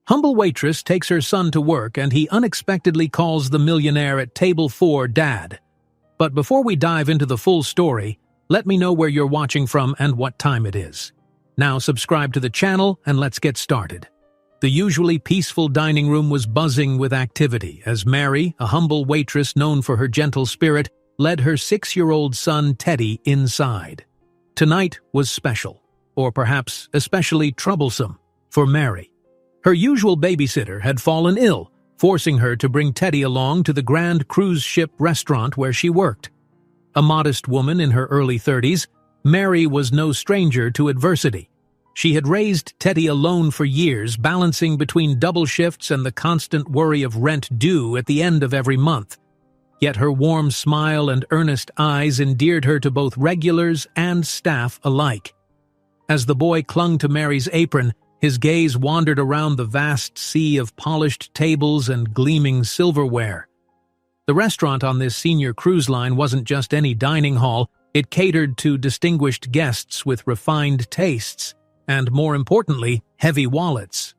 Humble waitress takes her son to work and he unexpectedly calls the millionaire at table 4 Dad. But before we dive into the full story, let me know where you're watching from and what time it is. Now subscribe to the channel and let's get started. The usually peaceful dining room was buzzing with activity as Mary, a humble waitress known for her gentle spirit, led her 6-year-old son Teddy inside. Tonight was special, or perhaps especially troublesome, for Mary. Her usual babysitter had fallen ill, forcing her to bring Teddy along to the grand cruise ship restaurant where she worked. A modest woman in her early 30s, Mary was no stranger to adversity. She had raised Teddy alone for years, balancing between double shifts and the constant worry of rent due at the end of every month. Yet her warm smile and earnest eyes endeared her to both regulars and staff alike. As the boy clung to Mary's apron, his gaze wandered around the vast sea of polished tables and gleaming silverware. The restaurant on this senior cruise line wasn't just any dining hall, it catered to distinguished guests with refined tastes, and more importantly, heavy wallets.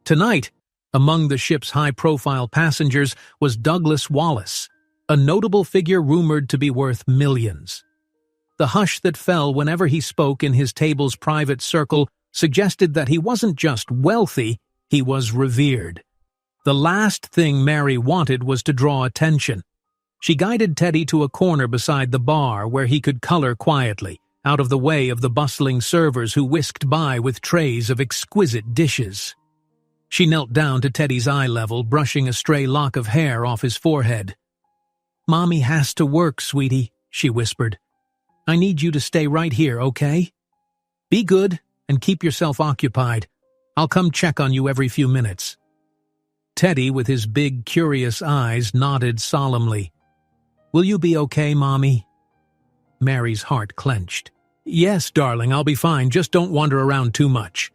Tonight, among the ship's high-profile passengers was Douglas Wallace, a notable figure rumored to be worth millions. The hush that fell whenever he spoke in his table's private circle suggested that he wasn't just wealthy, he was revered. The last thing Mary wanted was to draw attention. She guided Teddy to a corner beside the bar where he could color quietly, out of the way of the bustling servers who whisked by with trays of exquisite dishes. She knelt down to Teddy's eye level, brushing a stray lock of hair off his forehead. "Mommy has to work, sweetie," she whispered. "I need you to stay right here, okay? Be good and keep yourself occupied. I'll come check on you every few minutes." Teddy, with his big, curious eyes, nodded solemnly. "Will you be okay, Mommy?" Mary's heart clenched. "Yes, darling, I'll be fine, just don't wander around too much."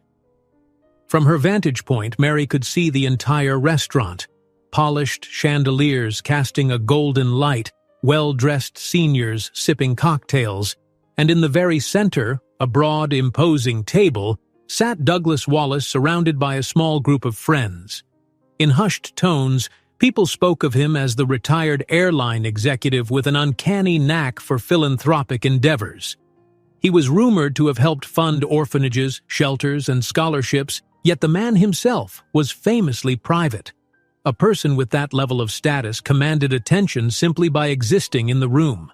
From her vantage point, Mary could see the entire restaurant. Polished chandeliers casting a golden light, well-dressed seniors sipping cocktails, and in the very center, a broad, imposing table, sat Douglas Wallace surrounded by a small group of friends. In hushed tones, people spoke of him as the retired airline executive with an uncanny knack for philanthropic endeavors. He was rumored to have helped fund orphanages, shelters, and scholarships, yet the man himself was famously private. A person with that level of status commanded attention simply by existing in the room.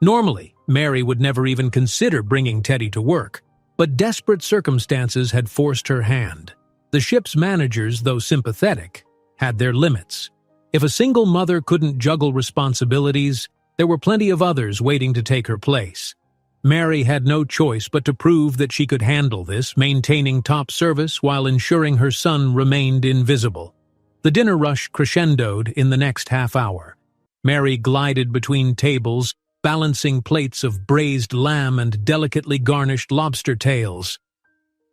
Normally, Mary would never even consider bringing Teddy to work, but desperate circumstances had forced her hand. The ship's managers, though sympathetic, had their limits. If a single mother couldn't juggle responsibilities, there were plenty of others waiting to take her place. Mary had no choice but to prove that she could handle this, maintaining top service while ensuring her son remained invisible. The dinner rush crescendoed in the next half hour. Mary glided between tables, balancing plates of braised lamb and delicately garnished lobster tails.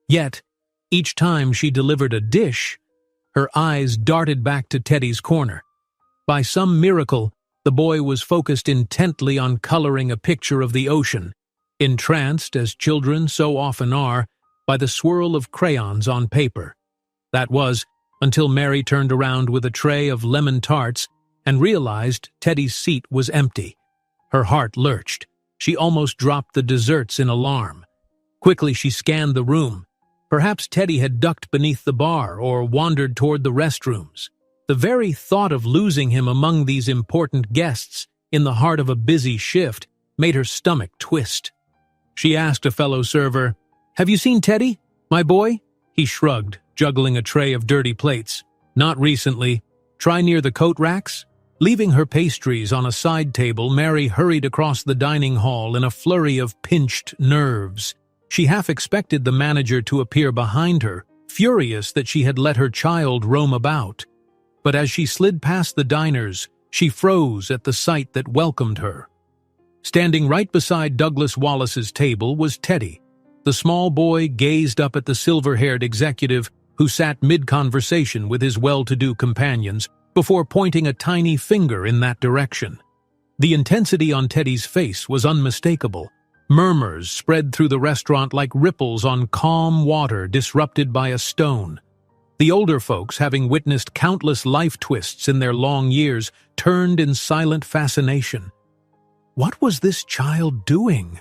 Yet, each time she delivered a dish, her eyes darted back to Teddy's corner. By some miracle, the boy was focused intently on coloring a picture of the ocean, entranced, as children so often are, by the swirl of crayons on paper. That was, until Mary turned around with a tray of lemon tarts and realized Teddy's seat was empty. Her heart lurched. She almost dropped the desserts in alarm. Quickly she scanned the room. Perhaps Teddy had ducked beneath the bar or wandered toward the restrooms. The very thought of losing him among these important guests, in the heart of a busy shift, made her stomach twist. She asked a fellow server, "Have you seen Teddy, my boy?" He shrugged, juggling a tray of dirty plates. "Not recently. Try near the coat racks?" Leaving her pastries on a side table, Mary hurried across the dining hall in a flurry of pinched nerves. She half expected the manager to appear behind her, furious that she had let her child roam about. But as she slid past the diners, she froze at the sight that welcomed her. Standing right beside Douglas Wallace's table was Teddy. The small boy gazed up at the silver-haired executive who sat mid-conversation with his well-to-do companions before pointing a tiny finger in that direction. The intensity on Teddy's face was unmistakable. Murmurs spread through the restaurant like ripples on calm water disrupted by a stone. The older folks, having witnessed countless life twists in their long years, turned in silent fascination. What was this child doing?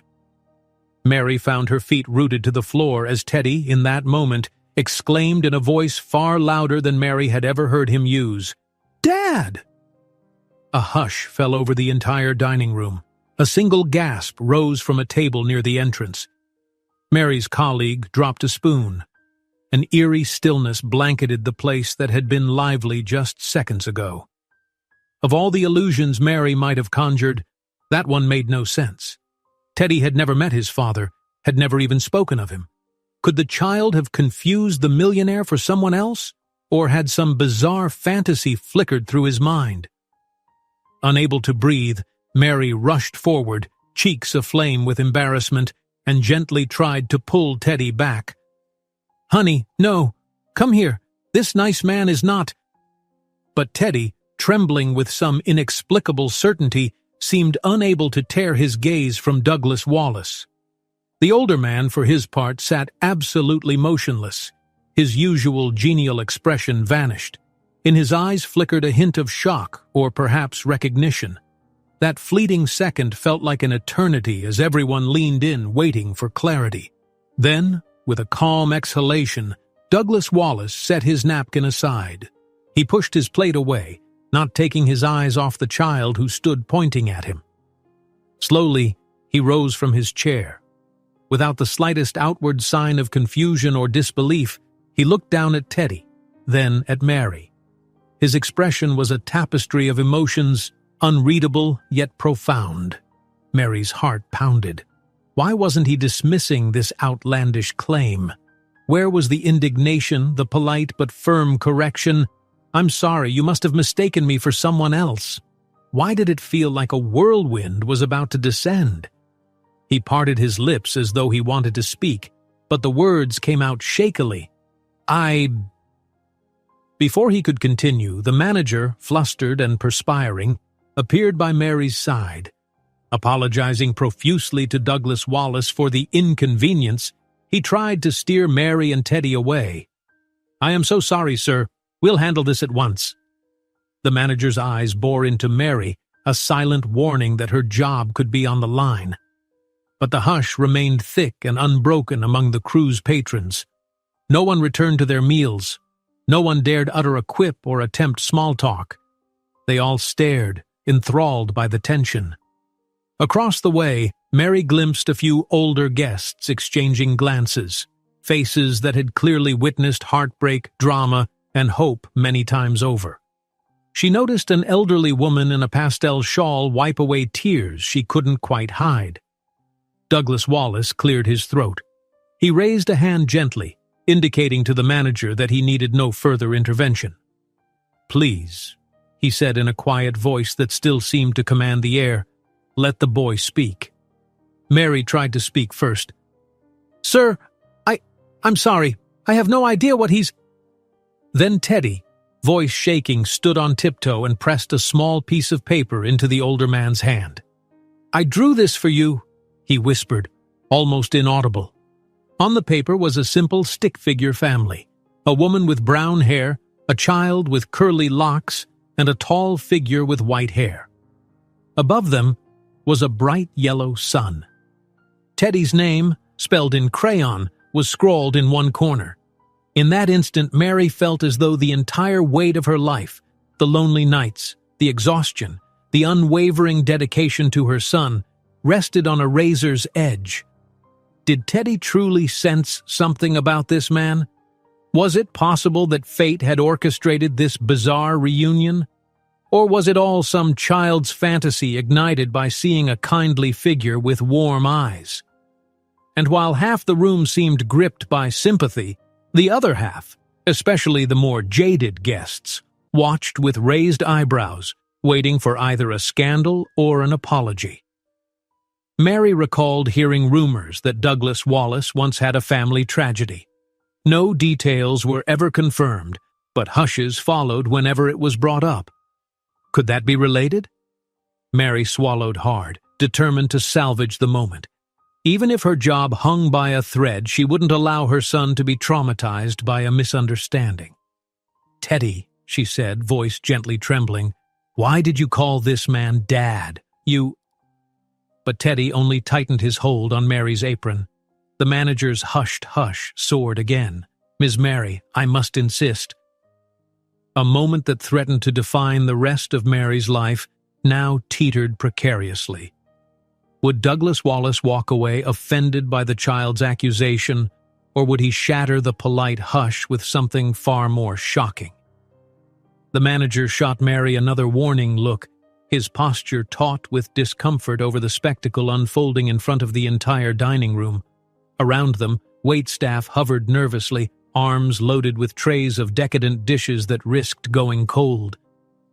Mary found her feet rooted to the floor as Teddy, in that moment, exclaimed in a voice far louder than Mary had ever heard him use, "Dad!" A hush fell over the entire dining room. A single gasp rose from a table near the entrance. Mary's colleague dropped a spoon. An eerie stillness blanketed the place that had been lively just seconds ago. Of all the illusions Mary might have conjured, that one made no sense. Teddy had never met his father, had never even spoken of him. Could the child have confused the millionaire for someone else? Or had some bizarre fantasy flickered through his mind? Unable to breathe, Mary rushed forward, cheeks aflame with embarrassment, and gently tried to pull Teddy back. "Honey, no, come here. This nice man is not—" But Teddy, trembling with some inexplicable certainty, seemed unable to tear his gaze from Douglas Wallace. The older man, for his part, sat absolutely motionless. His usual genial expression vanished. In his eyes flickered a hint of shock, or perhaps recognition. That fleeting second felt like an eternity as everyone leaned in, waiting for clarity. Then, with a calm exhalation, Douglas Wallace set his napkin aside. He pushed his plate away, not taking his eyes off the child who stood pointing at him. Slowly, he rose from his chair. Without the slightest outward sign of confusion or disbelief, he looked down at Teddy, then at Mary. His expression was a tapestry of emotions, unreadable yet profound. Mary's heart pounded. Why wasn't he dismissing this outlandish claim? Where was the indignation, the polite but firm correction? "I'm sorry, you must have mistaken me for someone else." Why did it feel like a whirlwind was about to descend? He parted his lips as though he wanted to speak, but the words came out shakily. Before he could continue, the manager, flustered and perspiring, appeared by Mary's side. Apologizing profusely to Douglas Wallace for the inconvenience, he tried to steer Mary and Teddy away. "I am so sorry, sir. We'll handle this at once." The manager's eyes bore into Mary, a silent warning that her job could be on the line. But the hush remained thick and unbroken among the crew's patrons. No one returned to their meals. No one dared utter a quip or attempt small talk. They all stared, enthralled by the tension. Across the way, Mary glimpsed a few older guests exchanging glances, faces that had clearly witnessed heartbreak, drama, and hope many times over. She noticed an elderly woman in a pastel shawl wipe away tears she couldn't quite hide. Douglas Wallace cleared his throat. He raised a hand gently, indicating to the manager that he needed no further intervention. "Please," he said in a quiet voice that still seemed to command the air, "let the boy speak." Mary tried to speak first. "Sir, I'm sorry. I have no idea what he's—" Then Teddy, voice shaking, stood on tiptoe and pressed a small piece of paper into the older man's hand. "I drew this for you," he whispered, almost inaudible. On the paper was a simple stick-figure family, a woman with brown hair, a child with curly locks, and a tall figure with white hair. Above them was a bright yellow sun. Teddy's name, spelled in crayon, was scrawled in one corner. In that instant, Mary felt as though the entire weight of her life, the lonely nights, the exhaustion, the unwavering dedication to her son, rested on a razor's edge. Did Teddy truly sense something about this man? Was it possible that fate had orchestrated this bizarre reunion? Or was it all some child's fantasy ignited by seeing a kindly figure with warm eyes? And while half the room seemed gripped by sympathy, the other half, especially the more jaded guests, watched with raised eyebrows, waiting for either a scandal or an apology. Mary recalled hearing rumors that Douglas Wallace once had a family tragedy. No details were ever confirmed, but hushes followed whenever it was brought up. Could that be related? Mary swallowed hard, determined to salvage the moment. Even if her job hung by a thread, she wouldn't allow her son to be traumatized by a misunderstanding. Teddy, she said, voice gently trembling, why did you call this man Dad? But Teddy only tightened his hold on Mary's apron. The manager's hushed hush soared again. Miss Mary, I must insist. A moment that threatened to define the rest of Mary's life now teetered precariously. Would Douglas Wallace walk away offended by the child's accusation, or would he shatter the polite hush with something far more shocking? The manager shot Mary another warning look, his posture taut with discomfort over the spectacle unfolding in front of the entire dining room. Around them, waitstaff hovered nervously, arms loaded with trays of decadent dishes that risked going cold.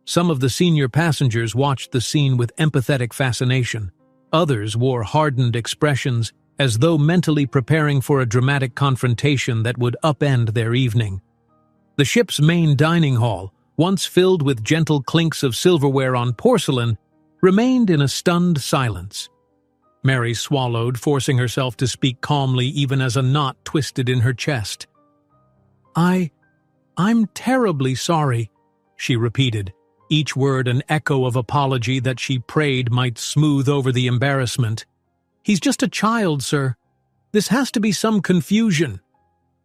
Some of the senior passengers watched the scene with empathetic fascination. Others wore hardened expressions, as though mentally preparing for a dramatic confrontation that would upend their evening. The ship's main dining hall, once filled with gentle clinks of silverware on porcelain, remained in a stunned silence. Mary swallowed, forcing herself to speak calmly even as a knot twisted in her chest. I'm terribly sorry, she repeated, each word an echo of apology that she prayed might smooth over the embarrassment. He's just a child, sir. This has to be some confusion.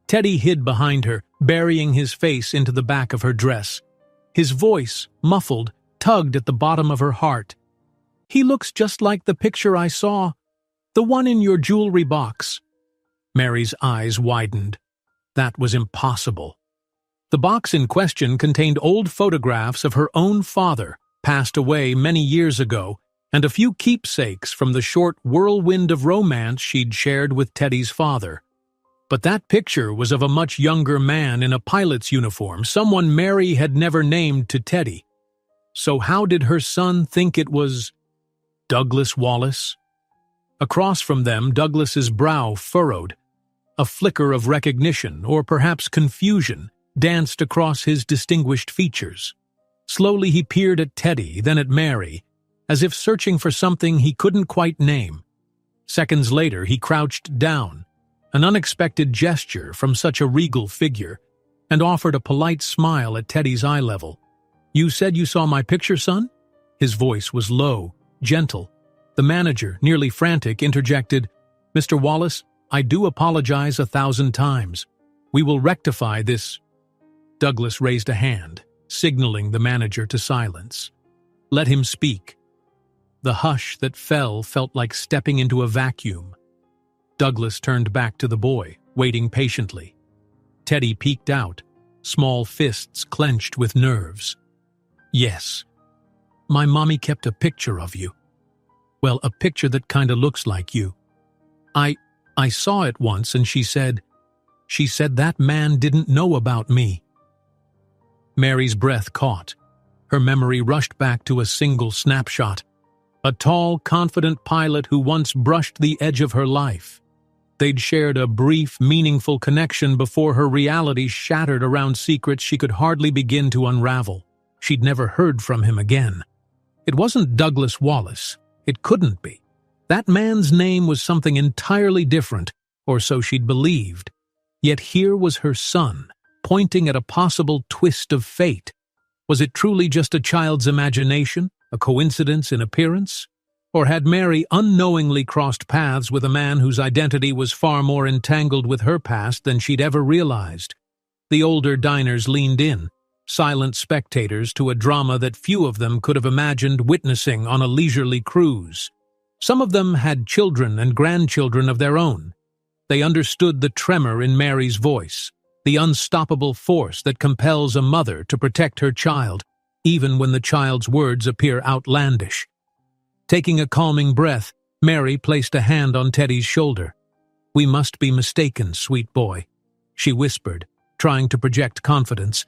Teddy hid behind her, burying his face into the back of her dress. His voice, muffled, tugged at the bottom of her heart. He looks just like the picture I saw, the one in your jewelry box. Mary's eyes widened. That was impossible. The box in question contained old photographs of her own father, passed away many years ago, and a few keepsakes from the short whirlwind of romance she'd shared with Teddy's father. But that picture was of a much younger man in a pilot's uniform, someone Mary had never named to Teddy. So how did her son think it was Douglas Wallace? Across from them, Douglas's brow furrowed. A flicker of recognition, or perhaps confusion, danced across his distinguished features. Slowly he peered at Teddy, then at Mary, as if searching for something he couldn't quite name. Seconds later, he crouched down, an unexpected gesture from such a regal figure, and offered a polite smile at Teddy's eye level. You said you saw my picture, son? His voice was low, gentle. The manager, nearly frantic, interjected, Mr. Wallace, I do apologize 1,000 times. We will rectify this. Douglas raised a hand, signaling the manager to silence. Let him speak. The hush that felt like stepping into a vacuum. Douglas turned back to the boy, waiting patiently. Teddy peeked out, small fists clenched with nerves. Yes. My mommy kept a picture of you. Well, a picture that kinda looks like you. I saw it once and she said that man didn't know about me. Mary's breath caught. Her memory rushed back to a single snapshot. A tall, confident pilot who once brushed the edge of her life. They'd shared a brief, meaningful connection before her reality shattered around secrets she could hardly begin to unravel. She'd never heard from him again. It wasn't Douglas Wallace. It couldn't be. That man's name was something entirely different, or so she'd believed. Yet here was her son, pointing at a possible twist of fate. Was it truly just a child's imagination, a coincidence in appearance? Or had Mary unknowingly crossed paths with a man whose identity was far more entangled with her past than she'd ever realized? The older diners leaned in, silent spectators to a drama that few of them could have imagined witnessing on a leisurely cruise. Some of them had children and grandchildren of their own. They understood the tremor in Mary's voice, the unstoppable force that compels a mother to protect her child, even when the child's words appear outlandish. Taking a calming breath, Mary placed a hand on Teddy's shoulder. We must be mistaken, sweet boy, she whispered, trying to project confidence.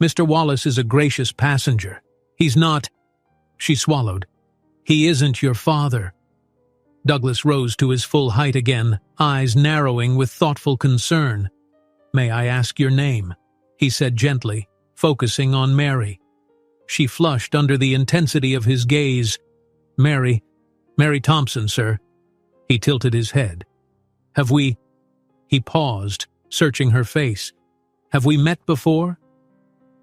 Mr. Wallace is a gracious passenger. He's not... She swallowed. He isn't your father. Douglas rose to his full height again, eyes narrowing with thoughtful concern. May I ask your name? He said gently, focusing on Mary. She flushed under the intensity of his gaze. Mary Thompson, sir. He tilted his head. Have we... He paused, searching her face. Have we met before?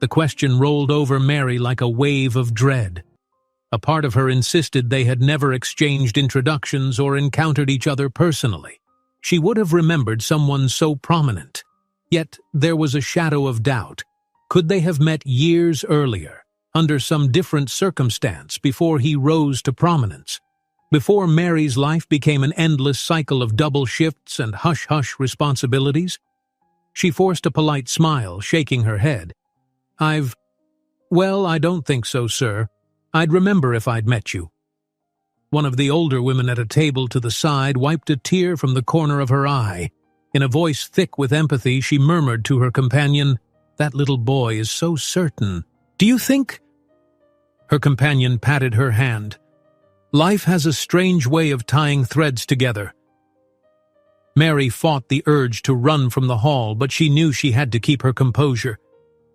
The question rolled over Mary like a wave of dread. A part of her insisted they had never exchanged introductions or encountered each other personally. She would have remembered someone so prominent. Yet there was a shadow of doubt. Could they have met years earlier, under some different circumstance, before he rose to prominence? Before Mary's life became an endless cycle of double shifts and hush-hush responsibilities? She forced a polite smile, shaking her head. Well, I don't think so, sir. I'd remember if I'd met you. One of the older women at a table to the side wiped a tear from the corner of her eye. In a voice thick with empathy, she murmured to her companion, "That little boy is so certain. Do you think—" Her companion patted her hand. "Life has a strange way of tying threads together." Mary fought the urge to run from the hall, but she knew she had to keep her composure.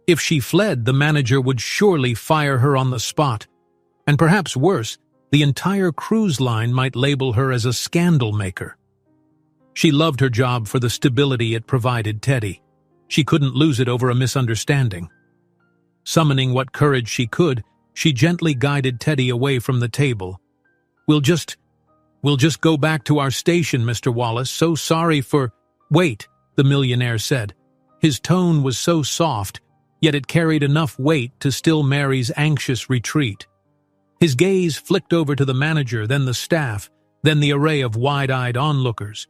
If she fled, the manager would surely fire her on the spot. And perhaps worse, the entire cruise line might label her as a scandal maker. She loved her job for the stability it provided Teddy. She couldn't lose it over a misunderstanding. Summoning what courage she could, she gently guided Teddy away from the table. We'll just go back to our station, Mr. Wallace. So sorry for—" "Wait," the millionaire said. His tone was so soft, yet it carried enough weight to still Mary's anxious retreat. His gaze flicked over to the manager, then the staff, then the array of wide-eyed onlookers.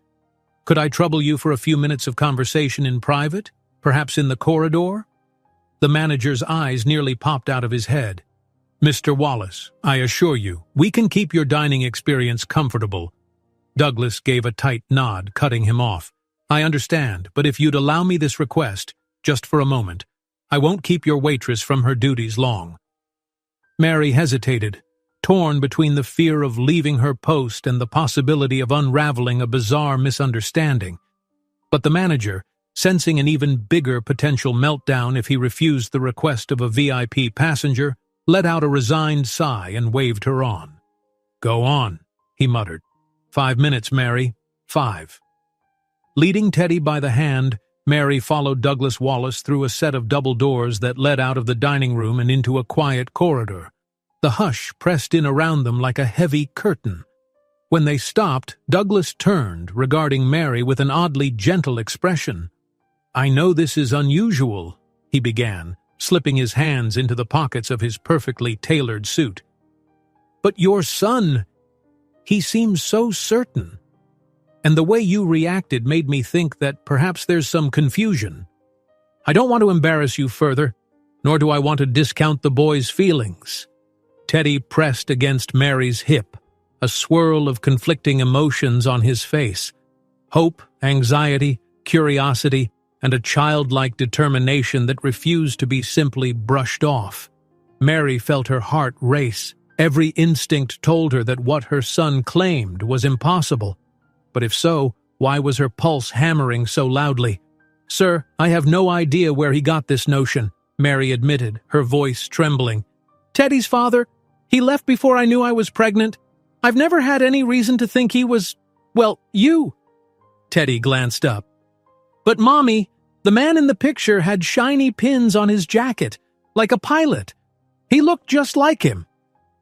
"Could I trouble you for a few minutes of conversation in private? Perhaps in the corridor?" The manager's eyes nearly popped out of his head. "Mr. Wallace, I assure you, we can keep your dining experience comfortable." Douglas gave a tight nod, cutting him off. "I understand, but if you'd allow me this request, just for a moment, I won't keep your waitress from her duties long." Mary hesitated, torn between the fear of leaving her post and the possibility of unraveling a bizarre misunderstanding. But the manager, sensing an even bigger potential meltdown if he refused the request of a VIP passenger, let out a resigned sigh and waved her on. "Go on," he muttered. 5 minutes, Mary. 5. Leading Teddy by the hand, Mary followed Douglas Wallace through a set of double doors that led out of the dining room and into a quiet corridor. The hush pressed in around them like a heavy curtain. When they stopped, Douglas turned, regarding Mary with an oddly gentle expression. "I know this is unusual," he began, slipping his hands into the pockets of his perfectly tailored suit. "But your son, he seems so certain. And the way you reacted made me think that perhaps there's some confusion. I don't want to embarrass you further, nor do I want to discount the boy's feelings." Teddy pressed against Mary's hip, a swirl of conflicting emotions on his face. Hope, anxiety, curiosity, and a childlike determination that refused to be simply brushed off. Mary felt her heart race. Every instinct told her that what her son claimed was impossible. But if so, why was her pulse hammering so loudly? "Sir, I have no idea where he got this notion," Mary admitted, her voice trembling. "Teddy's father, he left before I knew I was pregnant. I've never had any reason to think he was, well, you." Teddy glanced up. "But Mommy, the man in the picture had shiny pins on his jacket, like a pilot. He looked just like him."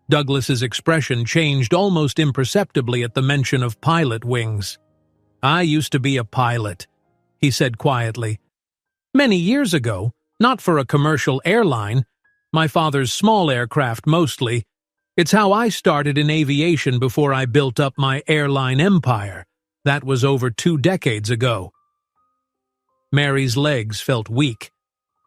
Douglas's expression changed almost imperceptibly at the mention of pilot wings. "I used to be a pilot," he said quietly. "Many years ago, not for a commercial airline. My father's small aircraft mostly. It's how I started in aviation before I built up my airline empire. That was over 2 decades ago." Mary's legs felt weak.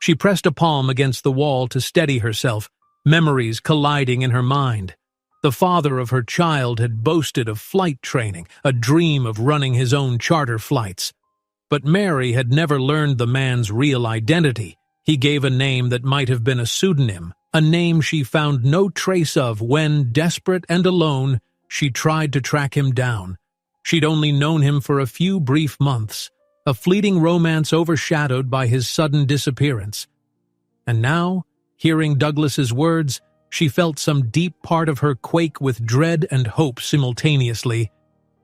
She pressed a palm against the wall to steady herself, memories colliding in her mind. The father of her child had boasted of flight training, a dream of running his own charter flights. But Mary had never learned the man's real identity. He gave a name that might have been a pseudonym, a name she found no trace of when, desperate and alone, she tried to track him down. She'd only known him for a few brief months, a fleeting romance overshadowed by his sudden disappearance. And now, hearing Douglas's words, she felt some deep part of her quake with dread and hope simultaneously.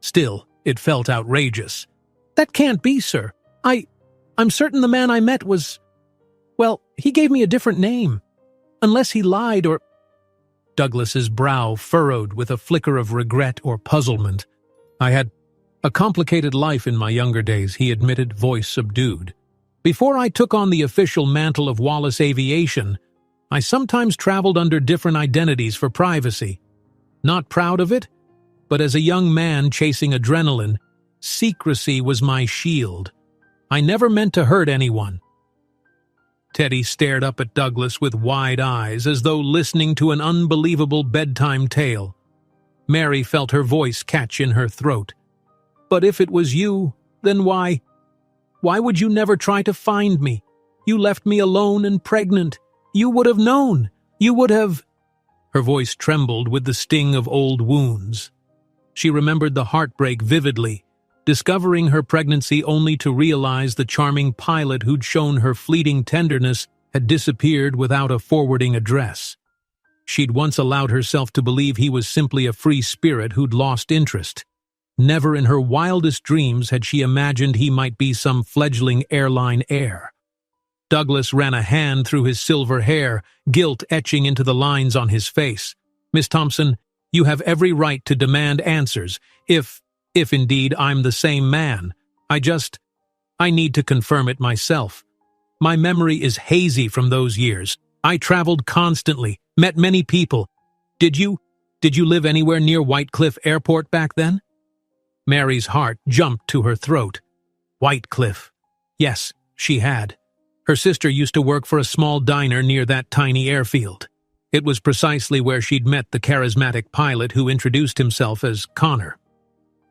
Still, it felt outrageous. "That can't be, sir. I'm certain the man I met was... well, He gave me a different name. Unless he lied or—" Douglas's brow furrowed with a flicker of regret or puzzlement. "I had a complicated life in my younger days," he admitted, voice subdued. "Before I took on the official mantle of Wallace Aviation, I sometimes traveled under different identities for privacy. Not proud of it, but as a young man chasing adrenaline, secrecy was my shield. I never meant to hurt anyone." Teddy stared up at Douglas with wide eyes, as though listening to an unbelievable bedtime tale. Mary felt her voice catch in her throat. "But if it was you, then why would you never try to find me? You left me alone and pregnant. You would have known. You would have—" Her voice trembled with the sting of old wounds. She remembered the heartbreak vividly, discovering her pregnancy only to realize the charming pilot who'd shown her fleeting tenderness had disappeared without a forwarding address. She'd once allowed herself to believe he was simply a free spirit who'd lost interest. Never in her wildest dreams had she imagined he might be some fledgling airline heir. Douglas ran a hand through his silver hair, guilt etching into the lines on his face. "Miss Thompson, you have every right to demand answers, if indeed I'm the same man. I need to confirm it myself. My memory is hazy from those years. I traveled constantly, met many people. Did you live anywhere near White Cliff Airport back then?" Mary's heart jumped to her throat. White Cliff. Yes, she had. Her sister used to work for a small diner near that tiny airfield. It was precisely where she'd met the charismatic pilot who introduced himself as Connor.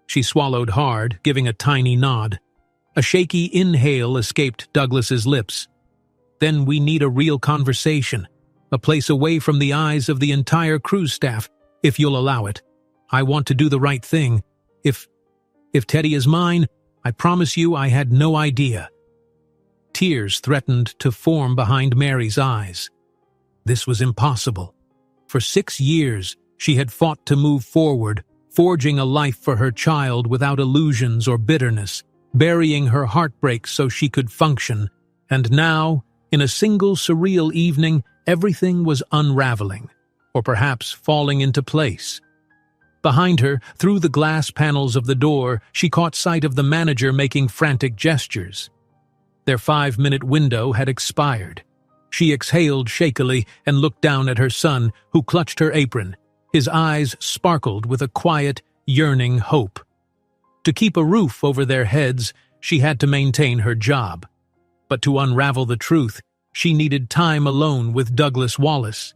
She swallowed hard, giving a tiny nod. A shaky inhale escaped Douglas's lips. "Then we need a real conversation, a place away from the eyes of the entire cruise staff, if you'll allow it. I want to do the right thing. If Teddy is mine, I promise you I had no idea." Tears threatened to form behind Mary's eyes. This was impossible. For 6 years, she had fought to move forward, forging a life for her child without illusions or bitterness, burying her heartbreak so she could function, and now, in a single surreal evening, everything was unraveling, or perhaps falling into place. Behind her, through the glass panels of the door, she caught sight of the manager making frantic gestures. Their 5-minute window had expired. She exhaled shakily and looked down at her son, who clutched her apron. His eyes sparkled with a quiet, yearning hope. To keep a roof over their heads, she had to maintain her job. But to unravel the truth, she needed time alone with Douglas Wallace,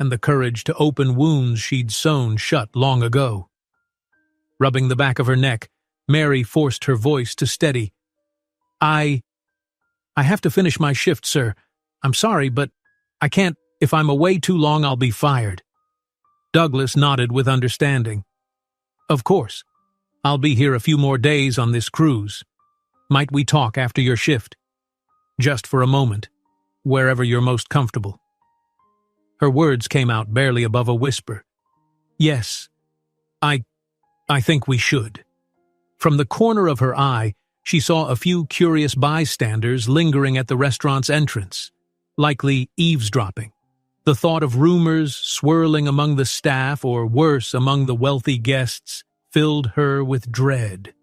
and the courage to open wounds she'd sewn shut long ago. Rubbing the back of her neck, Mary forced her voice to steady. I have to finish my shift, sir. I'm sorry, but I can't. If I'm away too long, I'll be fired." Douglas nodded with understanding. "Of course. I'll be here a few more days on this cruise. Might we talk after your shift? Just for a moment, wherever you're most comfortable." Her words came out barely above a whisper. "Yes, I think we should." From the corner of her eye, she saw a few curious bystanders lingering at the restaurant's entrance, likely eavesdropping. The thought of rumors swirling among the staff, or worse, among the wealthy guests, filled her with dread.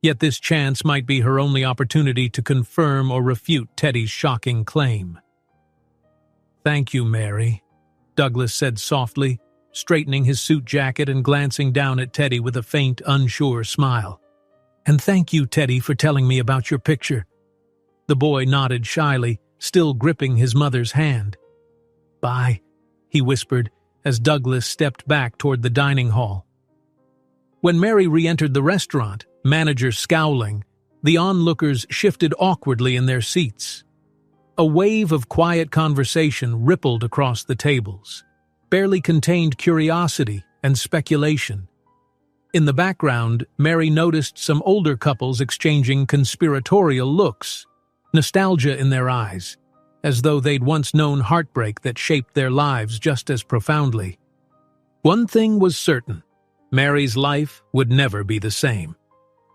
Yet this chance might be her only opportunity to confirm or refute Teddy's shocking claim. "Thank you, Mary," Douglas said softly, straightening his suit jacket and glancing down at Teddy with a faint, unsure smile. "And thank you, Teddy, for telling me about your picture." The boy nodded shyly, still gripping his mother's hand. "Bye," he whispered as Douglas stepped back toward the dining hall. When Mary re-entered the restaurant, manager scowling, the onlookers shifted awkwardly in their seats. A wave of quiet conversation rippled across the tables, barely contained curiosity and speculation. In the background, Mary noticed some older couples exchanging conspiratorial looks, nostalgia in their eyes, as though they'd once known heartbreak that shaped their lives just as profoundly. One thing was certain: Mary's life would never be the same.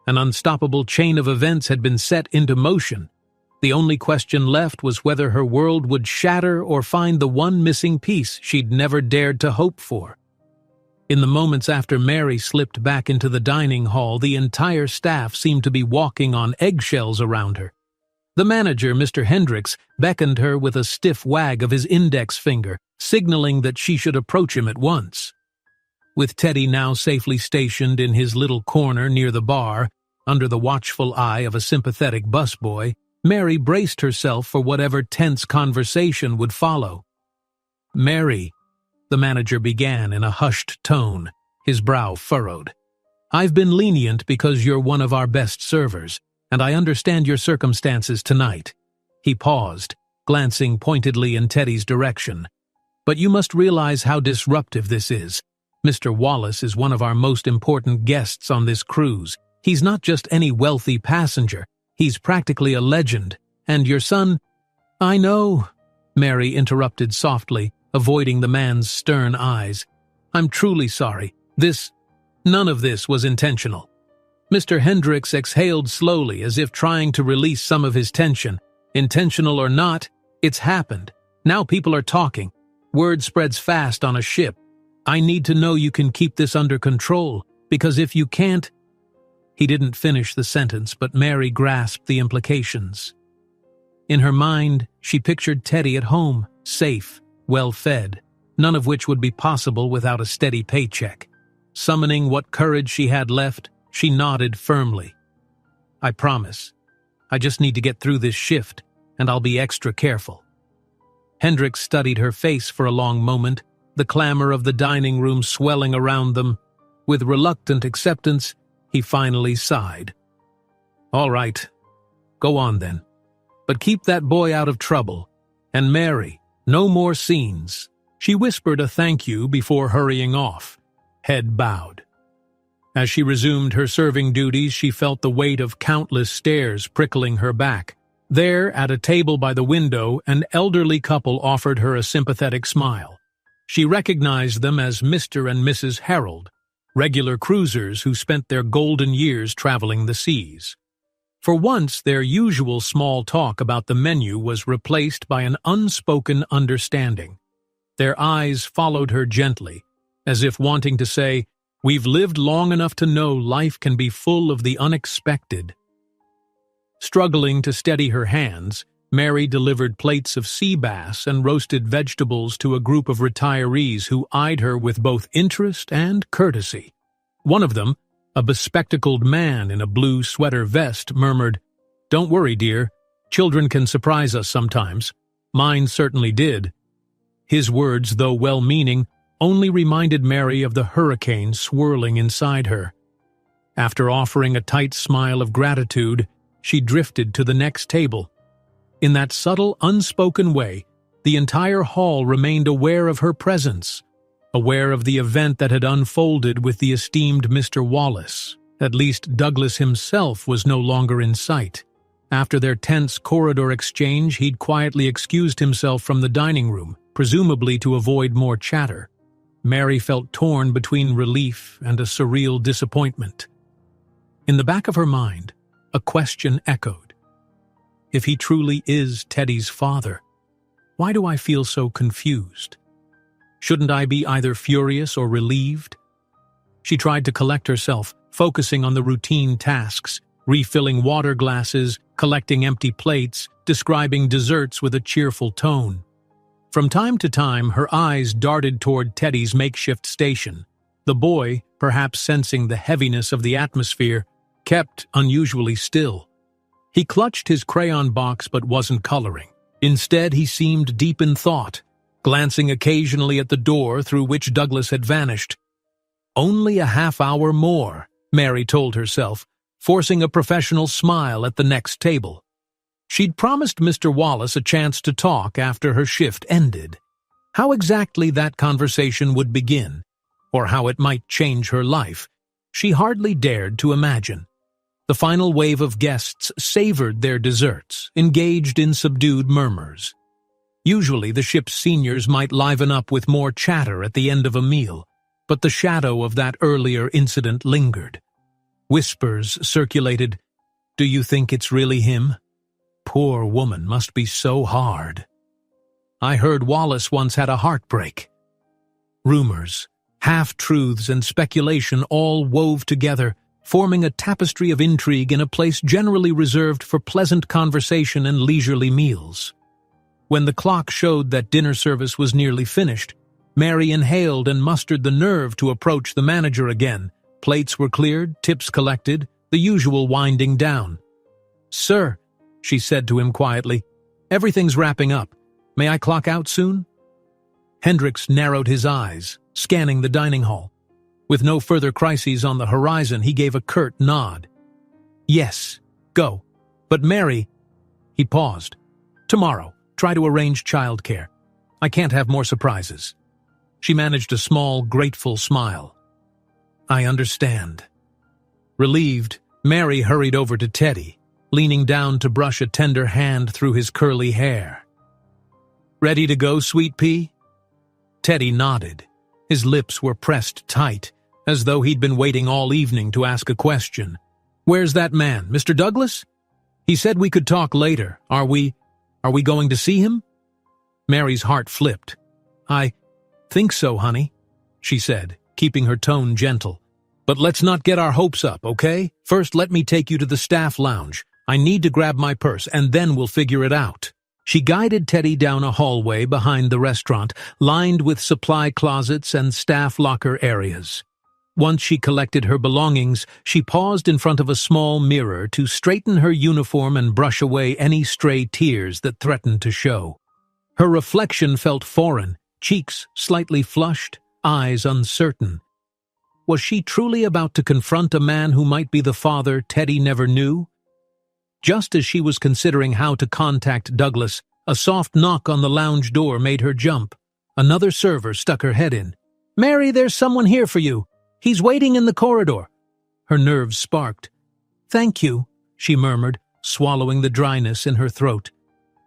An unstoppable chain of events had been set into motion, The only question left was whether her world would shatter or find the one missing piece she'd never dared to hope for. In the moments after Mary slipped back into the dining hall, the entire staff seemed to be walking on eggshells around her. The manager, Mr. Hendricks, beckoned her with a stiff wag of his index finger, signaling that she should approach him at once. With Teddy now safely stationed in his little corner near the bar, under the watchful eye of a sympathetic busboy, Mary braced herself for whatever tense conversation would follow. "Mary," the manager began in a hushed tone, his brow furrowed. "I've been lenient because you're one of our best servers, and I understand your circumstances tonight." He paused, glancing pointedly in Teddy's direction. "But you must realize how disruptive this is. Mr. Wallace is one of our most important guests on this cruise. He's not just any wealthy passenger. He's practically a legend, and your son—" "I know," Mary interrupted softly, avoiding the man's stern eyes. "I'm truly sorry. None of this was intentional." Mr. Hendricks exhaled slowly as if trying to release some of his tension. "Intentional or not, it's happened. Now people are talking. Word spreads fast on a ship. I need to know you can keep this under control, because if you can't—" He didn't finish the sentence, but Mary grasped the implications. In her mind, she pictured Teddy at home, safe, well-fed, none of which would be possible without a steady paycheck. Summoning what courage she had left, she nodded firmly. "I promise. I just need to get through this shift, and I'll be extra careful." Hendricks studied her face for a long moment, the clamor of the dining room swelling around them. With reluctant acceptance, he finally sighed. "All right. Go on then. But keep that boy out of trouble. And Mary, no more scenes." She whispered a thank you before hurrying off, head bowed. As she resumed her serving duties, she felt the weight of countless stares prickling her back. There, at a table by the window, an elderly couple offered her a sympathetic smile. She recognized them as Mr. and Mrs. Harold, regular cruisers who spent their golden years traveling the seas. For once, their usual small talk about the menu was replaced by an unspoken understanding. Their eyes followed her gently, as if wanting to say, "We've lived long enough to know life can be full of the unexpected." Struggling to steady her hands, Mary delivered plates of sea bass and roasted vegetables to a group of retirees who eyed her with both interest and courtesy. One of them, a bespectacled man in a blue sweater vest, murmured, "Don't worry, dear. Children can surprise us sometimes. Mine certainly did." His words, though well-meaning, only reminded Mary of the hurricane swirling inside her. After offering a tight smile of gratitude, she drifted to the next table. In that subtle, unspoken way, the entire hall remained aware of her presence, aware of the event that had unfolded with the esteemed Mr. Wallace. At least Douglas himself was no longer in sight. After their tense corridor exchange, he'd quietly excused himself from the dining room, presumably to avoid more chatter. Mary felt torn between relief and a surreal disappointment. In the back of her mind, a question echoed. If he truly is Teddy's father, why do I feel so confused? Shouldn't I be either furious or relieved? She tried to collect herself, focusing on the routine tasks, refilling water glasses, collecting empty plates, describing desserts with a cheerful tone. From time to time, her eyes darted toward Teddy's makeshift station. The boy, perhaps sensing the heaviness of the atmosphere, kept unusually still. He clutched his crayon box but wasn't coloring. Instead, he seemed deep in thought, glancing occasionally at the door through which Douglas had vanished. Only a half hour more, Mary told herself, forcing a professional smile at the next table. She'd promised Mr. Wallace a chance to talk after her shift ended. How exactly that conversation would begin, or how it might change her life, she hardly dared to imagine. The final wave of guests savored their desserts, engaged in subdued murmurs. Usually the ship's seniors might liven up with more chatter at the end of a meal, but the shadow of that earlier incident lingered. Whispers circulated, "Do you think it's really him?" poor woman must be so hard. I heard Wallace once had a heartbreak. Rumors, half-truths, and speculation all wove together, forming a tapestry of intrigue in a place generally reserved for pleasant conversation and leisurely meals. When the clock showed that dinner service was nearly finished, Mary inhaled and mustered the nerve to approach the manager again. Plates were cleared, tips collected, the usual winding down. "Sir," she said to him quietly, "everything's wrapping up. May I clock out soon?" Hendricks narrowed his eyes, scanning the dining hall. With no further crises on the horizon, he gave a curt nod. "Yes, go. But Mary—" He paused. "Tomorrow, try to arrange childcare. I can't have more surprises." She managed a small, grateful smile. "I understand." Relieved, Mary hurried over to Teddy, leaning down to brush a tender hand through his curly hair. "Ready to go, sweet pea?" Teddy nodded. His lips were pressed tight, as though he'd been waiting all evening to ask a question. "Where's that man, Mr. Douglas? He said we could talk later. Are we going to see him?" Mary's heart flipped. "I think so, honey," she said, keeping her tone gentle. "But let's not get our hopes up, okay? First, let me take you to the staff lounge. I need to grab my purse, and then we'll figure it out." She guided Teddy down a hallway behind the restaurant, lined with supply closets and staff locker areas. Once she collected her belongings, she paused in front of a small mirror to straighten her uniform and brush away any stray tears that threatened to show. Her reflection felt foreign, cheeks slightly flushed, eyes uncertain. Was she truly about to confront a man who might be the father Teddy never knew? Just as she was considering how to contact Douglas, a soft knock on the lounge door made her jump. Another server stuck her head in. "Mary, there's someone here for you. He's waiting in the corridor." Her nerves sparked. "Thank you," she murmured, swallowing the dryness in her throat.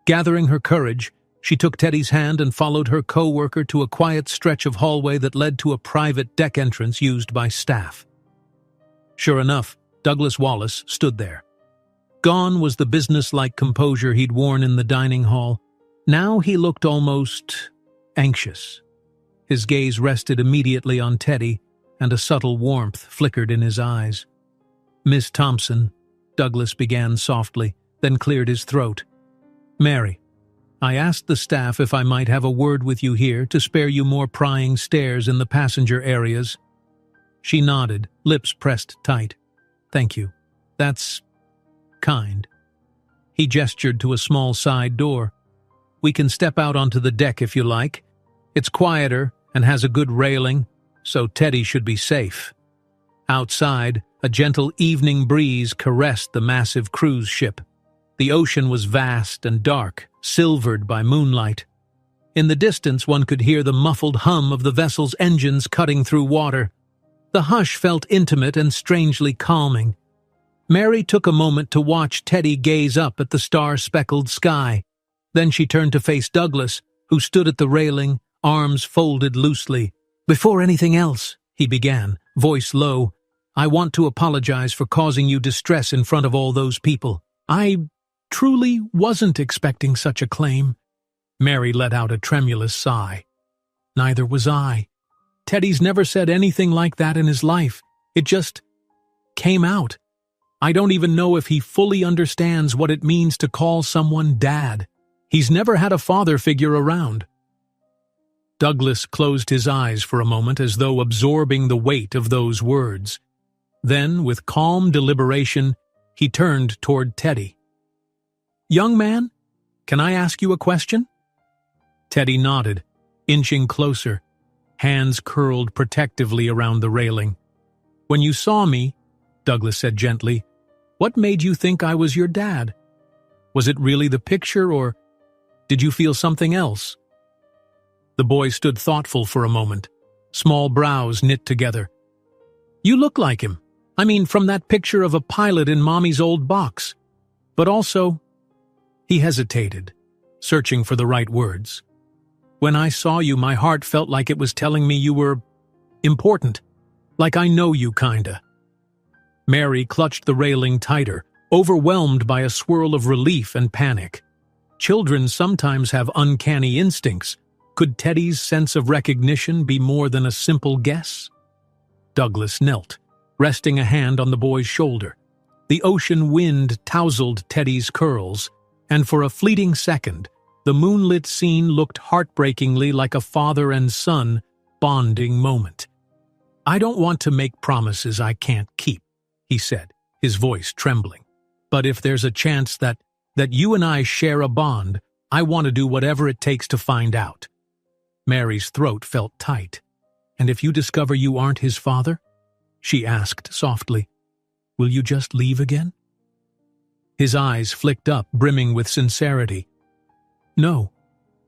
Gathering her courage, she took Teddy's hand and followed her co-worker to a quiet stretch of hallway that led to a private deck entrance used by staff. Sure enough, Douglas Wallace stood there. Gone was the business-like composure he'd worn in the dining hall. Now he looked almost anxious. His gaze rested immediately on Teddy, and a subtle warmth flickered in his eyes. "Miss Thompson," Douglas began softly, then cleared his throat. "Mary, I asked the staff if I might have a word with you here to spare you more prying stares in the passenger areas." She nodded, lips pressed tight. "Thank you. That's kind." He gestured to a small side door. "We can step out onto the deck if you like. It's quieter and has a good railing, so Teddy should be safe." Outside, a gentle evening breeze caressed the massive cruise ship. The ocean was vast and dark, silvered by moonlight. In the distance, one could hear the muffled hum of the vessel's engines cutting through water. The hush felt intimate and strangely calming. Mary took a moment to watch Teddy gaze up at the star-speckled sky. Then she turned to face Douglas, who stood at the railing, arms folded loosely. "Before anything else," he began, voice low, "I want to apologize for causing you distress in front of all those people. I truly wasn't expecting such a claim." Mary let out a tremulous sigh. "Neither was I. Teddy's never said anything like that in his life. It just came out. I don't even know if he fully understands what it means to call someone dad. He's never had a father figure around." Douglas closed his eyes for a moment as though absorbing the weight of those words. Then, with calm deliberation, he turned toward Teddy. "Young man, can I ask you a question?" Teddy nodded, inching closer, hands curled protectively around the railing. "When you saw me," Douglas said gently, "what made you think I was your dad? Was it really the picture, or did you feel something else?" The boy stood thoughtful for a moment, small brows knit together. "You look like him. I mean, from that picture of a pilot in Mommy's old box. But also—" He hesitated, searching for the right words. "When I saw you, my heart felt like it was telling me you were important, like I know you kinda." Mary clutched the railing tighter, overwhelmed by a swirl of relief and panic. Children sometimes have uncanny instincts. Could Teddy's sense of recognition be more than a simple guess? Douglas knelt, resting a hand on the boy's shoulder. The ocean wind tousled Teddy's curls, and for a fleeting second, the moonlit scene looked heartbreakingly like a father and son bonding moment. "I don't want to make promises I can't keep," he said, his voice trembling. "But if there's a chance that you and I share a bond, I want to do whatever it takes to find out." Mary's throat felt tight. "And if you discover you aren't his father?" she asked softly. "Will you just leave again?" His eyes flicked up, brimming with sincerity. "No,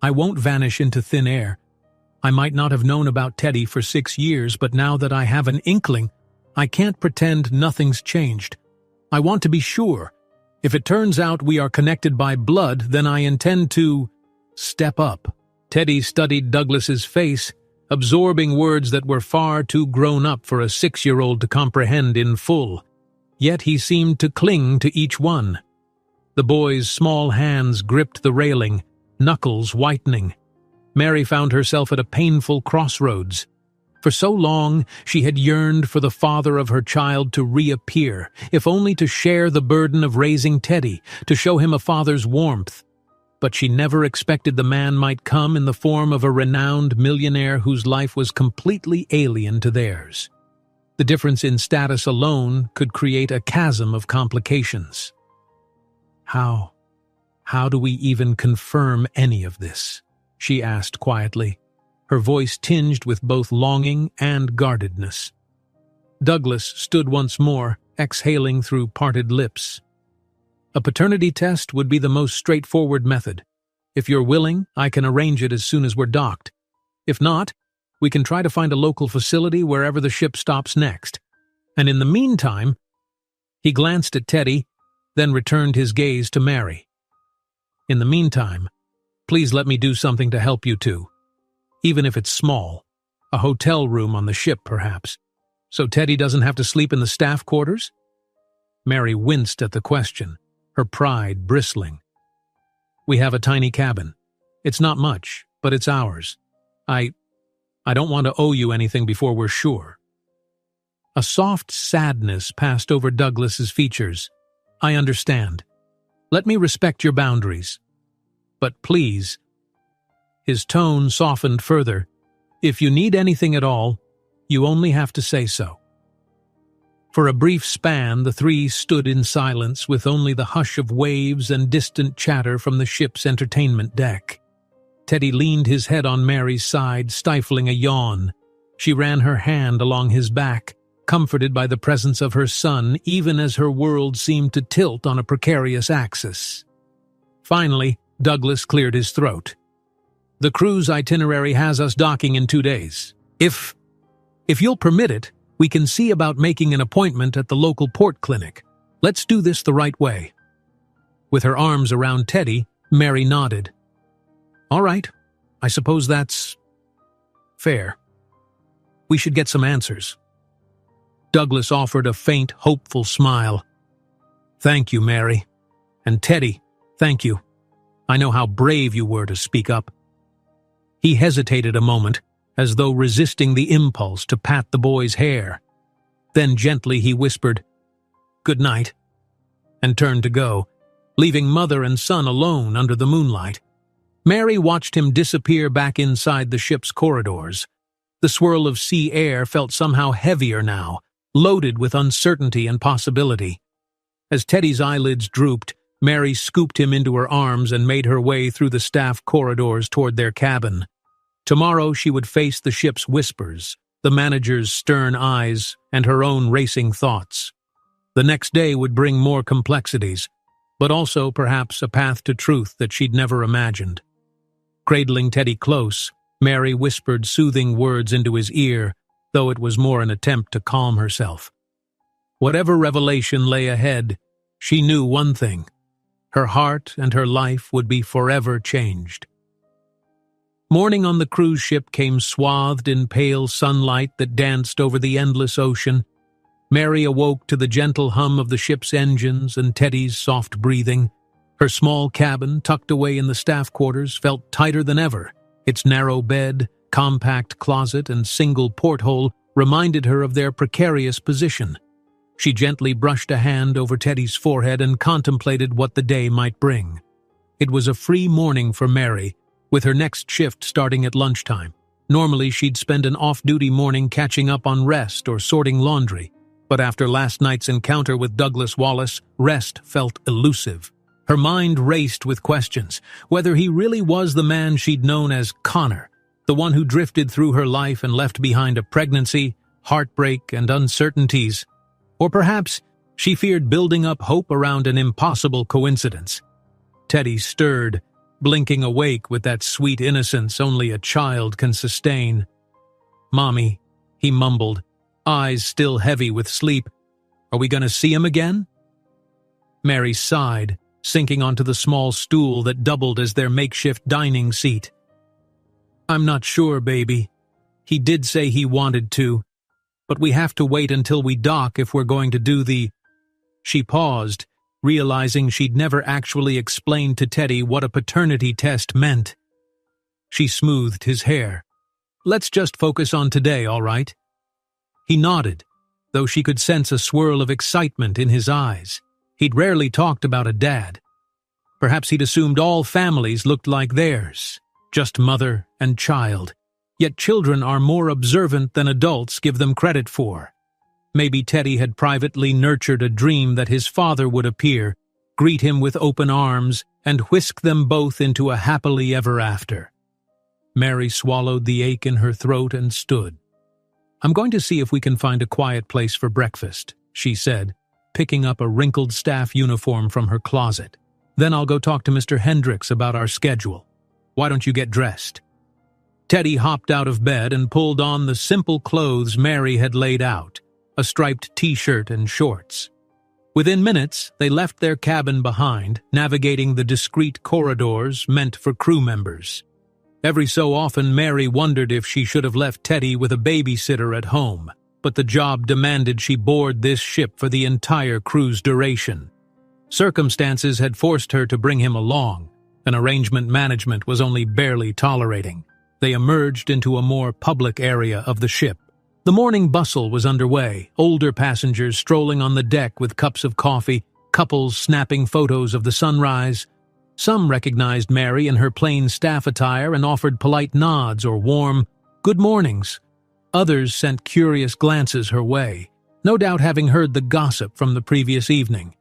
I won't vanish into thin air. I might not have known about Teddy for 6 years, but now that I have an inkling, I can't pretend nothing's changed. I want to be sure. If it turns out we are connected by blood, then I intend to step up." Teddy studied Douglas's face, absorbing words that were far too grown up for a 6-year-old to comprehend in full. Yet he seemed to cling to each one. The boy's small hands gripped the railing, knuckles whitening. Mary found herself at a painful crossroads. For so long, she had yearned for the father of her child to reappear, if only to share the burden of raising Teddy, to show him a father's warmth. But she never expected the man might come in the form of a renowned millionaire whose life was completely alien to theirs. The difference in status alone could create a chasm of complications. How do we even confirm any of this?" she asked quietly, her voice tinged with both longing and guardedness. Douglas stood once more, exhaling through parted lips. "A paternity test would be the most straightforward method. If you're willing, I can arrange it as soon as we're docked. If not, we can try to find a local facility wherever the ship stops next. And in the meantime..." He glanced at Teddy, then returned his gaze to Mary. "In the meantime, please let me do something to help you two. Even if it's small. A hotel room on the ship, perhaps. So Teddy doesn't have to sleep in the staff quarters?" Mary winced at the question, her pride bristling. "We have a tiny cabin. It's not much, but it's ours. I don't want to owe you anything before we're sure." A soft sadness passed over Douglas's features. "I understand. Let me respect your boundaries. But please..." His tone softened further. "If you need anything at all, you only have to say so." For a brief span, the three stood in silence, with only the hush of waves and distant chatter from the ship's entertainment deck. Teddy leaned his head on Mary's side, stifling a yawn. She ran her hand along his back, comforted by the presence of her son, even as her world seemed to tilt on a precarious axis. Finally, Douglas cleared his throat. "The cruise itinerary has us docking in 2 days. If you'll permit it, we can see about making an appointment at the local port clinic. Let's do this the right way." With her arms around Teddy, Mary nodded. "All right, I suppose that's fair. We should get some answers." Douglas offered a faint, hopeful smile. "Thank you, Mary. And Teddy, thank you. I know how brave you were to speak up." He hesitated a moment, as though resisting the impulse to pat the boy's hair. Then gently he whispered, "Good night," and turned to go, leaving mother and son alone under the moonlight. Mary watched him disappear back inside the ship's corridors. The swirl of sea air felt somehow heavier now, loaded with uncertainty and possibility. As Teddy's eyelids drooped, Mary scooped him into her arms and made her way through the staff corridors toward their cabin. Tomorrow she would face the ship's whispers, the manager's stern eyes, and her own racing thoughts. The next day would bring more complexities, but also perhaps a path to truth that she'd never imagined. Cradling Teddy close, Mary whispered soothing words into his ear, though it was more an attempt to calm herself. Whatever revelation lay ahead, she knew one thing: her heart and her life would be forever changed. Morning on the cruise ship came swathed in pale sunlight that danced over the endless ocean. Mary awoke to the gentle hum of the ship's engines and Teddy's soft breathing. Her small cabin, tucked away in the staff quarters, felt tighter than ever. Its narrow bed, compact closet, and single porthole reminded her of their precarious position. She gently brushed a hand over Teddy's forehead and contemplated what the day might bring. It was a free morning for Mary, with her next shift starting at lunchtime. Normally, she'd spend an off-duty morning catching up on rest or sorting laundry, but after last night's encounter with Douglas Wallace, rest felt elusive. Her mind raced with questions, whether he really was the man she'd known as Connor, the one who drifted through her life and left behind a pregnancy, heartbreak, and uncertainties. Or perhaps she feared building up hope around an impossible coincidence. Teddy stirred, blinking awake with that sweet innocence only a child can sustain. "Mommy," he mumbled, eyes still heavy with sleep. "Are we going to see him again?" Mary sighed, sinking onto the small stool that doubled as their makeshift dining seat. "I'm not sure, baby. He did say he wanted to, but we have to wait until we dock if we're going to do the—" She paused, realizing she'd never actually explained to Teddy what a paternity test meant. She smoothed his hair. "Let's just focus on today, all right?" He nodded, though she could sense a swirl of excitement in his eyes. He'd rarely talked about a dad. Perhaps he'd assumed all families looked like theirs, just mother and child. Yet children are more observant than adults give them credit for. Maybe Teddy had privately nurtured a dream that his father would appear, greet him with open arms, and whisk them both into a happily ever after. Mary swallowed the ache in her throat and stood. "I'm going to see if we can find a quiet place for breakfast," she said, picking up a wrinkled staff uniform from her closet. "Then I'll go talk to Mr. Hendricks about our schedule. Why don't you get dressed?" Teddy hopped out of bed and pulled on the simple clothes Mary had laid out, a striped t-shirt and shorts. Within minutes, they left their cabin behind, navigating the discreet corridors meant for crew members. Every so often, Mary wondered if she should have left Teddy with a babysitter at home, but the job demanded she board this ship for the entire cruise duration. Circumstances had forced her to bring him along, an arrangement management was only barely tolerating. They emerged into a more public area of the ship. The morning bustle was underway, older passengers strolling on the deck with cups of coffee, couples snapping photos of the sunrise. Some recognized Mary in her plain staff attire and offered polite nods or warm good mornings. Others sent curious glances her way, no doubt having heard the gossip from the previous evening.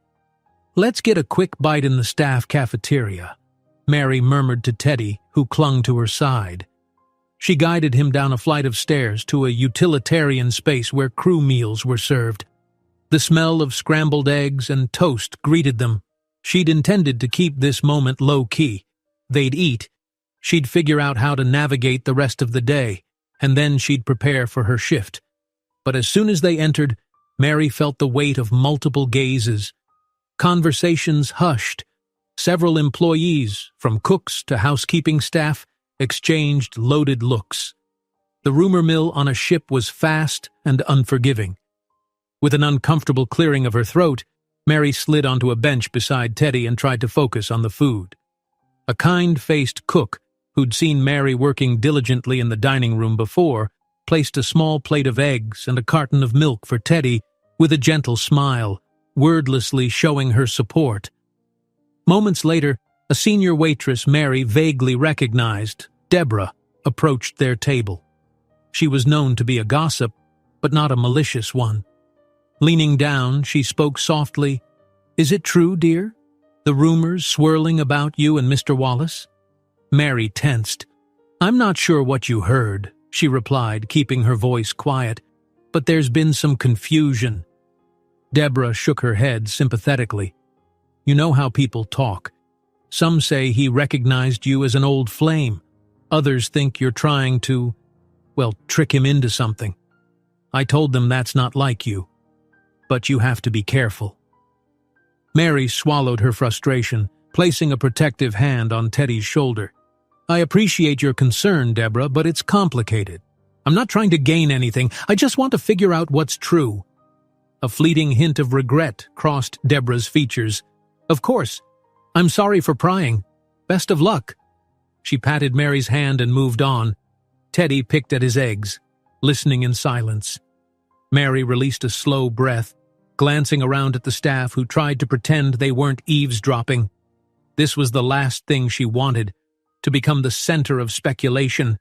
"Let's get a quick bite in the staff cafeteria," Mary murmured to Teddy, who clung to her side. She guided him down a flight of stairs to a utilitarian space where crew meals were served. The smell of scrambled eggs and toast greeted them. She'd intended to keep this moment low-key. They'd eat, she'd figure out how to navigate the rest of the day, and then she'd prepare for her shift. But as soon as they entered, Mary felt the weight of multiple gazes. Conversations hushed. Several employees, from cooks to housekeeping staff, exchanged loaded looks. The rumor mill on a ship was fast and unforgiving. With an uncomfortable clearing of her throat, Mary slid onto a bench beside Teddy and tried to focus on the food. A kind-faced cook, who'd seen Mary working diligently in the dining room before, placed a small plate of eggs and a carton of milk for Teddy with a gentle smile, wordlessly showing her support. Moments later, a senior waitress Mary vaguely recognized, Deborah, approached their table. She was known to be a gossip, but not a malicious one. Leaning down, she spoke softly, "Is it true, dear? The rumors swirling about you and Mr. Wallace?" Mary tensed. "I'm not sure what you heard," she replied, keeping her voice quiet, "but there's been some confusion." Deborah shook her head sympathetically. "You know how people talk. Some say he recognized you as an old flame. Others think you're trying to, trick him into something. I told them that's not like you. But you have to be careful." Mary swallowed her frustration, placing a protective hand on Teddy's shoulder. "I appreciate your concern, Deborah, but it's complicated. I'm not trying to gain anything. I just want to figure out what's true." A fleeting hint of regret crossed Deborah's features. "Of course. I'm sorry for prying. Best of luck." She patted Mary's hand and moved on. Teddy picked at his eggs, listening in silence. Mary released a slow breath, glancing around at the staff who tried to pretend they weren't eavesdropping. This was the last thing she wanted, to become the center of speculation.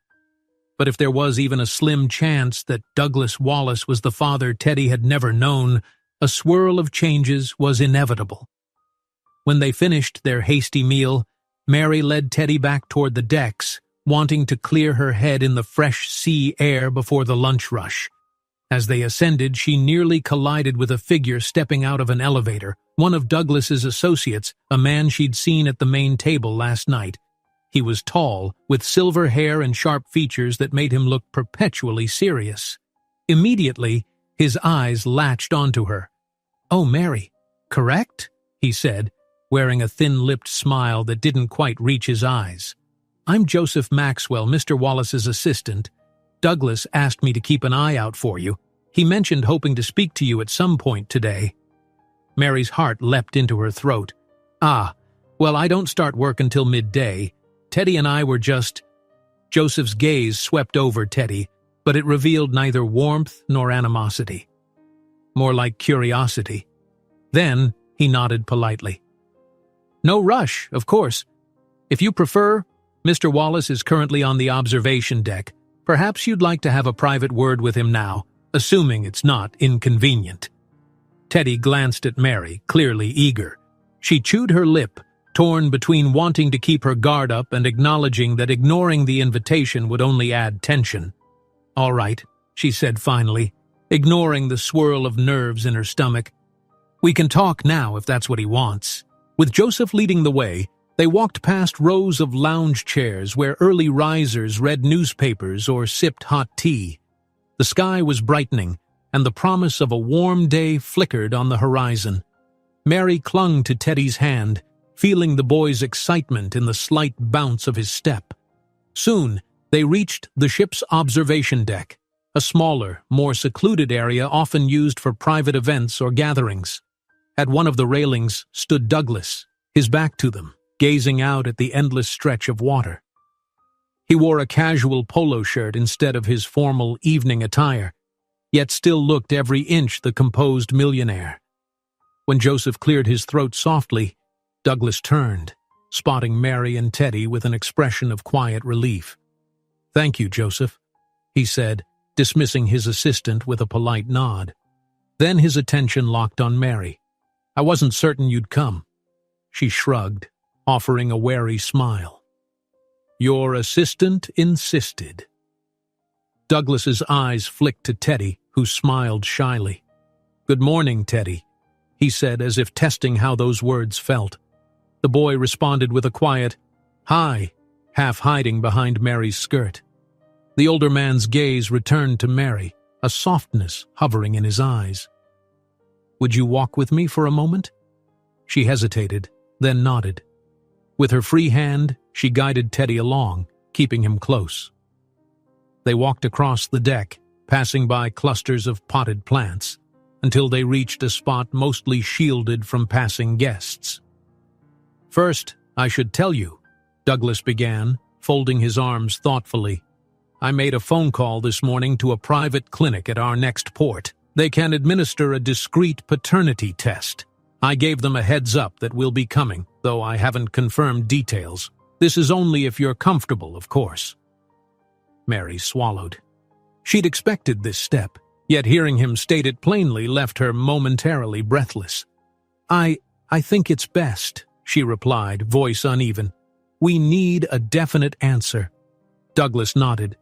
But if there was even a slim chance that Douglas Wallace was the father Teddy had never known, a swirl of changes was inevitable. When they finished their hasty meal, Mary led Teddy back toward the decks, wanting to clear her head in the fresh sea air before the lunch rush. As they ascended, she nearly collided with a figure stepping out of an elevator, one of Douglas's associates, a man she'd seen at the main table last night. He was tall, with silver hair and sharp features that made him look perpetually serious. Immediately, his eyes latched onto her. "Oh, Mary, correct?" he said, wearing a thin-lipped smile that didn't quite reach his eyes. "I'm Joseph Maxwell, Mr. Wallace's assistant. Douglas asked me to keep an eye out for you. He mentioned hoping to speak to you at some point today." Mary's heart leapt into her throat. "Ah, well, I don't start work until midday. Teddy and I were just—" Joseph's gaze swept over Teddy, but it revealed neither warmth nor animosity. More like curiosity. Then he nodded politely. "No rush, of course. If you prefer, Mr. Wallace is currently on the observation deck. Perhaps you'd like to have a private word with him now, assuming it's not inconvenient." Teddy glanced at Mary, clearly eager. She chewed her lip, torn between wanting to keep her guard up and acknowledging that ignoring the invitation would only add tension. "All right," she said finally, ignoring the swirl of nerves in her stomach. "We can talk now if that's what he wants." With Joseph leading the way, they walked past rows of lounge chairs where early risers read newspapers or sipped hot tea. The sky was brightening, and the promise of a warm day flickered on the horizon. Mary clung to Teddy's hand, feeling the boy's excitement in the slight bounce of his step. Soon, they reached the ship's observation deck, a smaller, more secluded area often used for private events or gatherings. At one of the railings stood Douglas, his back to them, gazing out at the endless stretch of water. He wore a casual polo shirt instead of his formal evening attire, yet still looked every inch the composed millionaire. When Joseph cleared his throat softly, Douglas turned, spotting Mary and Teddy with an expression of quiet relief. "Thank you, Joseph," he said, dismissing his assistant with a polite nod. Then his attention locked on Mary. "I wasn't certain you'd come." She shrugged, offering a wary smile. "Your assistant insisted." Douglas's eyes flicked to Teddy, who smiled shyly. "Good morning, Teddy," he said as if testing how those words felt. The boy responded with a quiet, "Hi," half hiding behind Mary's skirt. The older man's gaze returned to Mary, a softness hovering in his eyes. "Would you walk with me for a moment?" She hesitated, then nodded. With her free hand, she guided Teddy along, keeping him close. They walked across the deck, passing by clusters of potted plants, until they reached a spot mostly shielded from passing guests. "First, I should tell you," Douglas began, folding his arms thoughtfully. "I made a phone call this morning to a private clinic at our next port. They can administer a discreet paternity test. I gave them a heads up that we'll be coming, though I haven't confirmed details. This is only if you're comfortable, of course." Mary swallowed. She'd expected this step, yet hearing him state it plainly left her momentarily breathless. I think it's best," she replied, voice uneven. "We need a definite answer." Douglas nodded.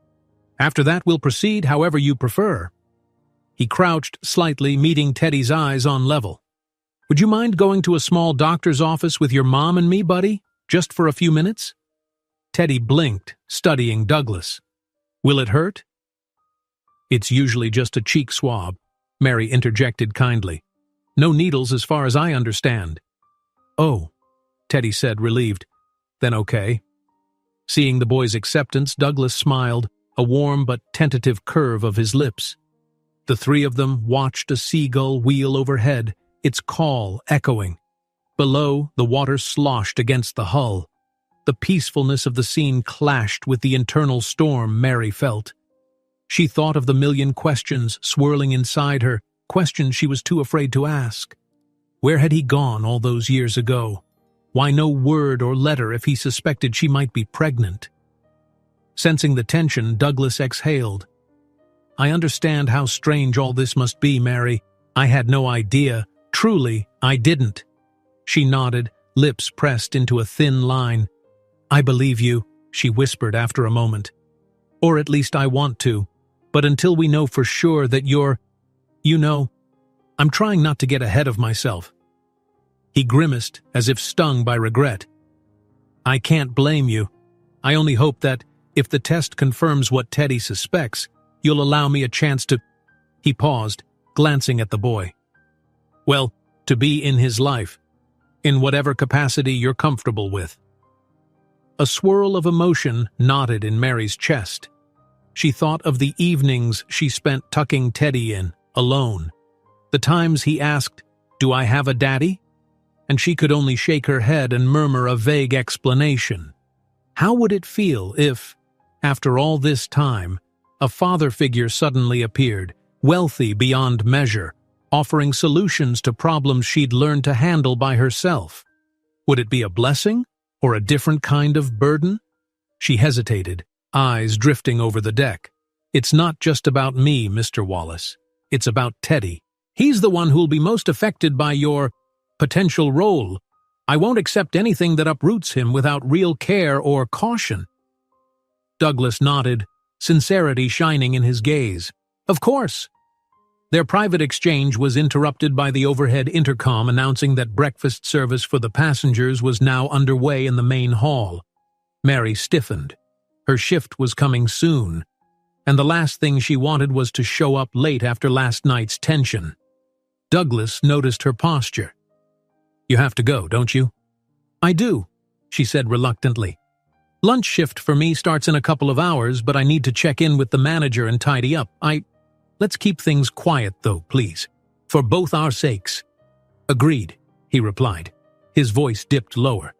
"After that, we'll proceed however you prefer." He crouched slightly, meeting Teddy's eyes on level. "Would you mind going to a small doctor's office with your mom and me, buddy? Just for a few minutes?" Teddy blinked, studying Douglas. "Will it hurt?" "It's usually just a cheek swab," Mary interjected kindly. "No needles as far as I understand." "Oh," Teddy said, relieved. "Then okay." Seeing the boy's acceptance, Douglas smiled, a warm but tentative curve of his lips. The three of them watched a seagull wheel overhead, its call echoing. Below, the water sloshed against the hull. The peacefulness of the scene clashed with the internal storm Mary felt. She thought of the million questions swirling inside her, questions she was too afraid to ask. Where had he gone all those years ago? Why no word or letter if he suspected she might be pregnant? Sensing the tension, Douglas exhaled. I understand how strange all this must be, Mary. I had no idea. Truly, I didn't. She nodded, lips pressed into a thin line. I believe you, she whispered after a moment. Or at least I want to. But until we know for sure that you're… You know, I'm trying not to get ahead of myself. He grimaced, as if stung by regret. I can't blame you. I only hope that, if the test confirms what Teddy suspects, you'll allow me a chance to… He paused, glancing at the boy. Well, to be in his life, in whatever capacity you're comfortable with. A swirl of emotion knotted in Mary's chest. She thought of the evenings she spent tucking Teddy in, alone. The times he asked, "Do I have a daddy?" And she could only shake her head and murmur a vague explanation. How would it feel if, after all this time, a father figure suddenly appeared, wealthy beyond measure, offering solutions to problems she'd learned to handle by herself? Would it be a blessing, or a different kind of burden? She hesitated, eyes drifting over the deck. It's not just about me, Mr. Wallace. It's about Teddy. He's the one who'll be most affected by your potential role. I won't accept anything that uproots him without real care or caution. Douglas nodded, sincerity shining in his gaze. Of course. Their private exchange was interrupted by the overhead intercom announcing that breakfast service for the passengers was now underway in the main hall. Mary stiffened. Her shift was coming soon, and the last thing she wanted was to show up late after last night's tension. Douglas noticed her posture. You have to go, don't you? I do, she said reluctantly. Lunch shift for me starts in a couple of hours, but I need to check in with the manager and tidy up. Let's keep things quiet, though, please. For both our sakes. Agreed, he replied. His voice dipped lower.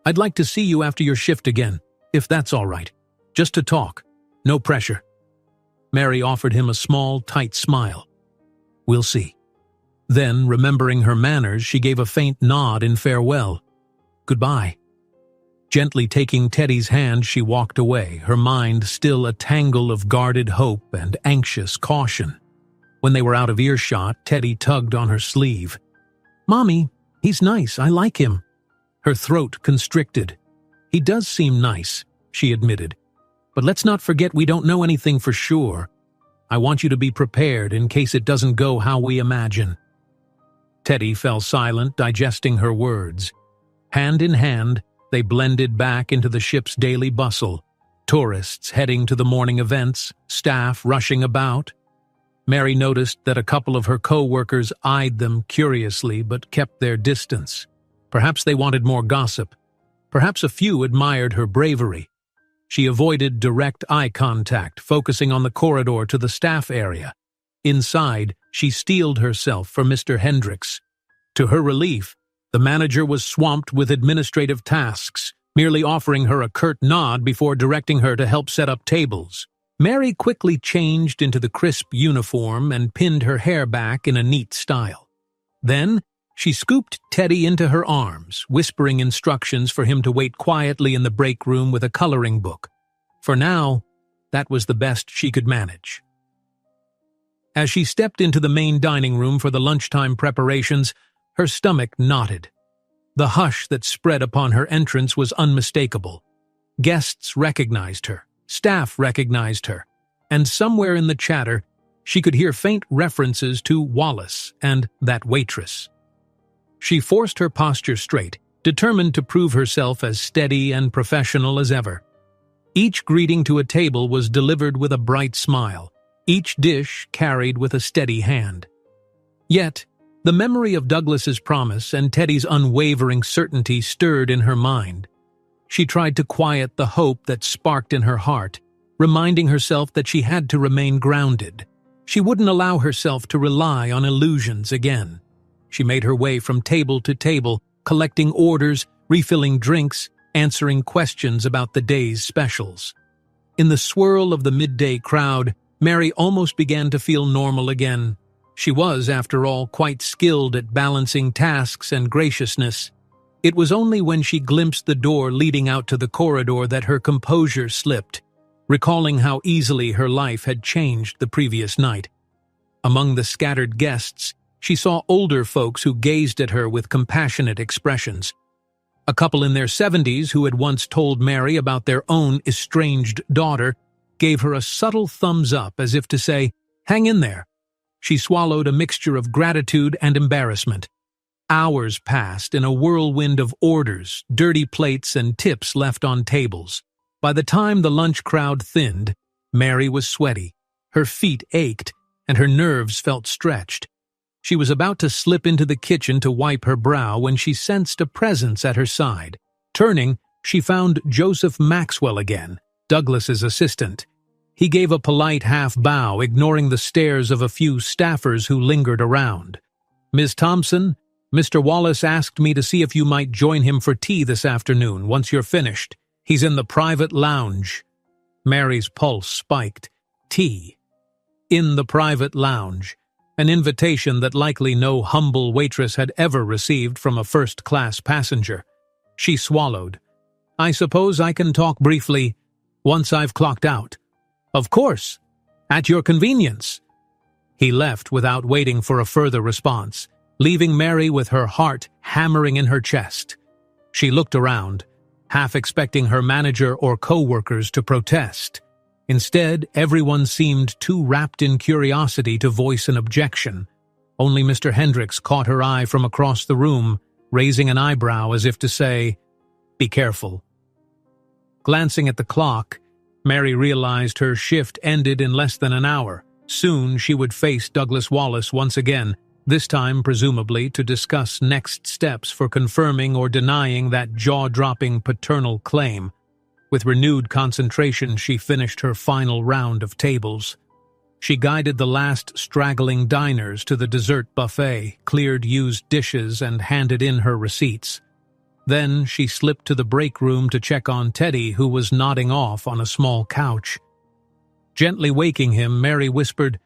I'd like to see you after your shift again, if that's all right. Just to talk. No pressure. Mary offered him a small, tight smile. We'll see. Then, remembering her manners, she gave a faint nod in farewell. Goodbye. Gently taking Teddy's hand, she walked away, her mind still a tangle of guarded hope and anxious caution. When they were out of earshot, Teddy tugged on her sleeve. Mommy, he's nice, I like him. Her throat constricted. He does seem nice, she admitted. But let's not forget we don't know anything for sure. I want you to be prepared in case it doesn't go how we imagine. Teddy fell silent, digesting her words. Hand in hand, they blended back into the ship's daily bustle, tourists heading to the morning events, staff rushing about. Mary noticed that a couple of her co-workers eyed them curiously but kept their distance. Perhaps they wanted more gossip. Perhaps a few admired her bravery. She avoided direct eye contact, focusing on the corridor to the staff area. Inside, she steeled herself for Mr. Hendricks. To her relief, the manager was swamped with administrative tasks, merely offering her a curt nod before directing her to help set up tables. Mary quickly changed into the crisp uniform and pinned her hair back in a neat style. Then, she scooped Teddy into her arms, whispering instructions for him to wait quietly in the break room with a coloring book. For now, that was the best she could manage. As she stepped into the main dining room for the lunchtime preparations, her stomach knotted. The hush that spread upon her entrance was unmistakable. Guests recognized her, staff recognized her, and somewhere in the chatter, she could hear faint references to Wallace and that waitress. She forced her posture straight, determined to prove herself as steady and professional as ever. Each greeting to a table was delivered with a bright smile, each dish carried with a steady hand. Yet, the memory of Douglas's promise and Teddy's unwavering certainty stirred in her mind. She tried to quiet the hope that sparked in her heart, reminding herself that she had to remain grounded. She wouldn't allow herself to rely on illusions again. She made her way from table to table, collecting orders, refilling drinks, answering questions about the day's specials. In the swirl of the midday crowd, Mary almost began to feel normal again. She was, after all, quite skilled at balancing tasks and graciousness. It was only when she glimpsed the door leading out to the corridor that her composure slipped, recalling how easily her life had changed the previous night. Among the scattered guests, she saw older folks who gazed at her with compassionate expressions. A couple in their 70s who had once told Mary about their own estranged daughter gave her a subtle thumbs up as if to say, "Hang in there." She swallowed a mixture of gratitude and embarrassment. Hours passed in a whirlwind of orders, dirty plates, and tips left on tables. By the time the lunch crowd thinned, Mary was sweaty, her feet ached, and her nerves felt stretched. She was about to slip into the kitchen to wipe her brow when she sensed a presence at her side. Turning, she found Joseph Maxwell again, Douglas's assistant. He gave a polite half-bow, ignoring the stares of a few staffers who lingered around. "Ms. Thompson, Mr. Wallace asked me to see if you might join him for tea this afternoon once you're finished. He's in the private lounge." Mary's pulse spiked. Tea. In the private lounge. An invitation that likely no humble waitress had ever received from a first-class passenger. She swallowed. "I suppose I can talk briefly once I've clocked out." "Of course. At your convenience." He left without waiting for a further response, leaving Mary with her heart hammering in her chest. She looked around, half expecting her manager or co-workers to protest. Instead, everyone seemed too wrapped in curiosity to voice an objection. Only Mr. Hendricks caught her eye from across the room, raising an eyebrow as if to say, "Be careful." Glancing at the clock, Mary realized her shift ended in less than an hour. Soon she would face Douglas Wallace once again, this time presumably to discuss next steps for confirming or denying that jaw-dropping paternal claim. With renewed concentration, she finished her final round of tables. She guided the last straggling diners to the dessert buffet, cleared used dishes, and handed in her receipts. Then she slipped to the break room to check on Teddy, who was nodding off on a small couch. Gently waking him, Mary whispered,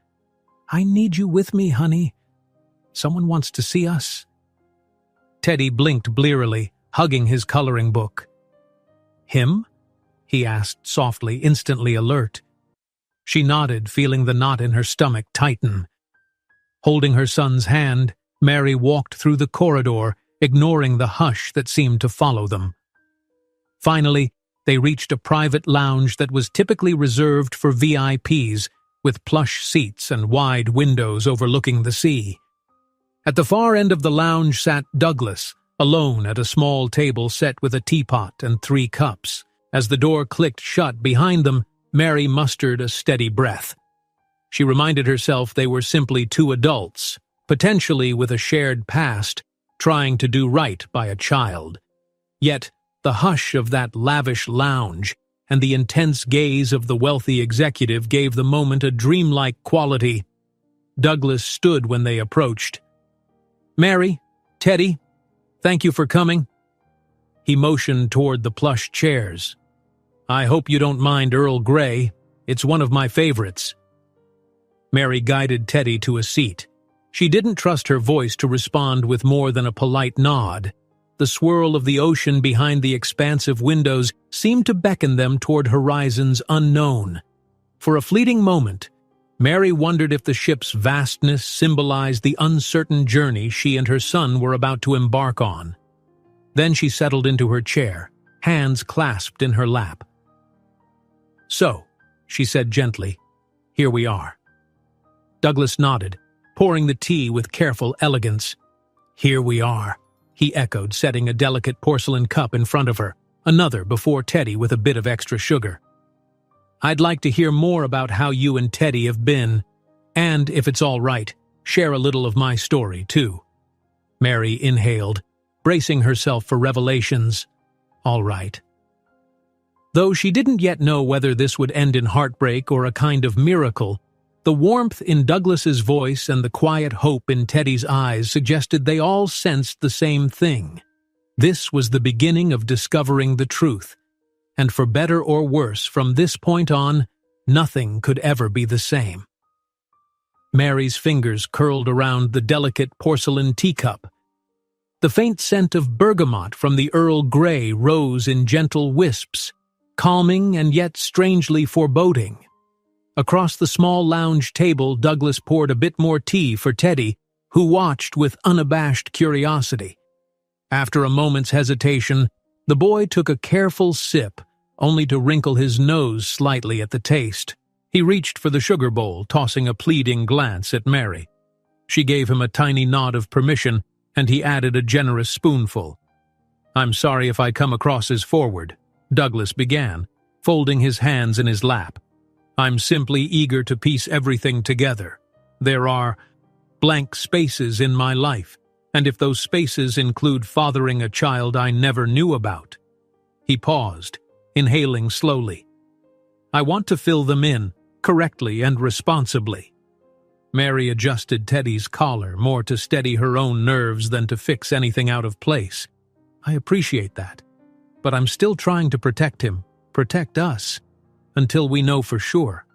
"I need you with me, honey. Someone wants to see us." Teddy blinked blearily, hugging his coloring book. "Him?" he asked softly, instantly alert. She nodded, feeling the knot in her stomach tighten. Holding her son's hand, Mary walked through the corridor, ignoring the hush that seemed to follow them. Finally, they reached a private lounge that was typically reserved for VIPs, with plush seats and wide windows overlooking the sea. At the far end of the lounge sat Douglas, alone at a small table set with a teapot and 3 cups. As the door clicked shut behind them, Mary mustered a steady breath. She reminded herself they were simply 2 adults, potentially with a shared past, trying to do right by a child. Yet, the hush of that lavish lounge and the intense gaze of the wealthy executive gave the moment a dreamlike quality. Douglas stood when they approached. "Mary, Teddy, thank you for coming." He motioned toward the plush chairs. "I hope you don't mind Earl Grey. It's one of my favorites." Mary guided Teddy to a seat. She didn't trust her voice to respond with more than a polite nod. The swirl of the ocean behind the expansive windows seemed to beckon them toward horizons unknown. For a fleeting moment, Mary wondered if the ship's vastness symbolized the uncertain journey she and her son were about to embark on. Then she settled into her chair, hands clasped in her lap. "So," she said gently, "here we are." Douglas nodded, pouring the tea with careful elegance. "Here we are," he echoed, setting a delicate porcelain cup in front of her, another before Teddy with a bit of extra sugar. "I'd like to hear more about how you and Teddy have been, and, if it's all right, share a little of my story, too." Mary inhaled, bracing herself for revelations. All right. Though she didn't yet know whether this would end in heartbreak or a kind of miracle, The warmth in Douglas's voice and the quiet hope in Teddy's eyes suggested they all sensed the same thing. This was the beginning of discovering the truth, and for better or worse, from this point on, nothing could ever be the same. Mary's fingers curled around the delicate porcelain teacup. The faint scent of bergamot from the Earl Grey rose in gentle wisps, calming and yet strangely foreboding. Across the small lounge table, Douglas poured a bit more tea for Teddy, who watched with unabashed curiosity. After a moment's hesitation, the boy took a careful sip, only to wrinkle his nose slightly at the taste. He reached for the sugar bowl, tossing a pleading glance at Mary. She gave him a tiny nod of permission, and he added a generous spoonful. "I'm sorry if I come across as forward," Douglas began, folding his hands in his lap. "I'm simply eager to piece everything together. There are blank spaces in my life, and if those spaces include fathering a child I never knew about." He paused, inhaling slowly. "I want to fill them in, correctly and responsibly." Mary adjusted Teddy's collar, more to steady her own nerves than to fix anything out of place. "I appreciate that, but I'm still trying to protect him, protect us, until we know for sure."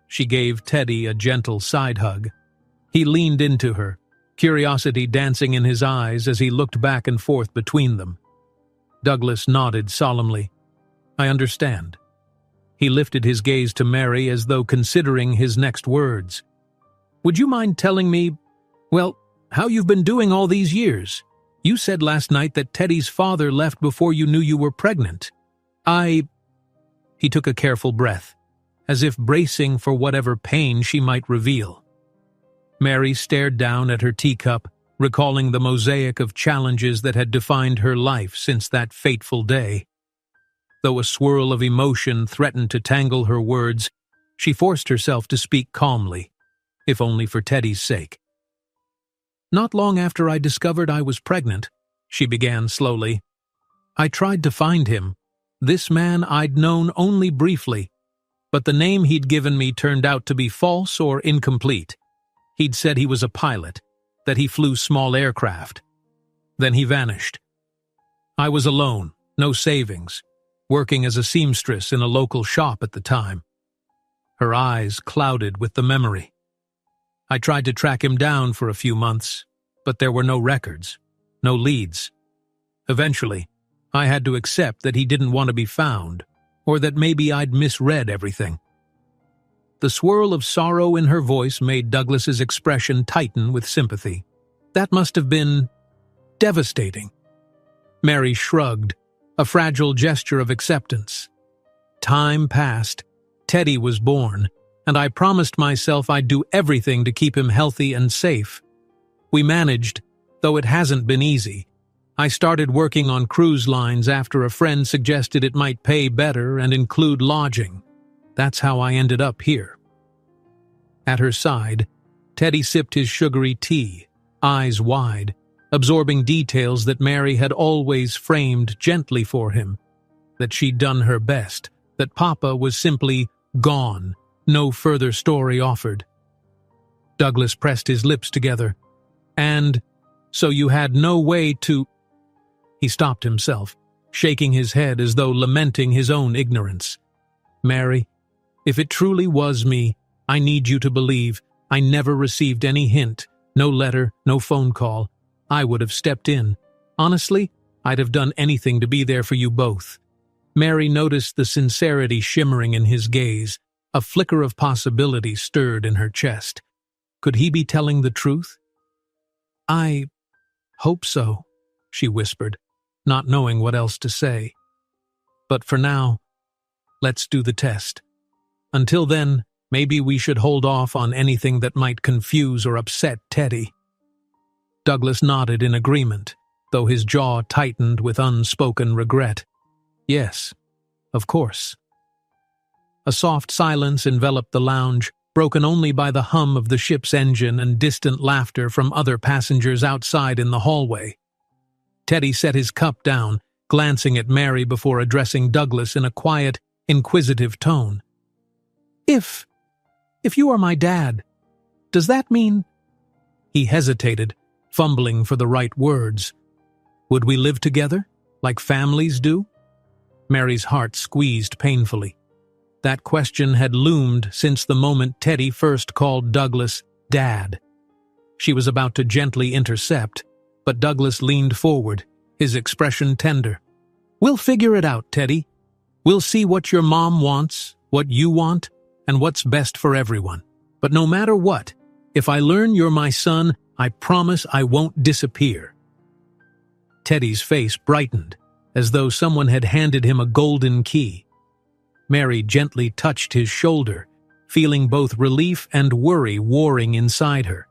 She gave Teddy a gentle side hug. He leaned into her, curiosity dancing in his eyes as he looked back and forth between them. Douglas nodded solemnly. "I understand." He lifted his gaze to Mary as though considering his next words. "Would you mind telling me, well, how you've been doing all these years? You said last night that Teddy's father left before you knew you were pregnant. He took a careful breath, as if bracing for whatever pain she might reveal. Mary stared down at her teacup, recalling the mosaic of challenges that had defined her life since that fateful day. Though a swirl of emotion threatened to tangle her words, she forced herself to speak calmly, if only for Teddy's sake. "Not long after I discovered I was pregnant," she began slowly, "I tried to find him. This man I'd known only briefly, but the name he'd given me turned out to be false or incomplete. He'd said he was a pilot, that he flew small aircraft. Then he vanished. I was alone, no savings, working as a seamstress in a local shop at the time." Her eyes clouded with the memory. "I tried to track him down for a few months, but there were no records, no leads. Eventually, I had to accept that he didn't want to be found, or that maybe I'd misread everything." The swirl of sorrow in her voice made Douglas's expression tighten with sympathy. "That must have been devastating." Mary shrugged, a fragile gesture of acceptance. "Time passed, Teddy was born, and I promised myself I'd do everything to keep him healthy and safe. We managed, though it hasn't been easy. I started working on cruise lines after a friend suggested it might pay better and include lodging. That's how I ended up here." At her side, Teddy sipped his sugary tea, eyes wide, absorbing details that Mary had always framed gently for him, that she'd done her best, that Papa was simply gone, no further story offered. Douglas pressed his lips together. "And so you had no way to—" He stopped himself, shaking his head as though lamenting his own ignorance. "Mary, if it truly was me, I need you to believe I never received any hint, no letter, no phone call. I would have stepped in. Honestly, I'd have done anything to be there for you both." Mary noticed the sincerity shimmering in his gaze. A flicker of possibility stirred in her chest. Could he be telling the truth? "I hope so," she whispered, not knowing what else to say. "But for now, let's do the test. Until then, maybe we should hold off on anything that might confuse or upset Teddy." Douglas nodded in agreement, though his jaw tightened with unspoken regret. "Yes, of course." A soft silence enveloped the lounge, broken only by the hum of the ship's engine and distant laughter from other passengers outside in the hallway. Teddy set his cup down, glancing at Mary before addressing Douglas in a quiet, inquisitive tone. "If If you are my dad, does that mean—" He hesitated, fumbling for the right words. "Would we live together, like families do?" Mary's heart squeezed painfully. That question had loomed since the moment Teddy first called Douglas Dad. She was about to gently intercept, but Douglas leaned forward, his expression tender. "We'll figure it out, Teddy. We'll see what your mom wants, what you want, and what's best for everyone. But no matter what, if I learn you're my son, I promise I won't disappear." Teddy's face brightened, as though someone had handed him a golden key. Mary gently touched his shoulder, feeling both relief and worry warring inside her.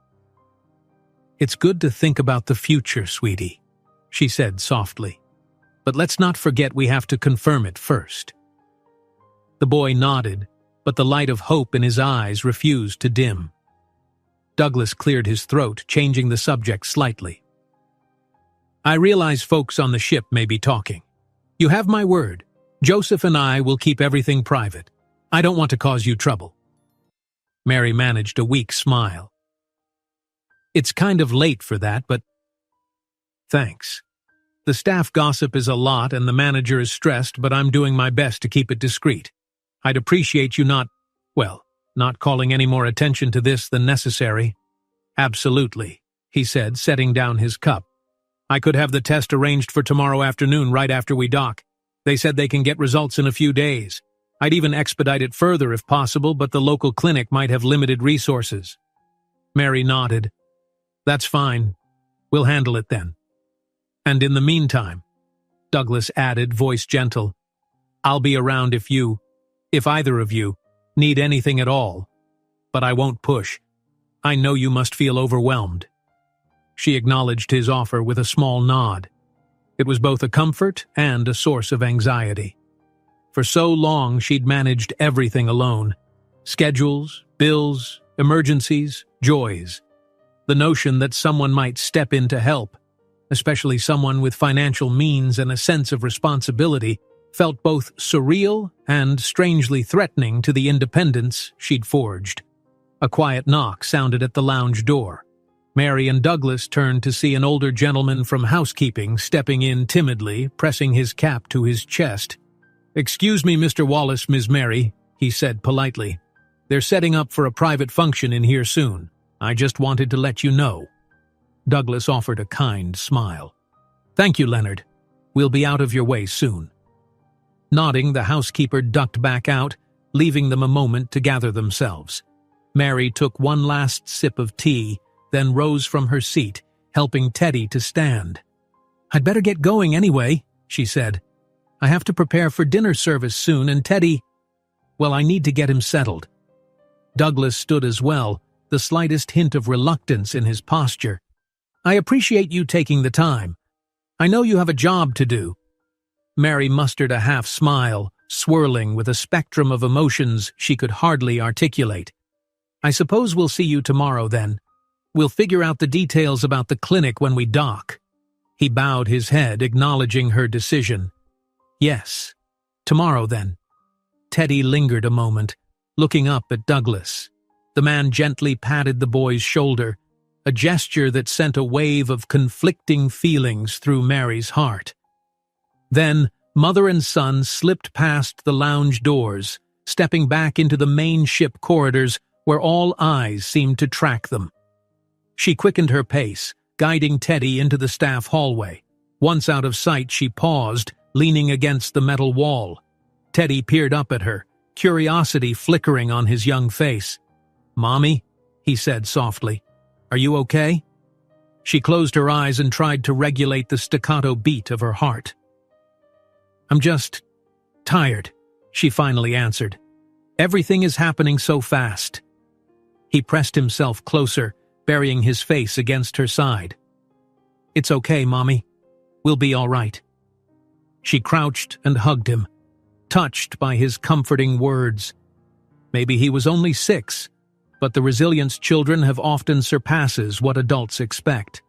"It's good to think about the future, sweetie," she said softly. "But let's not forget we have to confirm it first." The boy nodded, but the light of hope in his eyes refused to dim. Douglas cleared his throat, changing the subject slightly. "I realize folks on the ship may be talking. You have my word. Joseph and I will keep everything private. I don't want to cause you trouble." Mary managed a weak smile. "It's kind of late for that, but thanks. The staff gossip is a lot and the manager is stressed, but I'm doing my best to keep it discreet. I'd appreciate you not calling any more attention to this than necessary." "Absolutely," he said, setting down his cup. "I could have the test arranged for tomorrow afternoon right after we dock. They said they can get results in a few days. I'd even expedite it further if possible, but the local clinic might have limited resources." Mary nodded. "That's fine. We'll handle it then. And in the meantime," Douglas added, voice gentle, "I'll be around if either of you, need anything at all. But I won't push. I know you must feel overwhelmed." She acknowledged his offer with a small nod. It was both a comfort and a source of anxiety. For so long she'd managed everything alone. Schedules, bills, emergencies, joys. The notion that someone might step in to help, especially someone with financial means and a sense of responsibility, felt both surreal and strangely threatening to the independence she'd forged. A quiet knock sounded at the lounge door. Mary and Douglas turned to see an older gentleman from housekeeping stepping in timidly, pressing his cap to his chest. "Excuse me, Mr. Wallace, Ms. Mary," he said politely. "They're setting up for a private function in here soon. I just wanted to let you know." Douglas offered a kind smile. "Thank you, Leonard. We'll be out of your way soon." Nodding, the housekeeper ducked back out, leaving them a moment to gather themselves. Mary took one last sip of tea, then rose from her seat, helping Teddy to stand. "I'd better get going anyway," she said. "I have to prepare for dinner service soon, and Teddy, well, I need to get him settled." Douglas stood as well, the slightest hint of reluctance in his posture. "I appreciate you taking the time. I know you have a job to do." Mary mustered a half smile, swirling with a spectrum of emotions she could hardly articulate. "I suppose we'll see you tomorrow then. We'll figure out the details about the clinic when we dock." He bowed his head, acknowledging her decision. "Yes, tomorrow then." Teddy lingered a moment, looking up at Douglas. The man gently patted the boy's shoulder, a gesture that sent a wave of conflicting feelings through Mary's heart. Then, mother and son slipped past the lounge doors, stepping back into the main ship corridors where all eyes seemed to track them. She quickened her pace, guiding Teddy into the staff hallway. Once out of sight, she paused, leaning against the metal wall. Teddy peered up at her, curiosity flickering on his young face. "Mommy," he said softly, "are you okay?" She closed her eyes and tried to regulate the staccato beat of her heart. "I'm just tired," she finally answered. "Everything is happening so fast." He pressed himself closer, burying his face against her side. "It's okay, Mommy. We'll be all right." She crouched and hugged him, touched by his comforting words. Maybe he was only 6, but the resilience children have often surpasses what adults expect.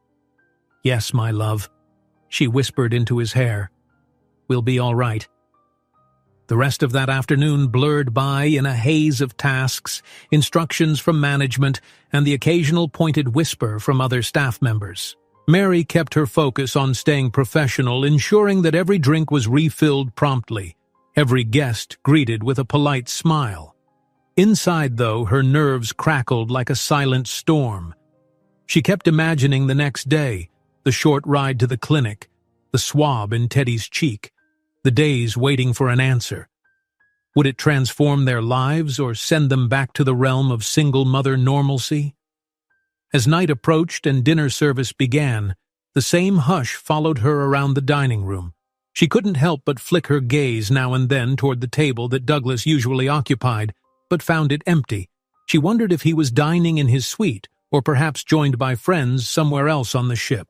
"Yes, my love," she whispered into his hair. "We'll be all right." The rest of that afternoon blurred by in a haze of tasks, instructions from management, and the occasional pointed whisper from other staff members. Mary kept her focus on staying professional, ensuring that every drink was refilled promptly, every guest greeted with a polite smile. Inside, though, her nerves crackled like a silent storm. She kept imagining the next day, the short ride to the clinic, the swab in Teddy's cheek, the days waiting for an answer. Would it transform their lives or send them back to the realm of single-mother normalcy? As night approached and dinner service began, the same hush followed her around the dining room. She couldn't help but flick her gaze now and then toward the table that Douglas usually occupied, but found it empty. She wondered if he was dining in his suite, or perhaps joined by friends somewhere else on the ship.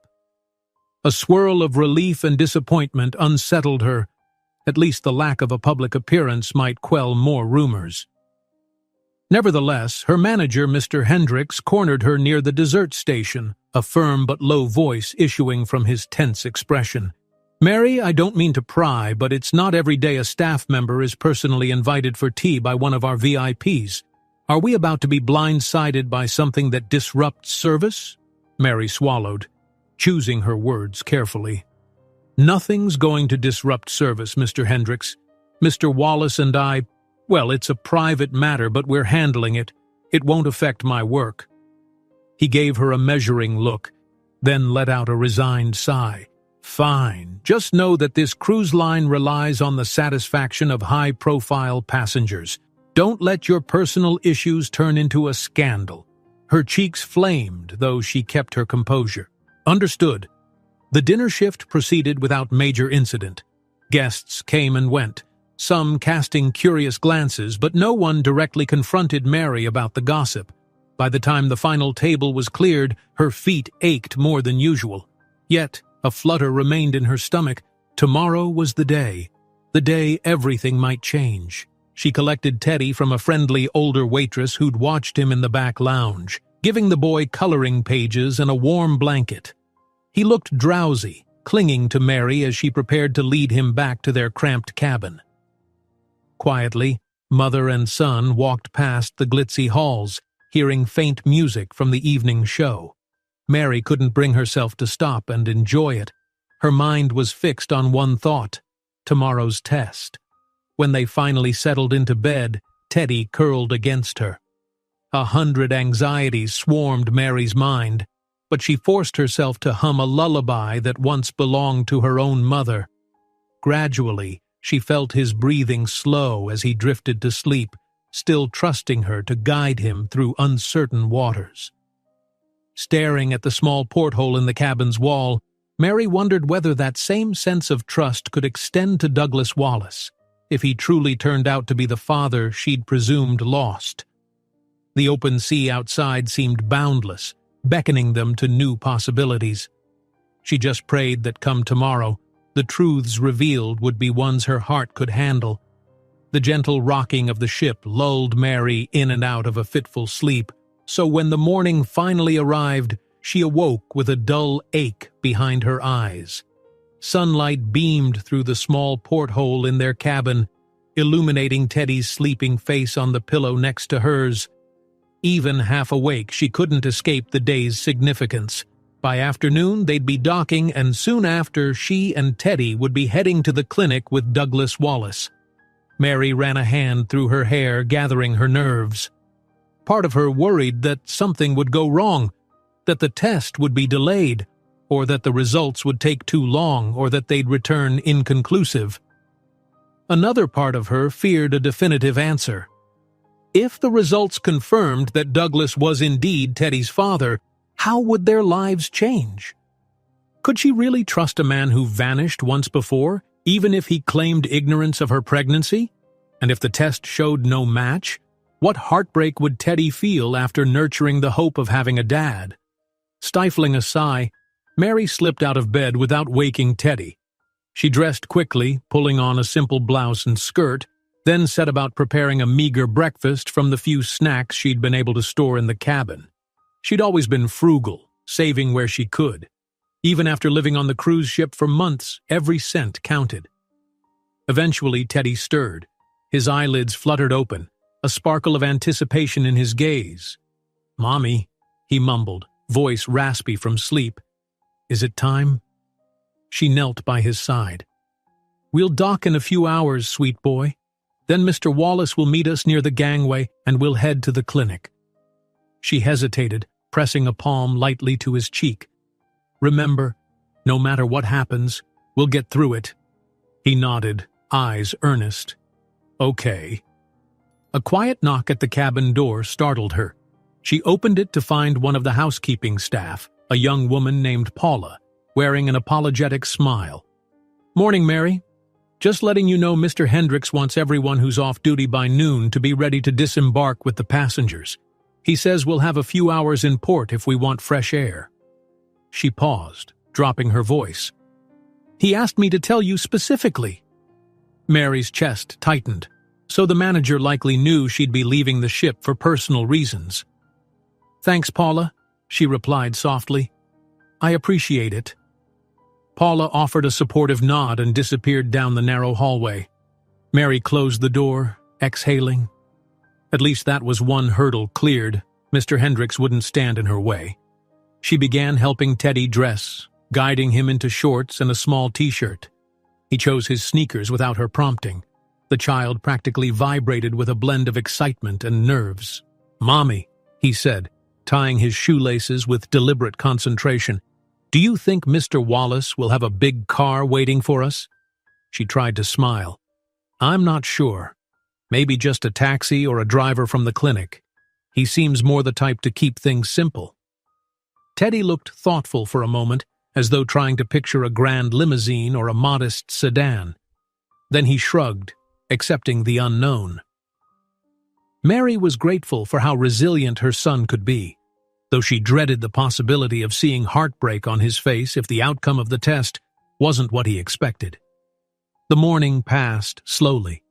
A swirl of relief and disappointment unsettled her. At least the lack of a public appearance might quell more rumors. Nevertheless, her manager, Mr. Hendricks, cornered her near the dessert station, a firm but low voice issuing from his tense expression. "Mary, I don't mean to pry, but it's not every day a staff member is personally invited for tea by one of our VIPs. Are we about to be blindsided by something that disrupts service?" Mary swallowed, choosing her words carefully. "Nothing's going to disrupt service, Mr. Hendricks. Mr. Wallace and I, well, it's a private matter, but we're handling it. It won't affect my work." He gave her a measuring look, then let out a resigned sigh. "Fine. Just know that this cruise line relies on the satisfaction of high-profile passengers. Don't let your personal issues turn into a scandal." Her cheeks flamed, though she kept her composure. "Understood." The dinner shift proceeded without major incident. Guests came and went, some casting curious glances, but no one directly confronted Mary about the gossip. By the time the final table was cleared, her feet ached more than usual. Yet, a flutter remained in her stomach. Tomorrow was the day everything might change. She collected Teddy from a friendly older waitress who'd watched him in the back lounge, giving the boy coloring pages and a warm blanket. He looked drowsy, clinging to Mary as she prepared to lead him back to their cramped cabin. Quietly, mother and son walked past the glitzy halls, hearing faint music from the evening show. Mary couldn't bring herself to stop and enjoy it. Her mind was fixed on one thought: tomorrow's test. When they finally settled into bed, Teddy curled against her. 100 anxieties swarmed Mary's mind, but she forced herself to hum a lullaby that once belonged to her own mother. Gradually, she felt his breathing slow as he drifted to sleep, still trusting her to guide him through uncertain waters. Staring at the small porthole in the cabin's wall, Mary wondered whether that same sense of trust could extend to Douglas Wallace, if he truly turned out to be the father she'd presumed lost. The open sea outside seemed boundless, beckoning them to new possibilities. She just prayed that come tomorrow, the truths revealed would be ones her heart could handle. The gentle rocking of the ship lulled Mary in and out of a fitful sleep, so when the morning finally arrived, she awoke with a dull ache behind her eyes. Sunlight beamed through the small porthole in their cabin, illuminating Teddy's sleeping face on the pillow next to hers. Even half awake, she couldn't escape the day's significance. By afternoon, they'd be docking, and soon after, she and Teddy would be heading to the clinic with Douglas Wallace. Mary ran a hand through her hair, gathering her nerves. Part of her worried that something would go wrong, that the test would be delayed, or that the results would take too long, or that they'd return inconclusive. Another part of her feared a definitive answer. If the results confirmed that Douglas was indeed Teddy's father, how would their lives change? Could she really trust a man who vanished once before, even if he claimed ignorance of her pregnancy? And if the test showed no match, what heartbreak would Teddy feel after nurturing the hope of having a dad? Stifling a sigh, Mary slipped out of bed without waking Teddy. She dressed quickly, pulling on a simple blouse and skirt, then set about preparing a meager breakfast from the few snacks she'd been able to store in the cabin. She'd always been frugal, saving where she could. Even after living on the cruise ship for months, every cent counted. Eventually, Teddy stirred, His eyelids fluttered open, a sparkle of anticipation in his gaze. "Mommy," he mumbled, voice raspy from sleep. "Is it time?" She knelt by his side. "We'll dock in a few hours, sweet boy. Then Mr. Wallace will meet us near the gangway and we'll head to the clinic." She hesitated, pressing a palm lightly to his cheek. "Remember, no matter what happens, we'll get through it." He nodded, eyes earnest. "Okay." A quiet knock at the cabin door startled her. She opened it to find one of the housekeeping staff, a young woman named Paula, wearing an apologetic smile. "Morning, Mary. Just letting you know Mr. Hendricks wants everyone who's off duty by noon to be ready to disembark with the passengers. He says we'll have a few hours in port if we want fresh air." She paused, dropping her voice. "He asked me to tell you specifically." Mary's chest tightened, so the manager likely knew she'd be leaving the ship for personal reasons. "Thanks, Paula," she replied softly. "I appreciate it." Paula offered a supportive nod and disappeared down the narrow hallway. Mary closed the door, exhaling. At least that was one hurdle cleared. Mr. Hendricks wouldn't stand in her way. She began helping Teddy dress, guiding him into shorts and a small t-shirt. He chose his sneakers without her prompting. The child practically vibrated with a blend of excitement and nerves. "Mommy," he said, tying his shoelaces with deliberate concentration, "do you think Mr. Wallace will have a big car waiting for us?" She tried to smile. "I'm not sure. Maybe just a taxi or a driver from the clinic. He seems more the type to keep things simple." Teddy looked thoughtful for a moment, as though trying to picture a grand limousine or a modest sedan. Then he shrugged, accepting the unknown. Mary was grateful for how resilient her son could be, though she dreaded the possibility of seeing heartbreak on his face if the outcome of the test wasn't what he expected. The morning passed slowly.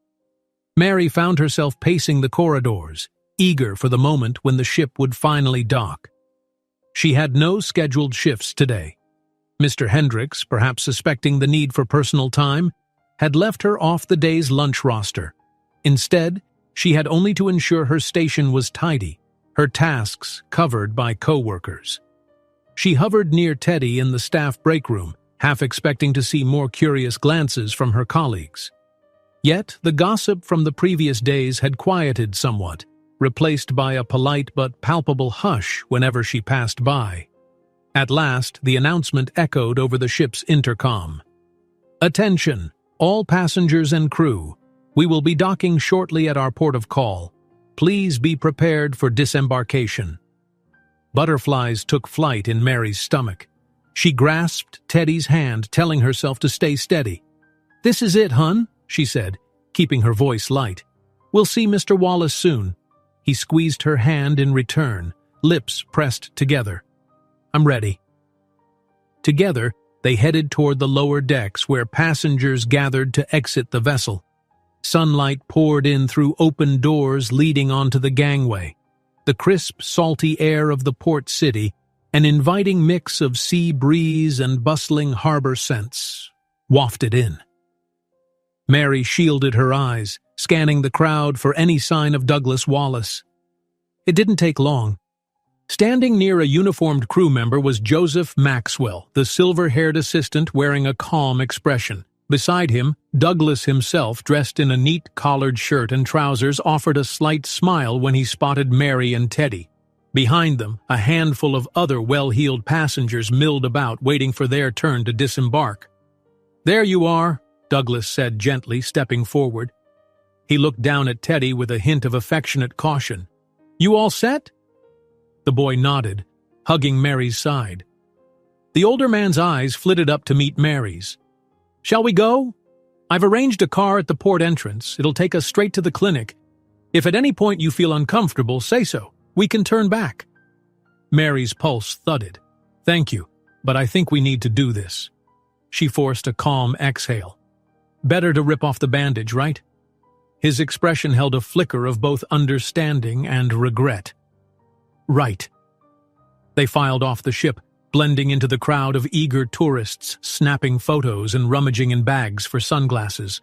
Mary found herself pacing the corridors, eager for the moment when the ship would finally dock. She had no scheduled shifts today. Mr. Hendricks, perhaps suspecting the need for personal time, had left her off the day's lunch roster. Instead, she had only to ensure her station was tidy, her tasks covered by co-workers. She hovered near Teddy in the staff break room, half expecting to see more curious glances from her colleagues. Yet the gossip from the previous days had quieted somewhat, replaced by a polite but palpable hush whenever she passed by. At last, the announcement echoed over the ship's intercom. "Attention, all passengers and crew. We will be docking shortly at our port of call. Please be prepared for disembarkation." Butterflies took flight in Mary's stomach. She grasped Teddy's hand, telling herself to stay steady. "This is it, hun," she said, keeping her voice light. "We'll see Mr. Wallace soon." He squeezed her hand in return, lips pressed together. "I'm ready." Together, they headed toward the lower decks where passengers gathered to exit the vessel. Sunlight poured in through open doors leading onto the gangway. The crisp, salty air of the port city, an inviting mix of sea breeze and bustling harbor scents, wafted in. Mary shielded her eyes, scanning the crowd for any sign of Douglas Wallace. It didn't take long. Standing near a uniformed crew member was Joseph Maxwell, the silver-haired assistant wearing a calm expression. Beside him, Douglas himself, dressed in a neat collared shirt and trousers, offered a slight smile when he spotted Mary and Teddy. Behind them, a handful of other well-heeled passengers milled about, waiting for their turn to disembark. "There you are," Douglas said gently, stepping forward. He looked down at Teddy with a hint of affectionate caution. "You all set?" The boy nodded, hugging Mary's side. The older man's eyes flitted up to meet Mary's. "Shall we go? I've arranged a car at the port entrance. It'll take us straight to the clinic. If at any point you feel uncomfortable, say so. We can turn back." Mary's pulse thudded. "Thank you, but I think we need to do this." She forced a calm exhale. "Better to rip off the bandage, right?" His expression held a flicker of both understanding and regret. "Right." They filed off the ship, blending into the crowd of eager tourists, snapping photos and rummaging in bags for sunglasses.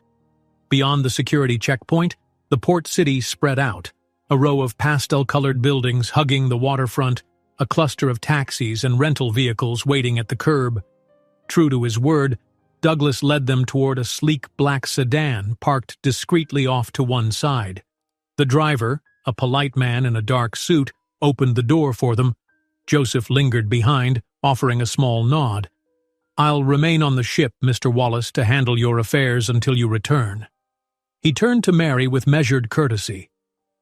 Beyond the security checkpoint, The port city spread out, a row of pastel-colored buildings hugging the waterfront, a cluster of taxis and rental vehicles waiting at the curb. True to his word, Douglas led them toward a sleek black sedan parked discreetly off to one side. The driver, a polite man in a dark suit, opened the door for them. Joseph lingered behind, offering a small nod. "I'll remain on the ship, Mr. Wallace, to handle your affairs until you return." He turned to Mary with measured courtesy.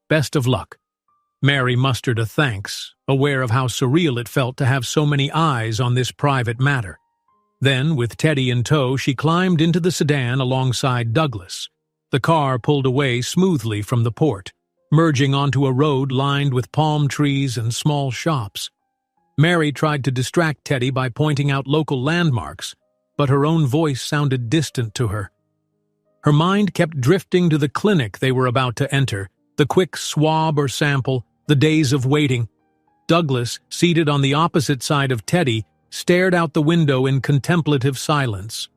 "Best of luck." Mary mustered a thanks, aware of how surreal it felt to have so many eyes on this private matter. Then, with Teddy in tow, she climbed into the sedan alongside Douglas. The car pulled away smoothly from the port, merging onto a road lined with palm trees and small shops. Mary tried to distract Teddy by pointing out local landmarks, but her own voice sounded distant to her. Her mind kept drifting to the clinic they were about to enter, the quick swab or sample, the days of waiting. Douglas, seated on the opposite side of Teddy, stared out the window in contemplative silence.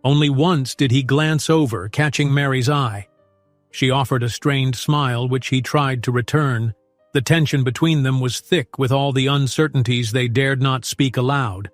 Only once did he glance over, catching Mary's eye. She offered a strained smile, which he tried to return. The tension between them was thick with all the uncertainties they dared not speak aloud.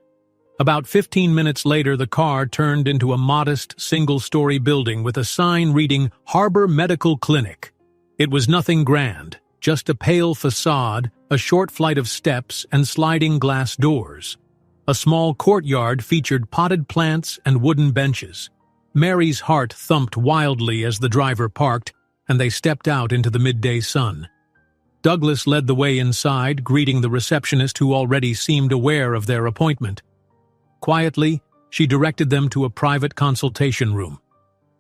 About 15 minutes later, the car turned into a modest, single-story building with a sign reading Harbor Medical Clinic. It was nothing grand, just a pale facade, a short flight of steps, and sliding glass doors. A small courtyard featured potted plants and wooden benches. Mary's heart thumped wildly as the driver parked, and they stepped out into the midday sun. Douglas led the way inside, greeting the receptionist who already seemed aware of their appointment. Quietly, she directed them to a private consultation room.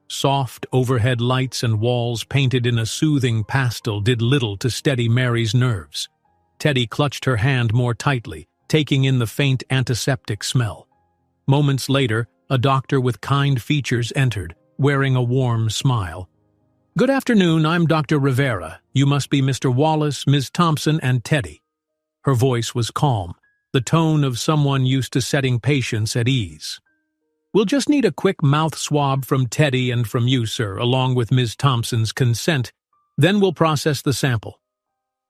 Soft overhead lights and walls painted in a soothing pastel did little to steady Mary's nerves. Teddy clutched her hand more tightly, taking in the faint antiseptic smell. Moments later, a doctor with kind features entered, wearing a warm smile. "Good afternoon, I'm Dr. Rivera. You must be Mr. Wallace, Ms. Thompson, and Teddy." Her voice was calm, the tone of someone used to setting patients at ease. "We'll just need a quick mouth swab from Teddy and from you, sir, along with Ms. Thompson's consent. Then we'll process the sample."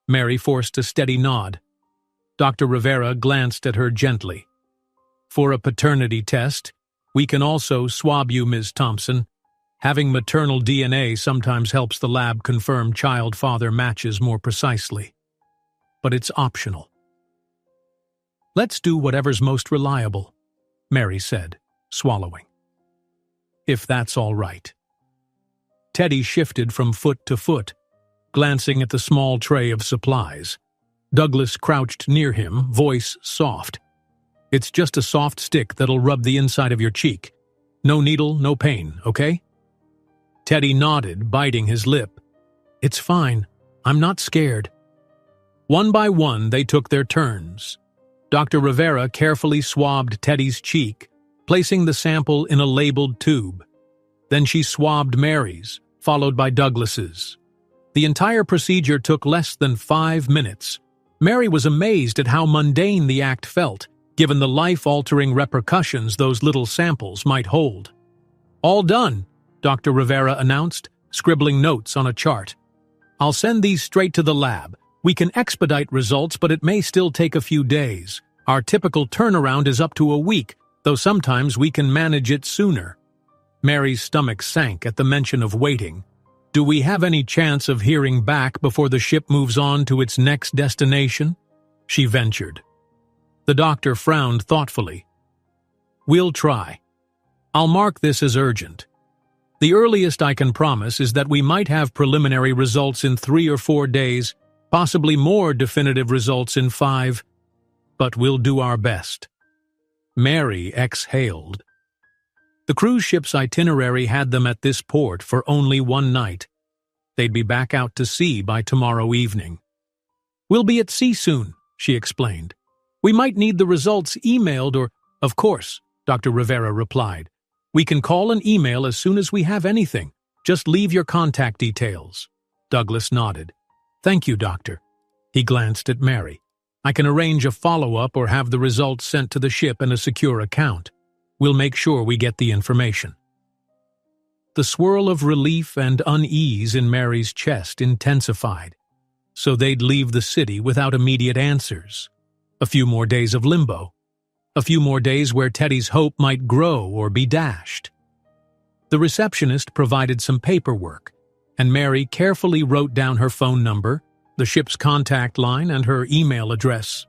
Mary forced a steady nod. Dr. Rivera glanced at her gently. "For a paternity test, we can also swab you, Ms. Thompson. Having maternal DNA sometimes helps the lab confirm child-father matches more precisely. But it's optional." "Let's do whatever's most reliable," Mary said, swallowing. "If that's all right." Teddy shifted from foot to foot, glancing at the small tray of supplies. Douglas crouched near him, voice soft. "It's just a soft stick that'll rub the inside of your cheek. No needle, no pain, okay?" Teddy nodded, biting his lip. "It's fine. I'm not scared." One by one, they took their turns. Dr. Rivera carefully swabbed Teddy's cheek, placing the sample in a labeled tube. Then she swabbed Mary's, followed by Douglas's. The entire procedure took less than 5 minutes. Mary was amazed at how mundane the act felt, given the life-altering repercussions those little samples might hold. "All done," Dr. Rivera announced, scribbling notes on a chart. "I'll send these straight to the lab. We can expedite results, but it may still take a few days. Our typical turnaround is up to a week, though sometimes we can manage it sooner." Mary's stomach sank at the mention of waiting. "Do we have any chance of hearing back before the ship moves on to its next destination?" she ventured. The doctor frowned thoughtfully. "We'll try. I'll mark this as urgent. The earliest I can promise is that we might have preliminary results in 3 or 4 days, possibly more definitive results in 5, but we'll do our best." Mary exhaled. The cruise ship's itinerary had them at this port for only one night. They'd be back out to sea by tomorrow evening. "We'll be at sea soon," she explained. "We might need the results emailed or—" "Of course," Dr. Rivera replied. "We can call and email as soon as we have anything. Just leave your contact details." Douglas nodded. "Thank you, Doctor." He glanced at Mary. "I can arrange a follow-up or have the results sent to the ship in a secure account. We'll make sure we get the information." The swirl of relief and unease in Mary's chest intensified. So they'd leave the city without immediate answers. A few more days of limbo. A few more days where Teddy's hope might grow or be dashed. The receptionist provided some paperwork, and Mary carefully wrote down her phone number, the ship's contact line, and her email address.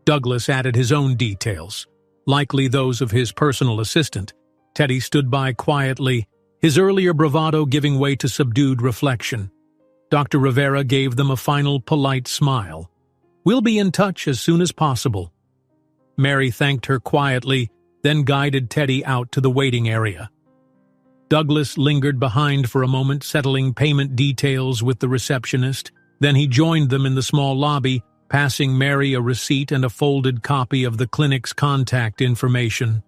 Douglas added his own details, likely those of his personal assistant. Teddy stood by quietly, his earlier bravado giving way to subdued reflection. Dr. Rivera gave them a final polite smile. "We'll be in touch as soon as possible." Mary thanked her quietly, then guided Teddy out to the waiting area. Douglas lingered behind for a moment, settling payment details with the receptionist. Then he joined them in the small lobby, passing Mary a receipt and a folded copy of the clinic's contact information.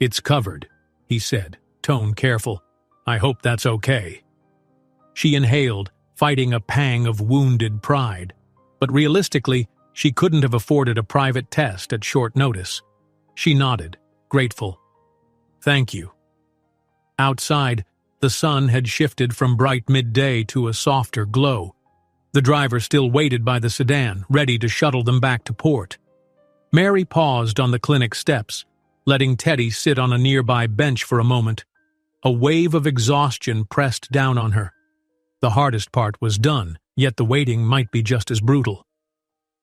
"It's covered," he said, tone careful. "I hope that's okay." She inhaled, fighting a pang of wounded pride. But realistically, she couldn't have afforded a private test at short notice. She nodded, grateful. "Thank you." Outside, the sun had shifted from bright midday to a softer glow. The driver still waited by the sedan, ready to shuttle them back to port. Mary paused on the clinic steps, letting Teddy sit on a nearby bench for a moment. A wave of exhaustion pressed down on her. The hardest part was done, yet the waiting might be just as brutal.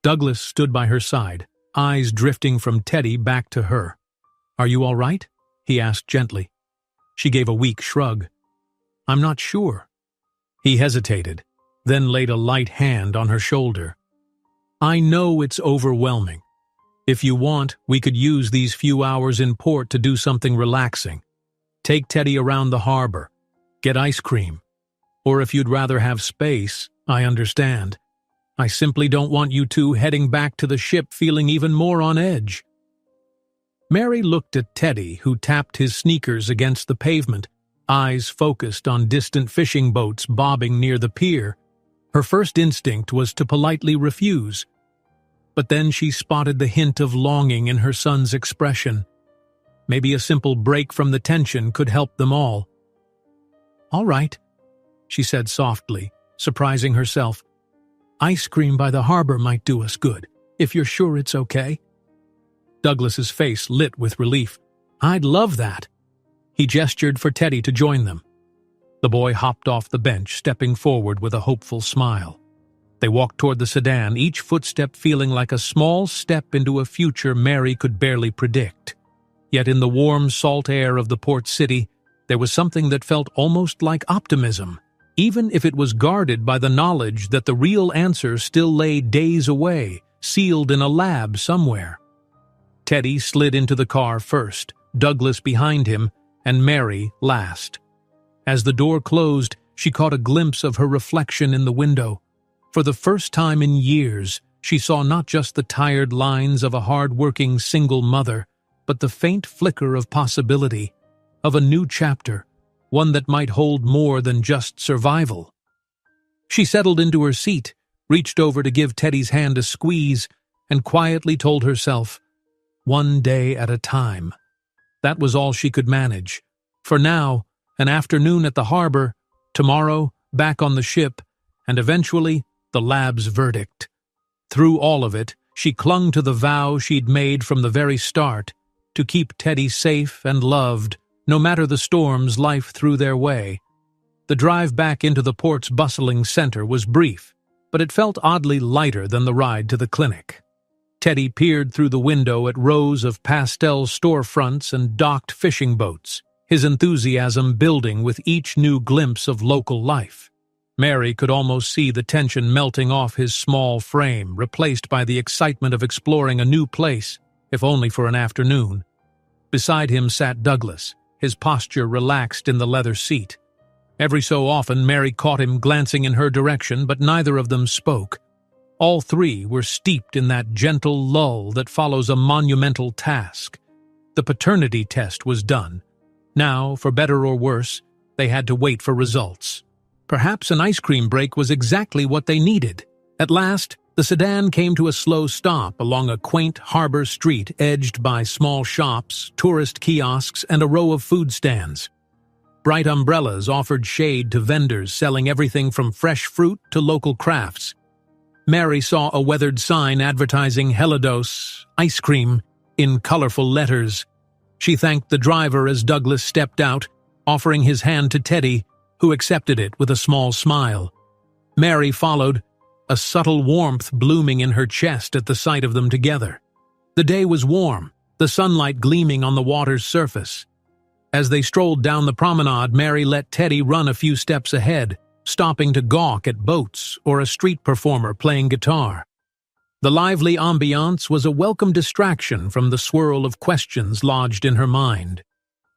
Douglas stood by her side, eyes drifting from Teddy back to her. "Are you all right?" he asked gently. She gave a weak shrug. "I'm not sure." He hesitated, then laid a light hand on her shoulder. "I know it's overwhelming. If you want, we could use these few hours in port to do something relaxing. Take Teddy around the harbor. Get ice cream. Or if you'd rather have space, I understand. I simply don't want you two heading back to the ship feeling even more on edge." Mary looked at Teddy, who tapped his sneakers against the pavement, eyes focused on distant fishing boats bobbing near the pier. Her first instinct was to politely refuse. But then she spotted the hint of longing in her son's expression. Maybe a simple break from the tension could help them all. "All right," she said softly, surprising herself. "Ice cream by the harbor might do us good, if you're sure it's okay." Douglas's face lit with relief. "I'd love that." He gestured for Teddy to join them. The boy hopped off the bench, stepping forward with a hopeful smile. They walked toward the sedan, each footstep feeling like a small step into a future Mary could barely predict. Yet in the warm, salt air of the port city, there was something that felt almost like optimism, even if it was guarded by the knowledge that the real answer still lay days away, sealed in a lab somewhere. Teddy slid into the car first, Douglas behind him, and Mary last. As the door closed, she caught a glimpse of her reflection in the window. For the first time in years, she saw not just the tired lines of a hard-working single mother, but the faint flicker of possibility, of a new chapter, one that might hold more than just survival. She settled into her seat, reached over to give Teddy's hand a squeeze, and quietly told herself, one day at a time. That was all she could manage. For now, an afternoon at the harbor, tomorrow, back on the ship, and eventually, the lab's verdict. Through all of it, she clung to the vow she'd made from the very start, to keep Teddy safe and loved, no matter the storms life threw their way. The drive back into the port's bustling center was brief, but it felt oddly lighter than the ride to the clinic. Teddy peered through the window at rows of pastel storefronts and docked fishing boats, his enthusiasm building with each new glimpse of local life. Mary could almost see the tension melting off his small frame, replaced by the excitement of exploring a new place, if only for an afternoon. Beside him sat Douglas, his posture relaxed in the leather seat. Every so often, Mary caught him glancing in her direction, but neither of them spoke. All three were steeped in that gentle lull that follows a monumental task. The paternity test was done. Now, for better or worse, they had to wait for results. Perhaps an ice cream break was exactly what they needed. At last, the sedan came to a slow stop along a quaint harbor street edged by small shops, tourist kiosks, and a row of food stands. Bright umbrellas offered shade to vendors selling everything from fresh fruit to local crafts. Mary saw a weathered sign advertising Helidos ice cream in colorful letters. She thanked the driver as Douglas stepped out, offering his hand to Teddy, who accepted it with a small smile. Mary followed, a subtle warmth blooming in her chest at the sight of them together. The day was warm, the sunlight gleaming on the water's surface. As they strolled down the promenade, Mary let Teddy run a few steps ahead, stopping to gawk at boats or a street performer playing guitar. The lively ambiance was a welcome distraction from the swirl of questions lodged in her mind.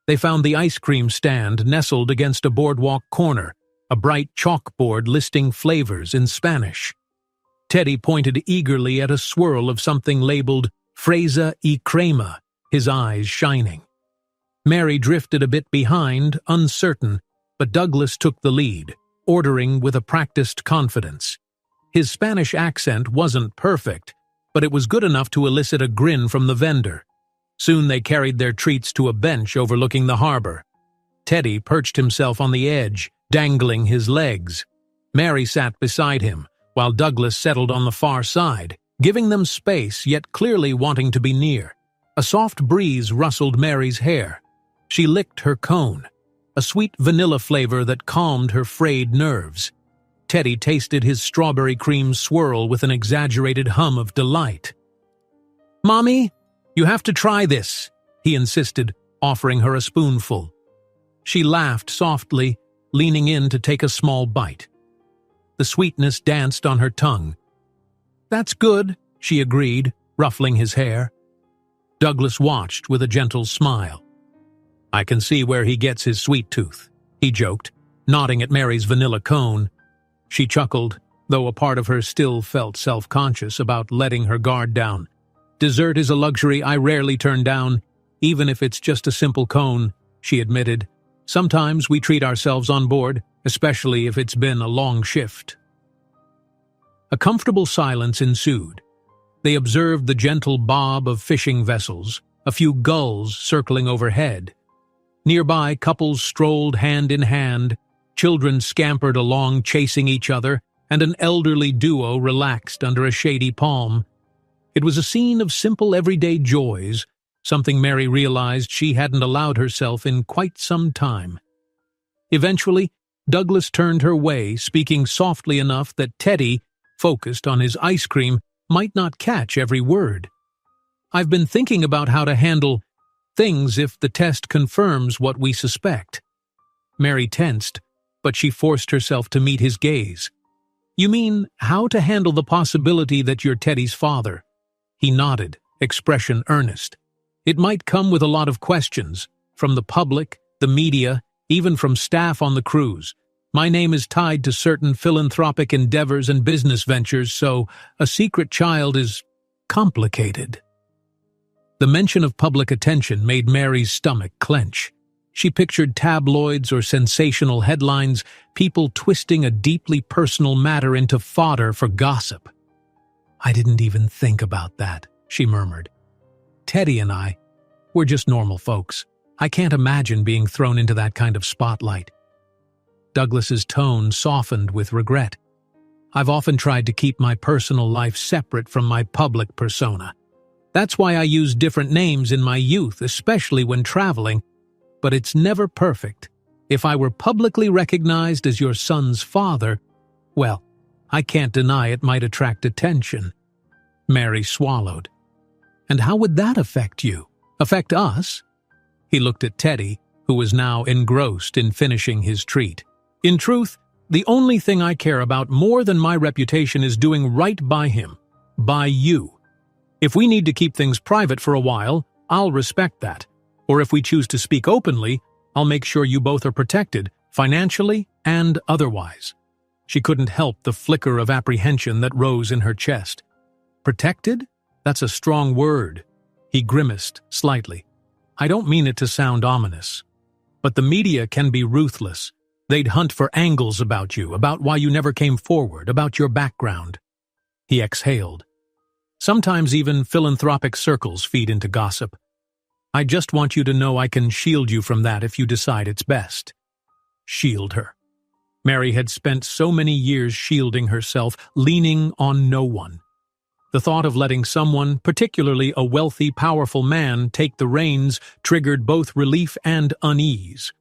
They found the ice cream stand nestled against a boardwalk corner, a bright chalkboard listing flavors in Spanish. Teddy pointed eagerly at a swirl of something labeled Fresa y Crema, his eyes shining. Mary drifted a bit behind, uncertain, but Douglas took the lead, ordering with a practiced confidence. His Spanish accent wasn't perfect, but it was good enough to elicit a grin from the vendor. Soon they carried their treats to a bench overlooking the harbor. Teddy perched himself on the edge, dangling his legs. Mary sat beside him, while Douglas settled on the far side, giving them space yet clearly wanting to be near. A soft breeze rustled Mary's hair. She licked her cone, a sweet vanilla flavor that calmed her frayed nerves. Teddy tasted his strawberry cream swirl with an exaggerated hum of delight. "Mommy, you have to try this," he insisted, offering her a spoonful. She laughed softly, leaning in to take a small bite. The sweetness danced on her tongue. "That's good," she agreed, ruffling his hair. Douglas watched with a gentle smile. "I can see where he gets his sweet tooth," he joked, nodding at Mary's vanilla cone. She chuckled, though a part of her still felt self-conscious about letting her guard down. "Dessert is a luxury I rarely turn down, even if it's just a simple cone," she admitted. "Sometimes we treat ourselves on board, especially if it's been a long shift." A comfortable silence ensued. They observed the gentle bob of fishing vessels, a few gulls circling overhead. Nearby, couples strolled hand in hand, children scampered along chasing each other, and an elderly duo relaxed under a shady palm. It was a scene of simple everyday joys, something Mary realized she hadn't allowed herself in quite some time. Eventually, Douglas turned her way, speaking softly enough that Teddy, focused on his ice cream, might not catch every word. "I've been thinking about how to handle things if the test confirms what we suspect." Mary tensed, but she forced herself to meet his gaze. "You mean how to handle the possibility that you're Teddy's father?" He nodded, expression earnest. "It might come with a lot of questions, from the public, the media, even from staff on the cruise. My name is tied to certain philanthropic endeavors and business ventures, so a secret child is complicated." The mention of public attention made Mary's stomach clench. She pictured tabloids or sensational headlines, people twisting a deeply personal matter into fodder for gossip. "I didn't even think about that," she murmured. "Teddy and we're just normal folks. I can't imagine being thrown into that kind of spotlight." Douglas's tone softened with regret. "I've often tried to keep my personal life separate from my public persona. That's why I use different names in my youth, especially when traveling. But it's never perfect. If I were publicly recognized as your son's father, well, I can't deny it might attract attention." Mary swallowed. "And how would that affect you? Affect us?" He looked at Teddy, who was now engrossed in finishing his treat. "In truth, the only thing I care about more than my reputation is doing right by him, by you. If we need to keep things private for a while, I'll respect that. Or if we choose to speak openly, I'll make sure you both are protected, financially and otherwise." She couldn't help the flicker of apprehension that rose in her chest. "Protected? That's a strong word." He grimaced slightly. "I don't mean it to sound ominous. But the media can be ruthless. They'd hunt for angles about you, about why you never came forward, about your background." He exhaled. "Sometimes even philanthropic circles feed into gossip. I just want you to know I can shield you from that if you decide it's best." shield her. Mary had spent so many years shielding herself, leaning on no one. The thought of letting someone, particularly a wealthy, powerful man, take the reins triggered both relief and unease.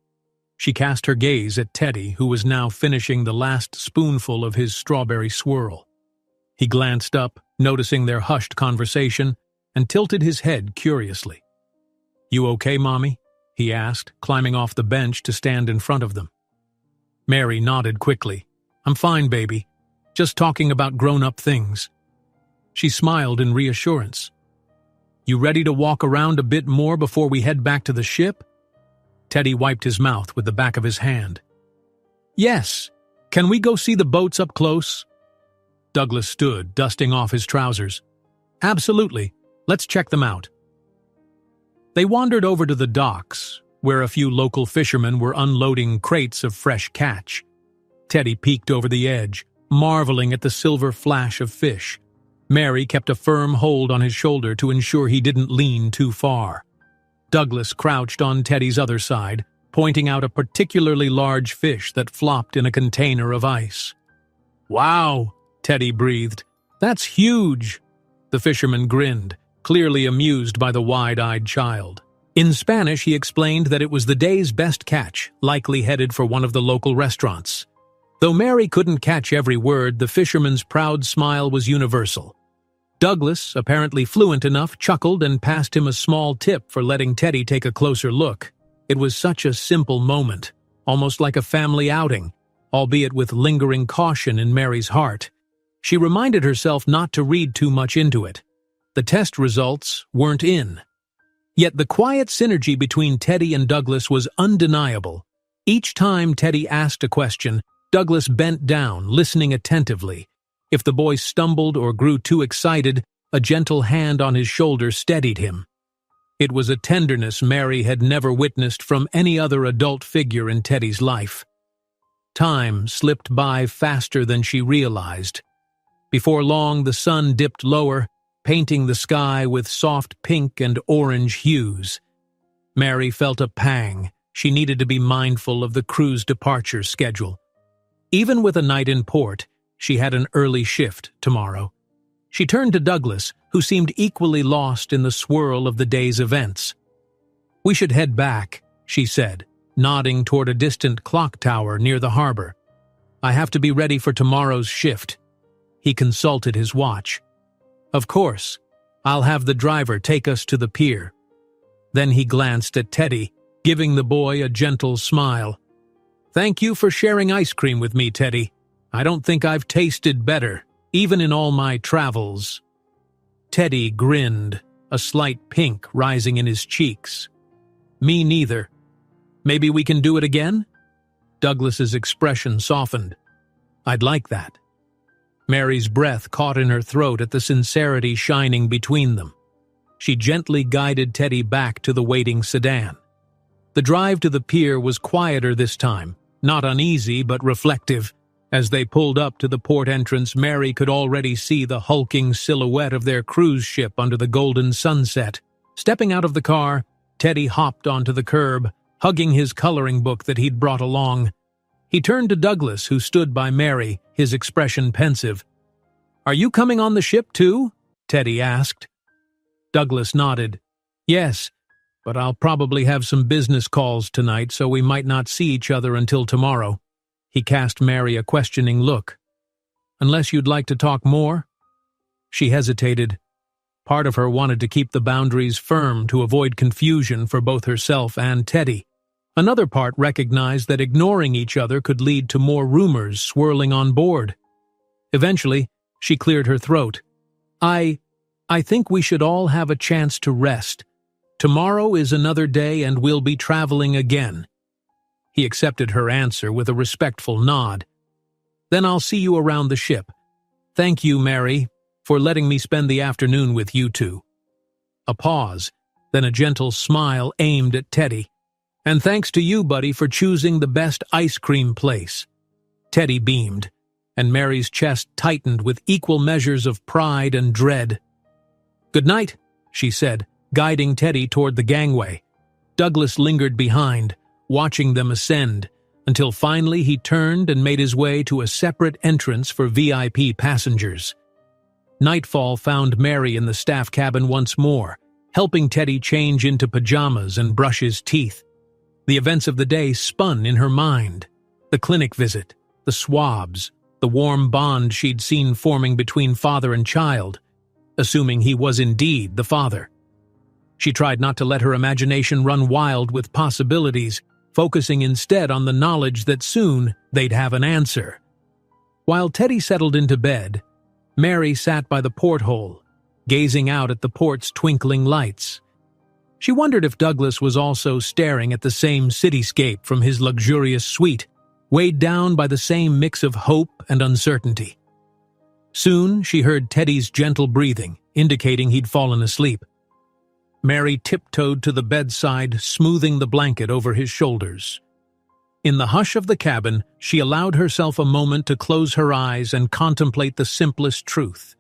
She cast her gaze at Teddy, who was now finishing the last spoonful of his strawberry swirl. He glanced up, noticing their hushed conversation, and tilted his head curiously. "You okay, Mommy?" he asked, climbing off the bench to stand in front of them. Mary nodded quickly. "I'm fine, baby. Just talking about grown-up things." She smiled in reassurance. "You ready to walk around a bit more before we head back to the ship?" Teddy wiped his mouth with the back of his hand. "Yes. Can we go see the boats up close?" Douglas stood, dusting off his trousers. "Absolutely. Let's check them out." They wandered over to the docks, where a few local fishermen were unloading crates of fresh catch. Teddy peeked over the edge, marveling at the silver flash of fish. Mary kept a firm hold on his shoulder to ensure he didn't lean too far. Douglas crouched on Teddy's other side, pointing out a particularly large fish that flopped in a container of ice. "Wow," Teddy breathed. "That's huge." The fisherman grinned, clearly amused by the wide-eyed child. In Spanish, he explained that it was the day's best catch, likely headed for one of the local restaurants. Though Mary couldn't catch every word, the fisherman's proud smile was universal. Douglas, apparently fluent enough, chuckled and passed him a small tip for letting Teddy take a closer look. It was such a simple moment, almost like a family outing, albeit with lingering caution in Mary's heart. She reminded herself not to read too much into it. The test results weren't in. Yet the quiet synergy between Teddy and Douglas was undeniable. Each time Teddy asked a question, Douglas bent down, listening attentively. If the boy stumbled or grew too excited, a gentle hand on his shoulder steadied him. It was a tenderness Mary had never witnessed from any other adult figure in Teddy's life. Time slipped by faster than she realized. Before long, the sun dipped lower, painting the sky with soft pink and orange hues. Mary felt a pang. She needed to be mindful of the crew's departure schedule. Even with a night in port, she had an early shift tomorrow. She turned to Douglas, who seemed equally lost in the swirl of the day's events. "We should head back," she said, nodding toward a distant clock tower near the harbor. "I have to be ready for tomorrow's shift." He consulted his watch. "Of course. I'll have the driver take us to the pier." Then he glanced at Teddy, giving the boy a gentle smile. "Thank you for sharing ice cream with me, Teddy. I don't think I've tasted better, even in all my travels." Teddy grinned, a slight pink rising in his cheeks. "Me neither. Maybe we can do it again?" Douglas's expression softened. "I'd like that." Mary's breath caught in her throat at the sincerity shining between them. She gently guided Teddy back to the waiting sedan. The drive to the pier was quieter this time, not uneasy but reflective. As they pulled up to the port entrance, Mary could already see the hulking silhouette of their cruise ship under the golden sunset. Stepping out of the car, Teddy hopped onto the curb, hugging his coloring book that he'd brought along. He turned to Douglas, who stood by Mary, his expression pensive. "Are you coming on the ship too?" Teddy asked. Douglas nodded. "Yes, but I'll probably have some business calls tonight, so we might not see each other until tomorrow." He cast Mary a questioning look. "Unless you'd like to talk more?" She hesitated. Part of her wanted to keep the boundaries firm to avoid confusion for both herself and Teddy. Another part recognized that ignoring each other could lead to more rumors swirling on board. Eventually, she cleared her throat. I think we should all have a chance to rest. Tomorrow is another day and we'll be traveling again." He accepted her answer with a respectful nod. "Then I'll see you around the ship. Thank you, Mary, for letting me spend the afternoon with you two." A pause, then a gentle smile aimed at Teddy. "And thanks to you, buddy, for choosing the best ice cream place." Teddy beamed, and Mary's chest tightened with equal measures of pride and dread. "Good night," she said, guiding Teddy toward the gangway. Douglas lingered behind, watching them ascend, until finally he turned and made his way to a separate entrance for VIP passengers. Nightfall found Mary in the staff cabin once more, helping Teddy change into pajamas and brush his teeth. The events of the day spun in her mind. The clinic visit, the swabs, the warm bond she'd seen forming between father and child, assuming he was indeed the father. She tried not to let her imagination run wild with possibilities, focusing instead on the knowledge that soon they'd have an answer. While Teddy settled into bed, Mary sat by the porthole, gazing out at the port's twinkling lights. She wondered if Douglas was also staring at the same cityscape from his luxurious suite, weighed down by the same mix of hope and uncertainty. Soon she heard Teddy's gentle breathing, indicating he'd fallen asleep. Mary tiptoed to the bedside, smoothing the blanket over his shoulders. In the hush of the cabin, she allowed herself a moment to close her eyes and contemplate the simplest truth.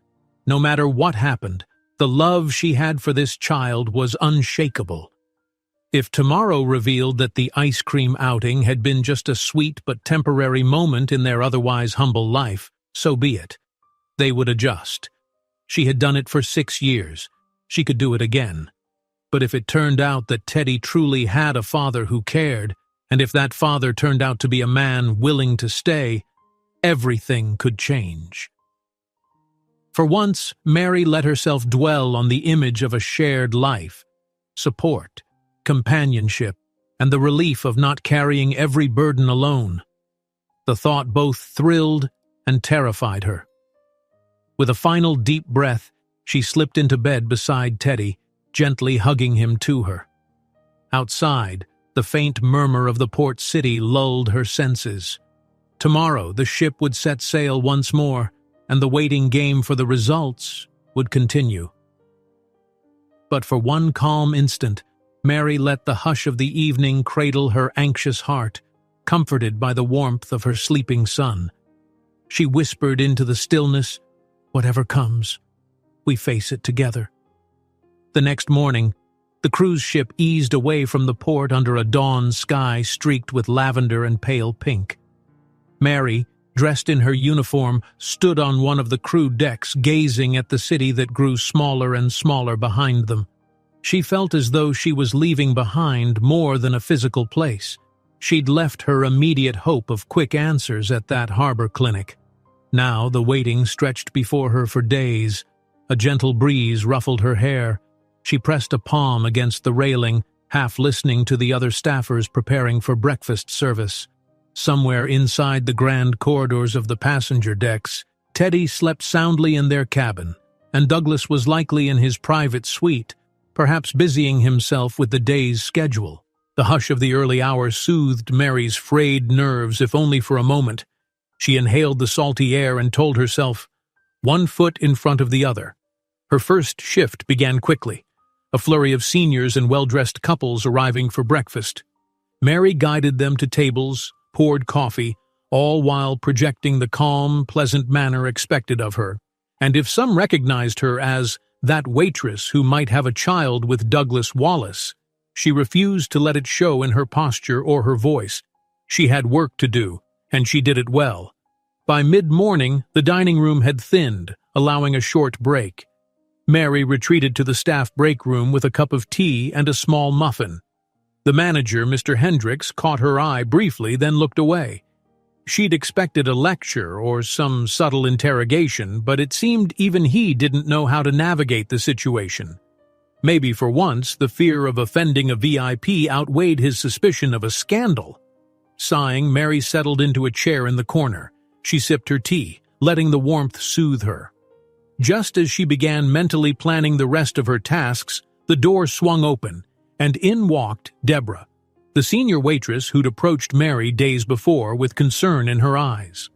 No matter what happened, the love she had for this child was unshakable. If tomorrow revealed that the ice cream outing had been just a sweet but temporary moment in their otherwise humble life, so be it. They would adjust. She had done it for 6 years. She could do it again. But if it turned out that Teddy truly had a father who cared, and if that father turned out to be a man willing to stay, everything could change. For once, Mary let herself dwell on the image of a shared life, support, companionship, and the relief of not carrying every burden alone. The thought both thrilled and terrified her. With a final deep breath, she slipped into bed beside Teddy, gently hugging him to her. Outside, the faint murmur of the port city lulled her senses. Tomorrow, the ship would set sail once more, and the waiting game for the results would continue. But for one calm instant, Mary let the hush of the evening cradle her anxious heart, comforted by the warmth of her sleeping son. She whispered into the stillness, "Whatever comes, we face it together." The next morning, the cruise ship eased away from the port under a dawn sky streaked with lavender and pale pink. Mary, dressed in her uniform, stood on one of the crew decks, gazing at the city that grew smaller and smaller behind them. She felt as though she was leaving behind more than a physical place. She'd left her immediate hope of quick answers at that harbor clinic. Now the waiting stretched before her for days. A gentle breeze ruffled her hair. She pressed a palm against the railing, half listening to the other staffers preparing for breakfast service. Somewhere inside the grand corridors of the passenger decks, Teddy slept soundly in their cabin, and Douglas was likely in his private suite, perhaps busying himself with the day's schedule. The hush of the early hours soothed Mary's frayed nerves, if only for a moment. She inhaled the salty air and told herself, one foot in front of the other. Her first shift began quickly, a flurry of seniors and well-dressed couples arriving for breakfast. Mary guided them to tables, poured coffee, all while projecting the calm, pleasant manner expected of her. And if some recognized her as that waitress who might have a child with Douglas Wallace, she refused to let it show in her posture or her voice. She had work to do, and she did it well. By mid-morning, the dining room had thinned, allowing a short break. Mary retreated to the staff break room with a cup of tea and a small muffin. The manager, Mr. Hendricks, caught her eye briefly, then looked away. She'd expected a lecture or some subtle interrogation, but it seemed even he didn't know how to navigate the situation. Maybe for once, the fear of offending a VIP outweighed his suspicion of a scandal. Sighing, Mary settled into a chair in the corner. She sipped her tea, letting the warmth soothe her. Just as she began mentally planning the rest of her tasks, the door swung open, and in walked Deborah, the senior waitress who'd approached Mary days before with concern in her eyes.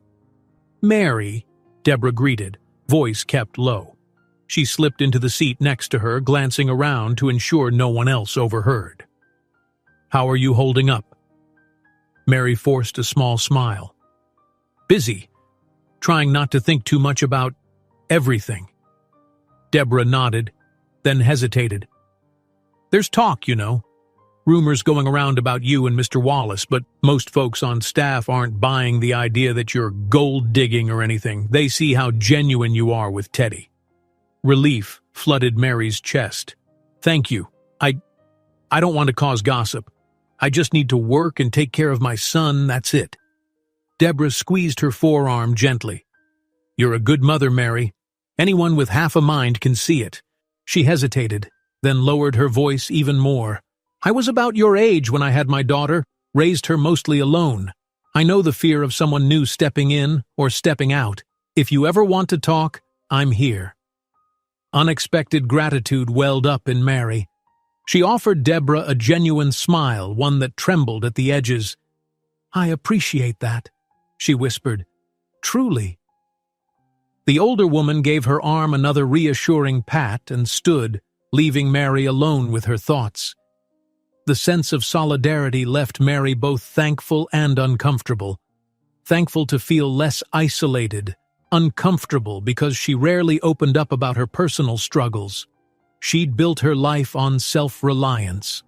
"Mary," Deborah greeted, voice kept low. She slipped into the seat next to her, glancing around to ensure no one else overheard. "How are you holding up?" Mary forced a small smile. "Busy, trying not to think too much about everything." Deborah nodded, then hesitated. "There's talk, you know. Rumors going around about you and Mr. Wallace, but most folks on staff aren't buying the idea that you're gold-digging or anything. They see how genuine you are with Teddy." Relief flooded Mary's chest. "Thank you. I don't want to cause gossip. I just need to work and take care of my son, that's it." Deborah squeezed her forearm gently. "You're a good mother, Mary. Anyone with half a mind can see it." She hesitated, then lowered her voice even more. "I was about your age when I had my daughter, raised her mostly alone. I know the fear of someone new stepping in or stepping out. If you ever want to talk, I'm here." Unexpected gratitude welled up in Mary. She offered Deborah a genuine smile, one that trembled at the edges. "I appreciate that," she whispered. "Truly." The older woman gave her arm another reassuring pat and stood, leaving Mary alone with her thoughts. The sense of solidarity left Mary both thankful and uncomfortable. Thankful to feel less isolated, uncomfortable because she rarely opened up about her personal struggles. She'd built her life on self-reliance.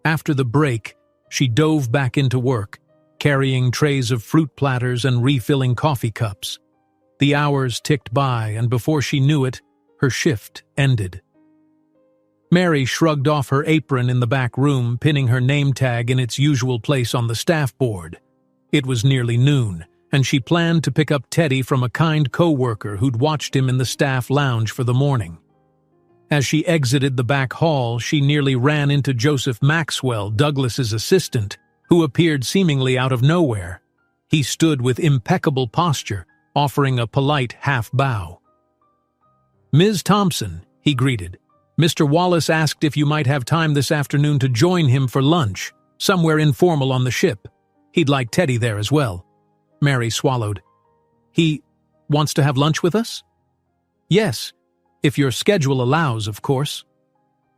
After the break, she dove back into work, carrying trays of fruit platters and refilling coffee cups. The hours ticked by, and before she knew it, her shift ended. Mary shrugged off her apron in the back room, pinning her name tag in its usual place on the staff board. It was nearly noon, and she planned to pick up Teddy from a kind co-worker who'd watched him in the staff lounge for the morning. As she exited the back hall, she nearly ran into Joseph Maxwell, Douglas's assistant, who appeared seemingly out of nowhere. He stood with impeccable posture, offering a polite half-bow. "Ms. Thompson," he greeted. "Mr. Wallace asked if you might have time this afternoon to join him for lunch, somewhere informal on the ship. He'd like Teddy there as well." Mary swallowed. "He wants to have lunch with us?" "Yes, if your schedule allows, of course."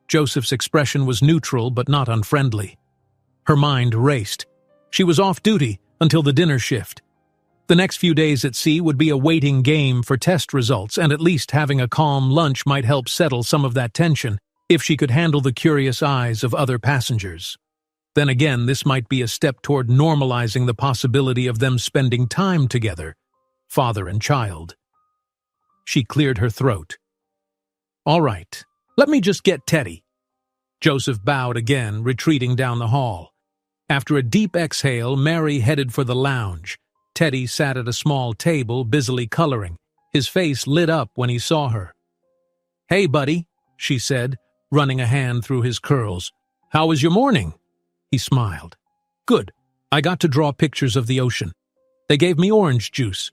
Joseph's expression was neutral but not unfriendly. Her mind raced. She was off duty until the dinner shift. The next few days at sea would be a waiting game for test results, and at least having a calm lunch might help settle some of that tension if she could handle the curious eyes of other passengers. Then again, this might be a step toward normalizing the possibility of them spending time together, father and child. She cleared her throat. "All right, let me just get Teddy." Joseph bowed again, retreating down the hall. After a deep exhale, Mary headed for the lounge. Teddy sat at a small table, busily coloring. His face lit up when he saw her. "Hey, buddy," she said, running a hand through his curls. "How was your morning?" He smiled. "Good. I got to draw pictures of the ocean. They gave me orange juice."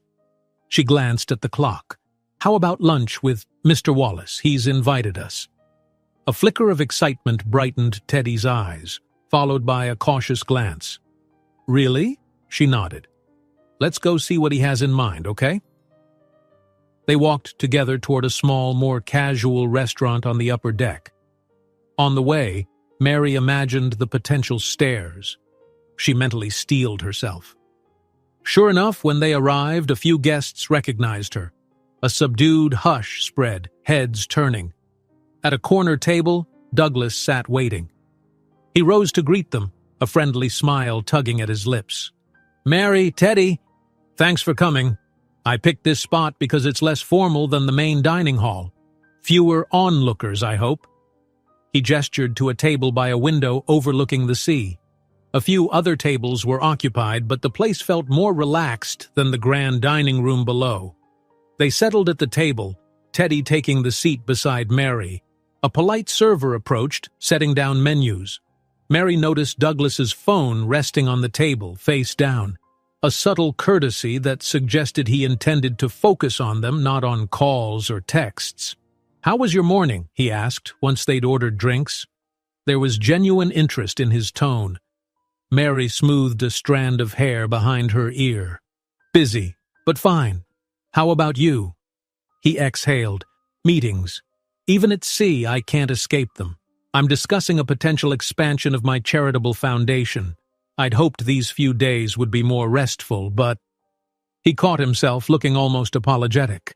She glanced at the clock. "How about lunch with Mr. Wallace? He's invited us." A flicker of excitement brightened Teddy's eyes, followed by a cautious glance. "Really?" She nodded. "Let's go see what he has in mind, okay?" They walked together toward a small, more casual restaurant on the upper deck. On the way, Mary imagined the potential stares. She mentally steeled herself. Sure enough, when they arrived, a few guests recognized her. A subdued hush spread, heads turning. At a corner table, Douglas sat waiting. He rose to greet them, a friendly smile tugging at his lips. "Mary, Teddy, thanks for coming. I picked this spot because it's less formal than the main dining hall. Fewer onlookers, I hope." He gestured to a table by a window overlooking the sea. A few other tables were occupied, but the place felt more relaxed than the grand dining room below. They settled at the table, Teddy taking the seat beside Mary. A polite server approached, setting down menus. Mary noticed Douglas's phone resting on the table, face down. A subtle courtesy that suggested he intended to focus on them, not on calls or texts. "How was your morning?" he asked, once they'd ordered drinks. There was genuine interest in his tone. Mary smoothed a strand of hair behind her ear. "Busy, but fine. How about you?" He exhaled. "Meetings. Even at sea, I can't escape them. I'm discussing a potential expansion of my charitable foundation. I'd hoped these few days would be more restful, but—" He caught himself looking almost apologetic.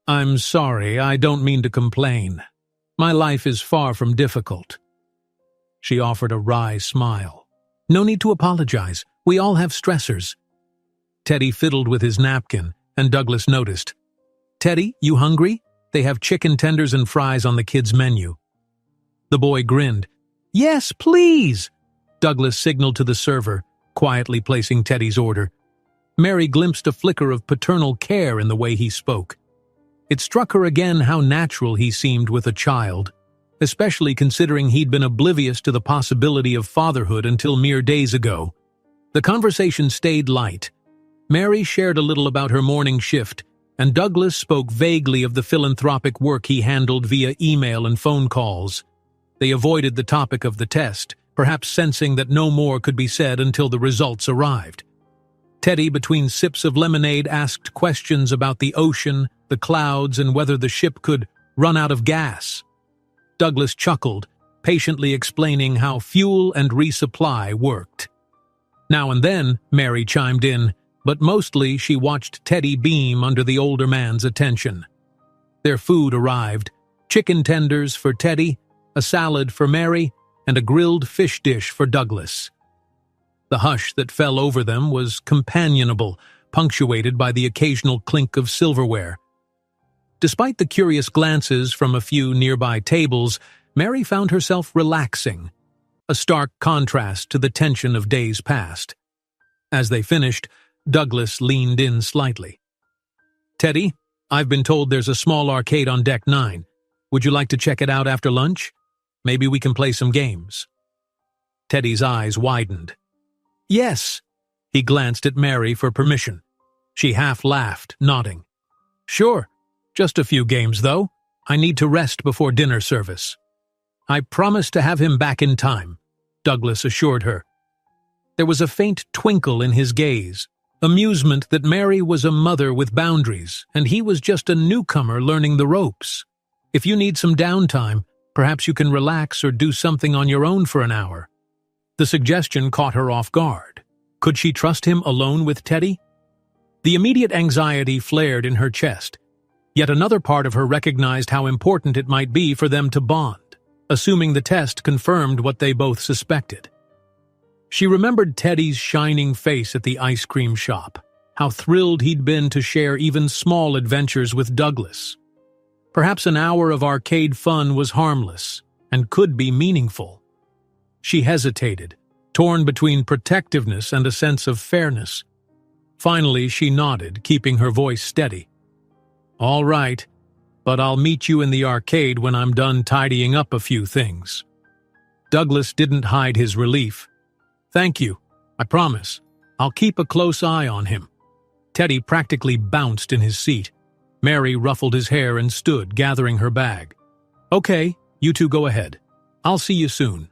"I'm sorry, I don't mean to complain. My life is far from difficult." She offered a wry smile. "No need to apologize. We all have stressors." Teddy fiddled with his napkin, and Douglas noticed. "Teddy, you hungry? They have chicken tenders and fries on the kids' menu." The boy grinned. "Yes, please." Douglas signaled to the server, quietly placing Teddy's order. Mary glimpsed a flicker of paternal care in the way he spoke. It struck her again how natural he seemed with a child, especially considering he'd been oblivious to the possibility of fatherhood until mere days ago. The conversation stayed light. Mary shared a little about her morning shift, and Douglas spoke vaguely of the philanthropic work he handled via email and phone calls. They avoided the topic of the test, perhaps sensing that no more could be said until the results arrived. Teddy, between sips of lemonade, asked questions about the ocean, the clouds, and whether the ship could run out of gas. Douglas chuckled, patiently explaining how fuel and resupply worked. Now and then, Mary chimed in, but mostly she watched Teddy beam under the older man's attention. Their food arrived: chicken tenders for Teddy, a salad for Mary, and a grilled fish dish for Douglas. The hush that fell over them was companionable, punctuated by the occasional clink of silverware. Despite the curious glances from a few nearby tables, Mary found herself relaxing, a stark contrast to the tension of days past. As they finished, Douglas leaned in slightly. "Teddy, I've been told there's a small arcade on Deck 9. Would you like to check it out after lunch? Maybe we can play some games." Teddy's eyes widened. "Yes." He glanced at Mary for permission. She half laughed, nodding. "Sure. Just a few games, though. I need to rest before dinner service." "I promise to have him back in time," Douglas assured her. There was a faint twinkle in his gaze, amusement that Mary was a mother with boundaries, and he was just a newcomer learning the ropes. "If you need some downtime, perhaps you can relax or do something on your own for an hour." The suggestion caught her off guard. Could she trust him alone with Teddy? The immediate anxiety flared in her chest. Yet another part of her recognized how important it might be for them to bond, assuming the test confirmed what they both suspected. She remembered Teddy's shining face at the ice cream shop, how thrilled he'd been to share even small adventures with Douglas. Perhaps an hour of arcade fun was harmless and could be meaningful. She hesitated, torn between protectiveness and a sense of fairness. Finally, she nodded, keeping her voice steady. "All right, but I'll meet you in the arcade when I'm done tidying up a few things." Douglas didn't hide his relief. "Thank you. I promise. I'll keep a close eye on him." Teddy practically bounced in his seat. Mary ruffled his hair and stood, gathering her bag. "Okay, you two go ahead. I'll see you soon."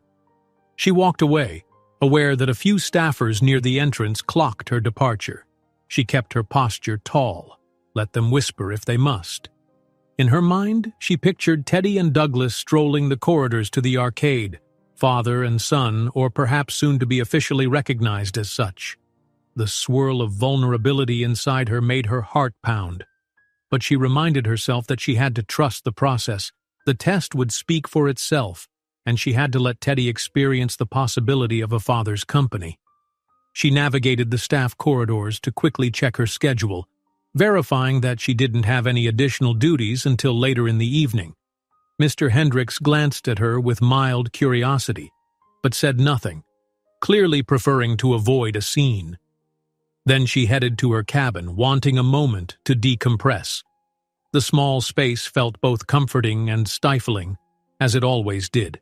She walked away, aware that a few staffers near the entrance clocked her departure. She kept her posture tall, let them whisper if they must. In her mind, she pictured Teddy and Douglas strolling the corridors to the arcade, father and son, or perhaps soon to be officially recognized as such. The swirl of vulnerability inside her made her heart pound. But she reminded herself that she had to trust the process. The test would speak for itself, and she had to let Teddy experience the possibility of a father's company. She navigated the staff corridors to quickly check her schedule, verifying that she didn't have any additional duties until later in the evening. Mr. Hendricks glanced at her with mild curiosity, but said nothing, clearly preferring to avoid a scene. Then she headed to her cabin, wanting a moment to decompress. The small space felt both comforting and stifling, as it always did.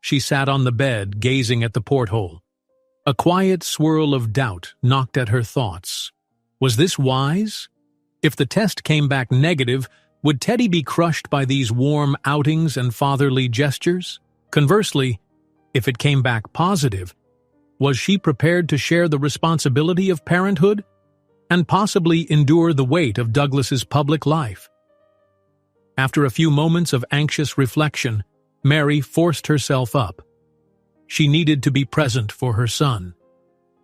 She sat on the bed, gazing at the porthole. A quiet swirl of doubt knocked at her thoughts. Was this wise? If the test came back negative, would Teddy be crushed by these warm outings and fatherly gestures? Conversely, if it came back positive, was she prepared to share the responsibility of parenthood and possibly endure the weight of Douglas's public life? After a few moments of anxious reflection, Mary forced herself up. She needed to be present for her son.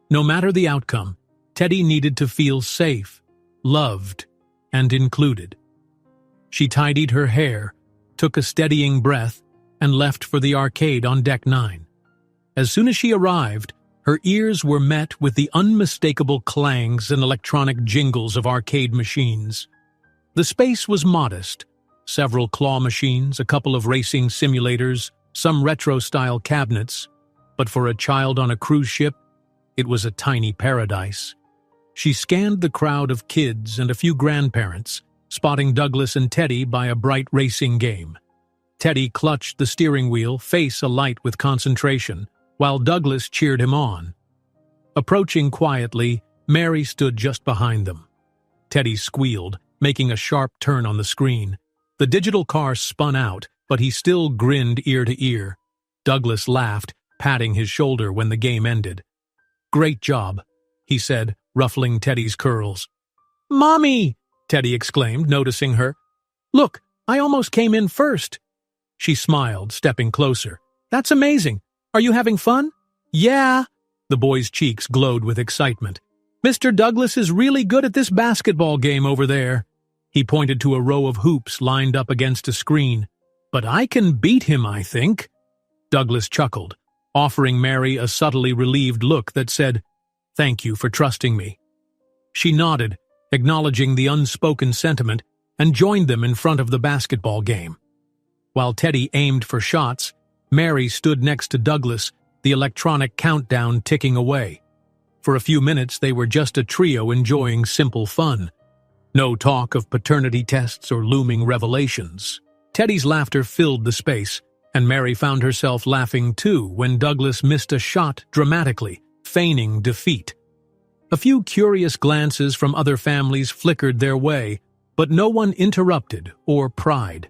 No matter the outcome, Teddy needed to feel safe, loved, and included. She tidied her hair, took a steadying breath, and left for the arcade on Deck 9. As soon as she arrived, her ears were met with the unmistakable clangs and electronic jingles of arcade machines. The space was modest. Several claw machines, a couple of racing simulators, some retro-style cabinets. But for a child on a cruise ship, it was a tiny paradise. She scanned the crowd of kids and a few grandparents, spotting Douglas and Teddy by a bright racing game. Teddy clutched the steering wheel, face alight with concentration, while Douglas cheered him on. Approaching quietly, Mary stood just behind them. Teddy squealed, making a sharp turn on the screen. The digital car spun out, but he still grinned ear to ear. Douglas laughed, patting his shoulder when the game ended. "Great job," he said, ruffling Teddy's curls. "Mommy!" Teddy exclaimed, noticing her. "Look, I almost came in first." She smiled, stepping closer. "That's amazing. Are you having fun?" "Yeah." The boy's cheeks glowed with excitement. "Mr. Douglas is really good at this basketball game over there." He pointed to a row of hoops lined up against a screen. "But I can beat him, I think." Douglas chuckled, offering Mary a subtly relieved look that said, "Thank you for trusting me." She nodded, acknowledging the unspoken sentiment, and joined them in front of the basketball game. While Teddy aimed for shots, Mary stood next to Douglas, the electronic countdown ticking away. For a few minutes they were just a trio enjoying simple fun. No talk of paternity tests or looming revelations. Teddy's laughter filled the space, and Mary found herself laughing too when Douglas missed a shot dramatically, feigning defeat. A few curious glances from other families flickered their way, but no one interrupted or pried.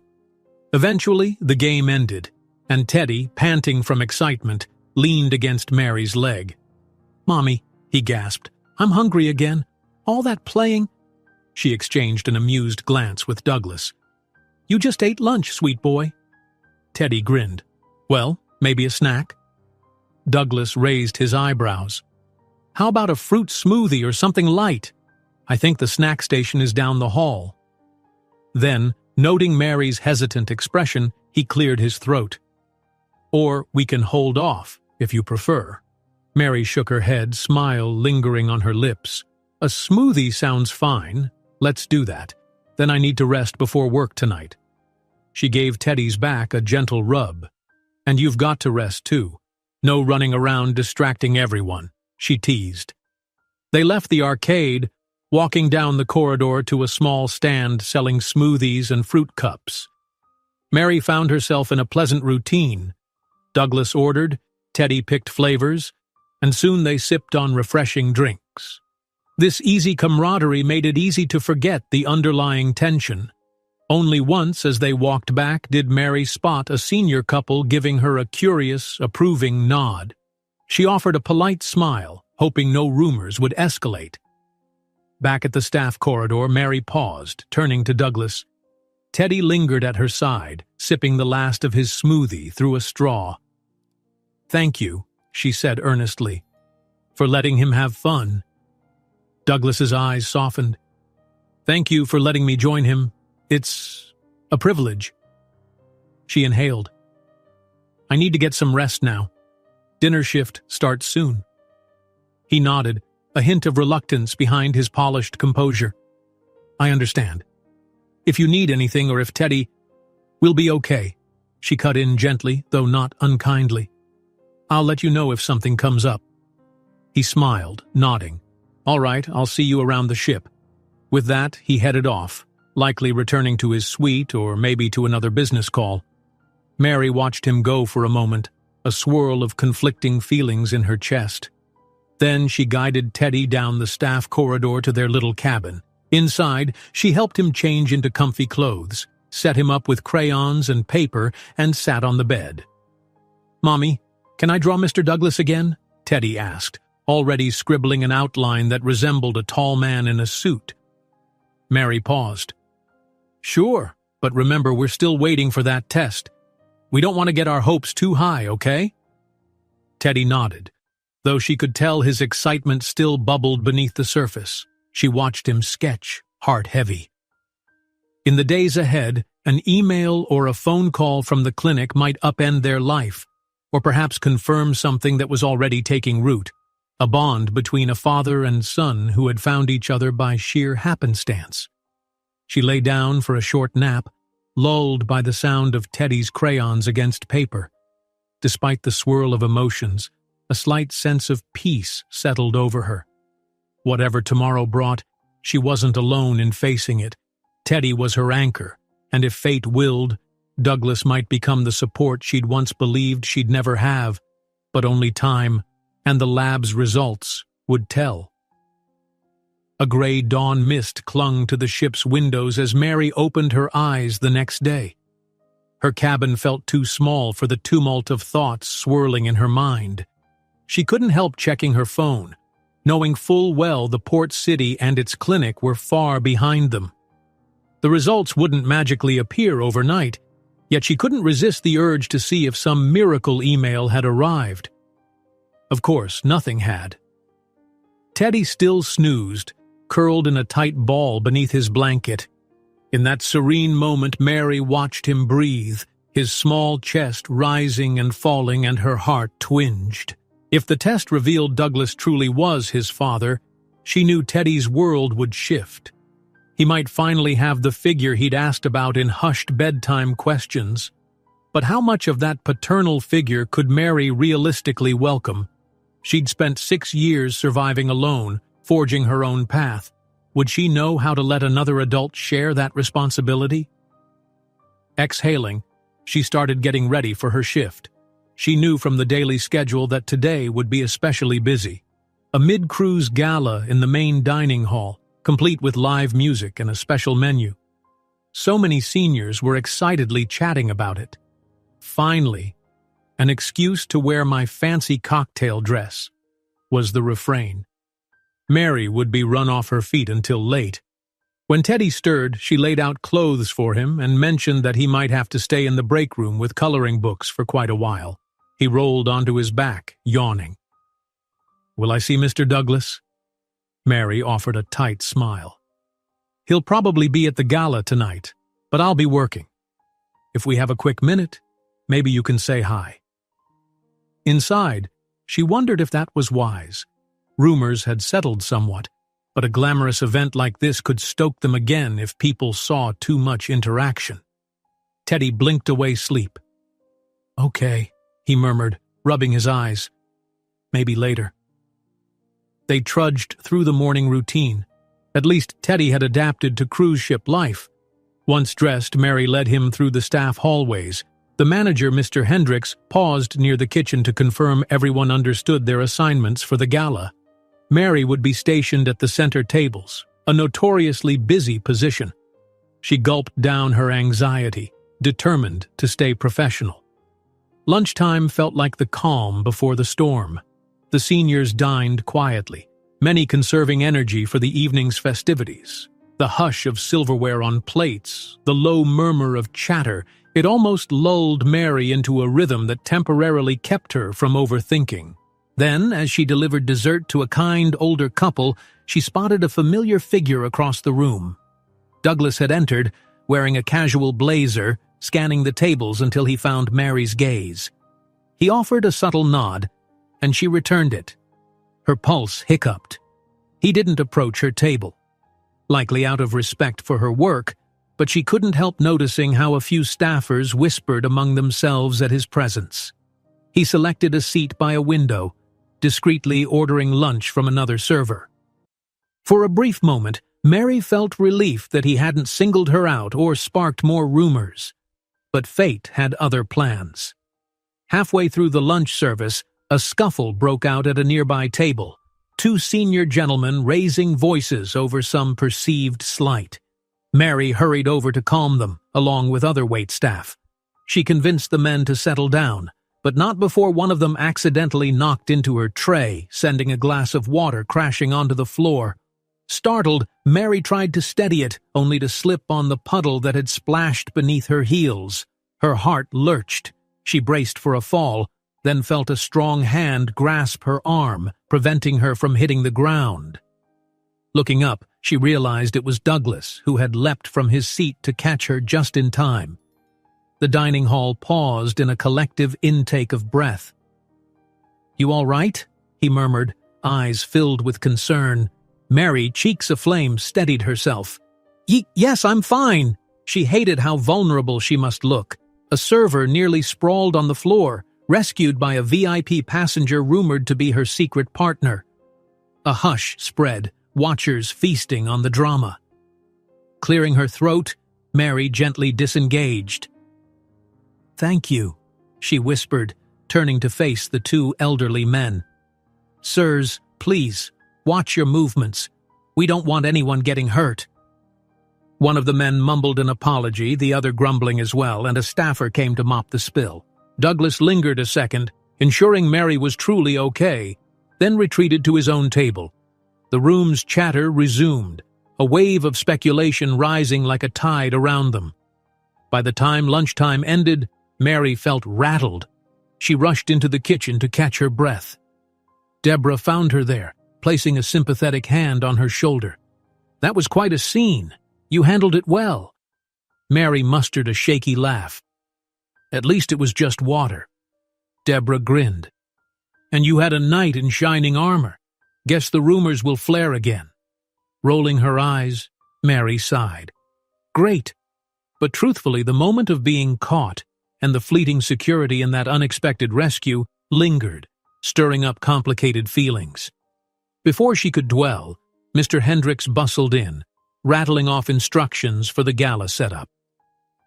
Eventually, the game ended, and Teddy, panting from excitement, leaned against Mary's leg. "Mommy," he gasped, "I'm hungry again. All that playing." She exchanged an amused glance with Douglas. "You just ate lunch, sweet boy." Teddy grinned. "Well, maybe a snack?" Douglas raised his eyebrows. "How about a fruit smoothie or something light? I think the snack station is down the hall." Then, noting Mary's hesitant expression, he cleared his throat. "Or we can hold off, if you prefer." Mary shook her head, smile lingering on her lips. "A smoothie sounds fine. Let's do that. Then I need to rest before work tonight." She gave Teddy's back a gentle rub. "And you've got to rest too. No running around distracting everyone," she teased. They left the arcade, walking down the corridor to a small stand selling smoothies and fruit cups. Mary found herself in a pleasant routine. Douglas ordered, Teddy picked flavors, and soon they sipped on refreshing drinks. This easy camaraderie made it easy to forget the underlying tension. Only once as they walked back did Mary spot a senior couple giving her a curious, approving nod. She offered a polite smile, hoping no rumors would escalate. Back at the staff corridor, Mary paused, turning to Douglas. Teddy lingered at her side, sipping the last of his smoothie through a straw. "Thank you," she said earnestly, "for letting him have fun." Douglas's eyes softened. "Thank you for letting me join him. It's a privilege." She inhaled. "I need to get some rest now. Dinner shift starts soon." He nodded, a hint of reluctance behind his polished composure. "I understand. If you need anything or if Teddy... We'll be okay," she cut in gently, though not unkindly. "I'll let you know if something comes up." He smiled, nodding. "All right, I'll see you around the ship." With that, he headed off, likely returning to his suite or maybe to another business call. Mary watched him go for a moment, a swirl of conflicting feelings in her chest. Then she guided Teddy down the staff corridor to their little cabin. Inside, she helped him change into comfy clothes, set him up with crayons and paper, and sat on the bed. "Mommy, can I draw Mr. Douglas again?" Teddy asked, already scribbling an outline that resembled a tall man in a suit. Mary paused. "Sure, but remember we're still waiting for that test. We don't want to get our hopes too high, okay?" Teddy nodded, though she could tell his excitement still bubbled beneath the surface. She watched him sketch, heart heavy. In the days ahead, an email or a phone call from the clinic might upend their life, or perhaps confirm something that was already taking root, a bond between a father and son who had found each other by sheer happenstance. She lay down for a short nap, lulled by the sound of Teddy's crayons against paper. Despite the swirl of emotions, a slight sense of peace settled over her. Whatever tomorrow brought, she wasn't alone in facing it. Teddy was her anchor, and if fate willed, Douglas might become the support she'd once believed she'd never have, but only time and the lab's results would tell. A gray dawn mist clung to the ship's windows as Mary opened her eyes the next day. Her cabin felt too small for the tumult of thoughts swirling in her mind. She couldn't help checking her phone, knowing full well the port city and its clinic were far behind them. The results wouldn't magically appear overnight, yet she couldn't resist the urge to see if some miracle email had arrived. Of course, nothing had. Teddy still snoozed, curled in a tight ball beneath his blanket. In that serene moment, Mary watched him breathe, his small chest rising and falling, and her heart twinged. If the test revealed Douglas truly was his father, she knew Teddy's world would shift. He might finally have the figure he'd asked about in hushed bedtime questions. But how much of that paternal figure could Mary realistically welcome? She'd spent 6 years surviving alone, forging her own path. Would she know how to let another adult share that responsibility? Exhaling, she started getting ready for her shift. She knew from the daily schedule that today would be especially busy. A mid-cruise gala in the main dining hall, complete with live music and a special menu. So many seniors were excitedly chatting about it. Finally, an excuse to wear my fancy cocktail dress, was the refrain. Mary would be run off her feet until late. When Teddy stirred, she laid out clothes for him and mentioned that he might have to stay in the break room with coloring books for quite a while. He rolled onto his back, yawning. "Will I see Mr. Douglas?" Mary offered a tight smile. "He'll probably be at the gala tonight, but I'll be working. If we have a quick minute, maybe you can say hi." Inside, she wondered if that was wise. Rumors had settled somewhat, but a glamorous event like this could stoke them again if people saw too much interaction. Teddy blinked away sleep. "Okay," he murmured, rubbing his eyes. "Maybe later." They trudged through the morning routine. At least Teddy had adapted to cruise ship life. Once dressed, Mary led him through the staff hallways. The manager, Mr. Hendricks, paused near the kitchen to confirm everyone understood their assignments for the gala. Mary would be stationed at the center tables, a notoriously busy position. She gulped down her anxiety, determined to stay professional. Lunchtime felt like the calm before the storm. The seniors dined quietly, many conserving energy for the evening's festivities. The hush of silverware on plates, the low murmur of chatter, it almost lulled Mary into a rhythm that temporarily kept her from overthinking. Then, as she delivered dessert to a kind older couple, she spotted a familiar figure across the room. Douglas had entered, wearing a casual blazer, scanning the tables until he found Mary's gaze. He offered a subtle nod, and she returned it. Her pulse hiccuped. He didn't approach her table, likely out of respect for her work, but she couldn't help noticing how a few staffers whispered among themselves at his presence. He selected a seat by a window, discreetly ordering lunch from another server. For a brief moment, Mary felt relief that he hadn't singled her out or sparked more rumors. But fate had other plans. Halfway through the lunch service, a scuffle broke out at a nearby table, 2 senior gentlemen raising voices over some perceived slight. Mary hurried over to calm them, along with other waitstaff. She convinced the men to settle down, but not before one of them accidentally knocked into her tray, sending a glass of water crashing onto the floor. Startled, Mary tried to steady it, only to slip on the puddle that had splashed beneath her heels. Her heart lurched. She braced for a fall, then felt a strong hand grasp her arm, preventing her from hitting the ground. Looking up, she realized it was Douglas, who had leapt from his seat to catch her just in time. The dining hall paused in a collective intake of breath. "You all right?" he murmured, eyes filled with concern. Mary, cheeks aflame, steadied herself. Yes, I'm fine." She hated how vulnerable she must look. A server nearly sprawled on the floor, rescued by a VIP passenger rumored to be her secret partner. A hush spread, watchers feasting on the drama. Clearing her throat, Mary gently disengaged. "Thank you," she whispered, turning to face the two elderly men. "Sirs, please, watch your movements. We don't want anyone getting hurt." One of the men mumbled an apology, the other grumbling as well, and a staffer came to mop the spill. Douglas lingered a second, ensuring Mary was truly okay, then retreated to his own table. The room's chatter resumed, a wave of speculation rising like a tide around them. By the time lunchtime ended, Mary felt rattled. She rushed into the kitchen to catch her breath. Deborah found her there, placing a sympathetic hand on her shoulder. "That was quite a scene. You handled it well." Mary mustered a shaky laugh. "At least it was just water." Deborah grinned. "And you had a knight in shining armor. Guess the rumors will flare again." Rolling her eyes, Mary sighed. "Great. But truthfully, the moment of being caught and the fleeting security in that unexpected rescue lingered, stirring up complicated feelings." Before she could dwell, Mr. Hendricks bustled in, rattling off instructions for the gala setup.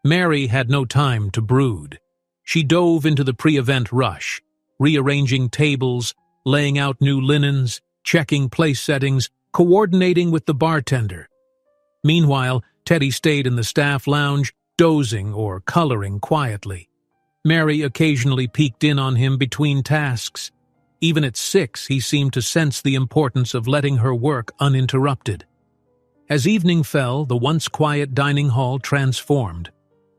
Mary had no time to brood. She dove into the pre-event rush, rearranging tables, laying out new linens, checking place settings, coordinating with the bartender. Meanwhile, Teddy stayed in the staff lounge, dozing or coloring quietly. Mary occasionally peeked in on him between tasks. Even at 6, he seemed to sense the importance of letting her work uninterrupted. As evening fell, the once quiet dining hall transformed.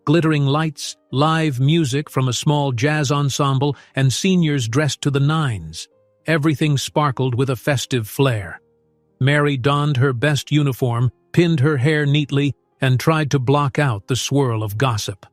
Glittering lights, live music from a small jazz ensemble, and seniors dressed to the nines. Everything sparkled with a festive flair. Mary donned her best uniform, pinned her hair neatly, and tried to block out the swirl of gossip.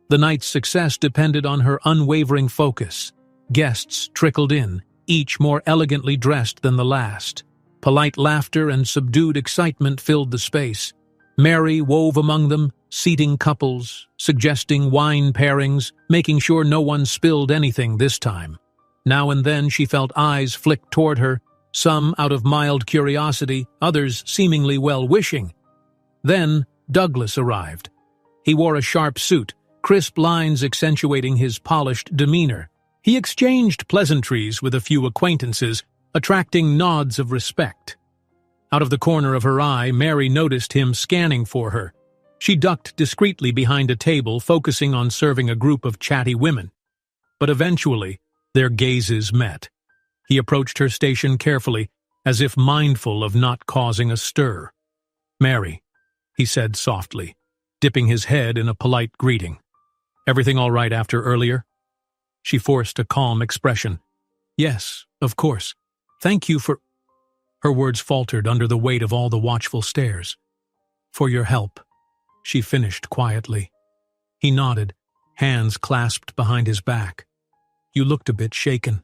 The night's success depended on her unwavering focus. Guests trickled in, each more elegantly dressed than the last. Polite laughter and subdued excitement filled the space. Mary wove among them, seating couples, suggesting wine pairings, making sure no one spilled anything this time. Now and then she felt eyes flick toward her, some out of mild curiosity, others seemingly well-wishing. Then Douglas arrived. He wore a sharp suit, crisp lines accentuating his polished demeanor. He exchanged pleasantries with a few acquaintances, attracting nods of respect. Out of the corner of her eye, Mary noticed him scanning for her. She ducked discreetly behind a table, focusing on serving a group of chatty women. But eventually, their gazes met. He approached her station carefully, as if mindful of not causing a stir. "Mary," he said softly, dipping his head in a polite greeting. "Everything all right after earlier?" She forced a calm expression. "Yes, of course. Thank you for—" Her words faltered under the weight of all the watchful stares. "For your help," she finished quietly. He nodded, hands clasped behind his back. "You looked a bit shaken."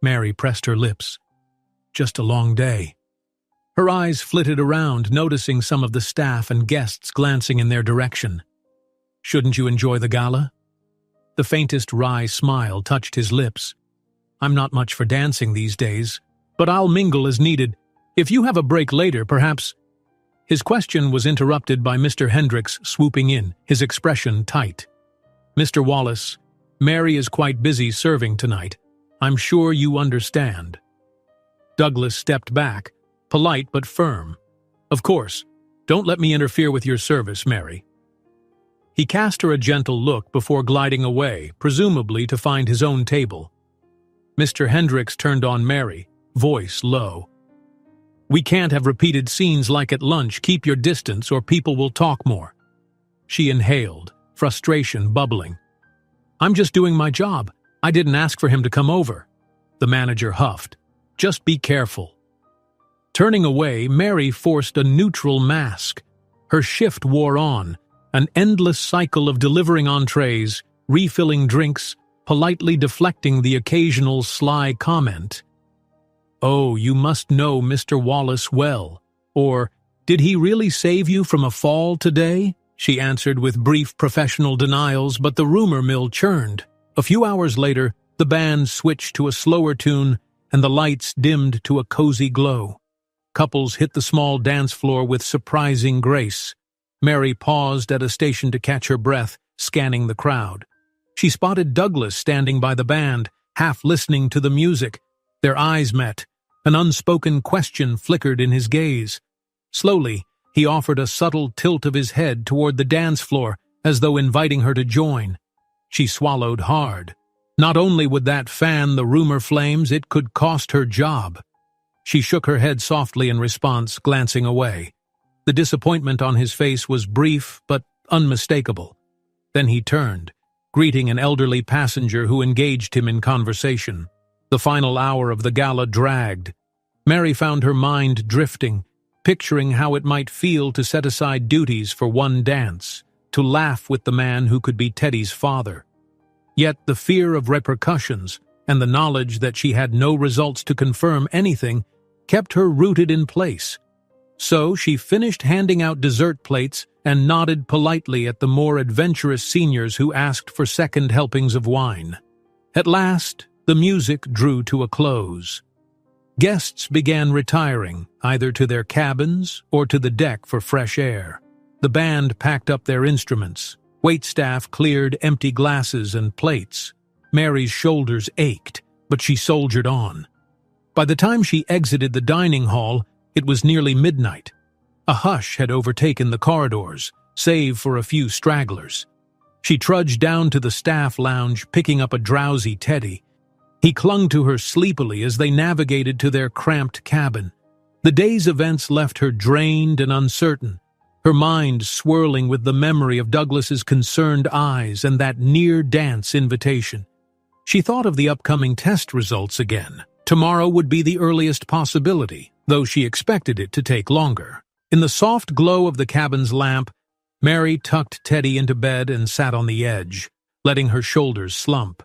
Mary pressed her lips. "Just a long day." Her eyes flitted around, noticing some of the staff and guests glancing in their direction. "Shouldn't you enjoy the gala?" The faintest wry smile touched his lips. "I'm not much for dancing these days, but I'll mingle as needed. If you have a break later, perhaps—" His question was interrupted by Mr. Hendricks swooping in, his expression tight. "Mr. Wallace, Mary is quite busy serving tonight. I'm sure you understand." Douglas stepped back, polite but firm. "Of course. Don't let me interfere with your service, Mary." He cast her a gentle look before gliding away, presumably to find his own table. Mr. Hendricks turned on Mary, voice low. "We can't have repeated scenes like at lunch. Keep your distance or people will talk more." She inhaled, frustration bubbling. "I'm just doing my job. I didn't ask for him to come over." The manager huffed. "Just be careful." Turning away, Mary forced a neutral mask. Her shift wore on, an endless cycle of delivering entrees, refilling drinks, politely deflecting the occasional sly comment. "Oh, you must know Mr. Wallace well," or "Did he really save you from a fall today?" She answered with brief professional denials, but the rumor mill churned. A few hours later, the band switched to a slower tune, and the lights dimmed to a cozy glow. Couples hit the small dance floor with surprising grace. Mary paused at a station to catch her breath, scanning the crowd. She spotted Douglas standing by the band, half listening to the music. Their eyes met. An unspoken question flickered in his gaze. Slowly, he offered a subtle tilt of his head toward the dance floor, as though inviting her to join. She swallowed hard. Not only would that fan the rumor flames, it could cost her job. She shook her head softly in response, glancing away. The disappointment on his face was brief but unmistakable. Then he turned, greeting an elderly passenger who engaged him in conversation. The final hour of the gala dragged. Mary found her mind drifting, picturing how it might feel to set aside duties for one dance, to laugh with the man who could be Teddy's father. Yet the fear of repercussions and the knowledge that she had no results to confirm anything kept her rooted in place. So she finished handing out dessert plates and nodded politely at the more adventurous seniors who asked for second helpings of wine. At last, the music drew to a close. Guests began retiring, either to their cabins or to the deck for fresh air. The band packed up their instruments. Waitstaff cleared empty glasses and plates. Mary's shoulders ached, but she soldiered on. By the time she exited the dining hall, it was nearly midnight. A hush had overtaken the corridors, save for a few stragglers. She trudged down to the staff lounge, picking up a drowsy Teddy. He clung to her sleepily as they navigated to their cramped cabin. The day's events left her drained and uncertain, her mind swirling with the memory of Douglas's concerned eyes and that near-dance invitation. She thought of the upcoming test results again. Tomorrow would be the earliest possibility, though she expected it to take longer. In the soft glow of the cabin's lamp, Mary tucked Teddy into bed and sat on the edge, letting her shoulders slump.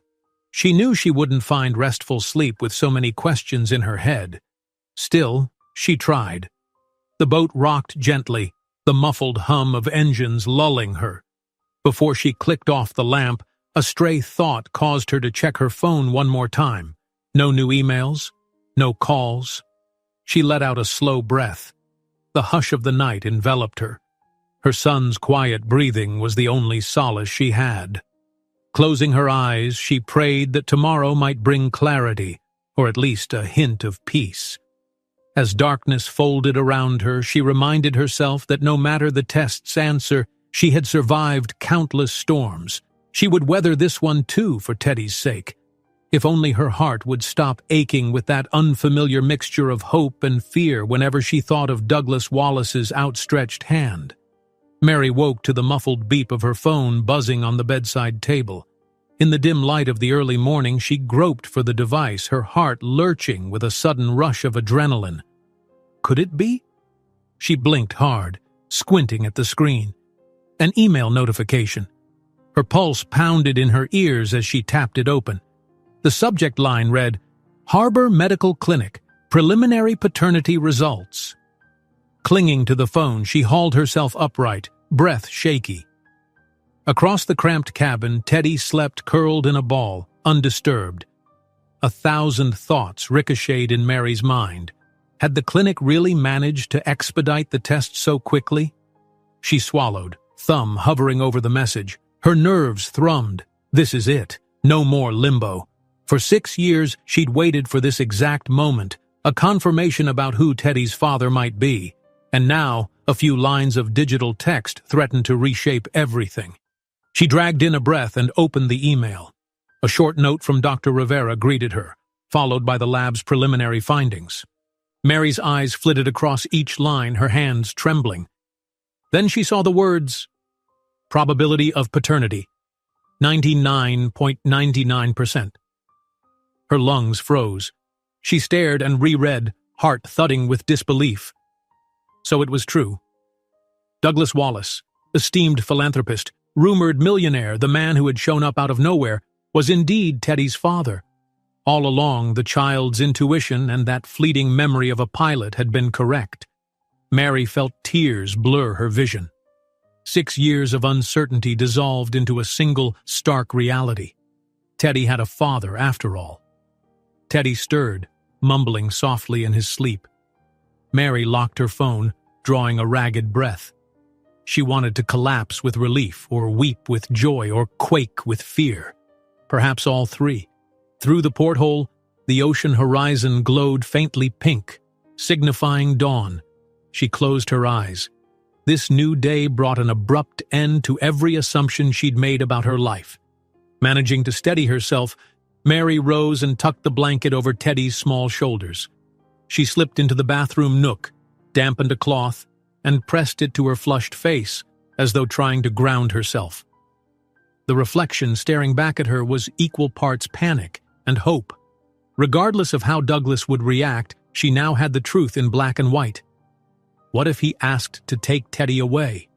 She knew she wouldn't find restful sleep with so many questions in her head. Still, she tried. The boat rocked gently, the muffled hum of engines lulling her. Before she clicked off the lamp, a stray thought caused her to check her phone one more time. No new emails, no calls. She let out a slow breath. The hush of the night enveloped her. Her son's quiet breathing was the only solace she had. Closing her eyes, she prayed that tomorrow might bring clarity, or at least a hint of peace. As darkness folded around her, she reminded herself that no matter the test's answer, she had survived countless storms. She would weather this one too for Teddy's sake. If only her heart would stop aching with that unfamiliar mixture of hope and fear whenever she thought of Douglas Wallace's outstretched hand. Mary woke to the muffled beep of her phone buzzing on the bedside table. In the dim light of the early morning, she groped for the device, her heart lurching with a sudden rush of adrenaline. Could it be? She blinked hard, squinting at the screen. An email notification. Her pulse pounded in her ears as she tapped it open. The subject line read, "Harbor Medical Clinic, Preliminary Paternity Results." Clinging to the phone, she hauled herself upright, breath shaky. Across the cramped cabin, Teddy slept curled in a ball, undisturbed. 1,000 thoughts ricocheted in Mary's mind. Had the clinic really managed to expedite the test so quickly? She swallowed, thumb hovering over the message. Her nerves thrummed. This is it. No more limbo. For 6 years, she'd waited for this exact moment, a confirmation about who Teddy's father might be. And now, a few lines of digital text threatened to reshape everything. She dragged in a breath and opened the email. A short note from Dr. Rivera greeted her, followed by the lab's preliminary findings. Mary's eyes flitted across each line, her hands trembling. Then she saw the words, "Probability of paternity, 99.99%. Her lungs froze. She stared and reread, heart thudding with disbelief. So it was true. Douglas Wallace, esteemed philanthropist, rumored millionaire, the man who had shown up out of nowhere, was indeed Teddy's father. All along, the child's intuition and that fleeting memory of a pilot had been correct. Mary felt tears blur her vision. 6 years of uncertainty dissolved into a single, stark reality. Teddy had a father, after all. Teddy stirred, mumbling softly in his sleep. Mary locked her phone, drawing a ragged breath. She wanted to collapse with relief, or weep with joy, or quake with fear. Perhaps all three. Through the porthole, the ocean horizon glowed faintly pink, signifying dawn. She closed her eyes. This new day brought an abrupt end to every assumption she'd made about her life. Managing to steady herself, Mary rose and tucked the blanket over Teddy's small shoulders. She slipped into the bathroom nook, dampened a cloth, and pressed it to her flushed face, as though trying to ground herself. The reflection staring back at her was equal parts panic and hope. Regardless of how Douglas would react, she now had the truth in black and white. What if he asked to take Teddy away?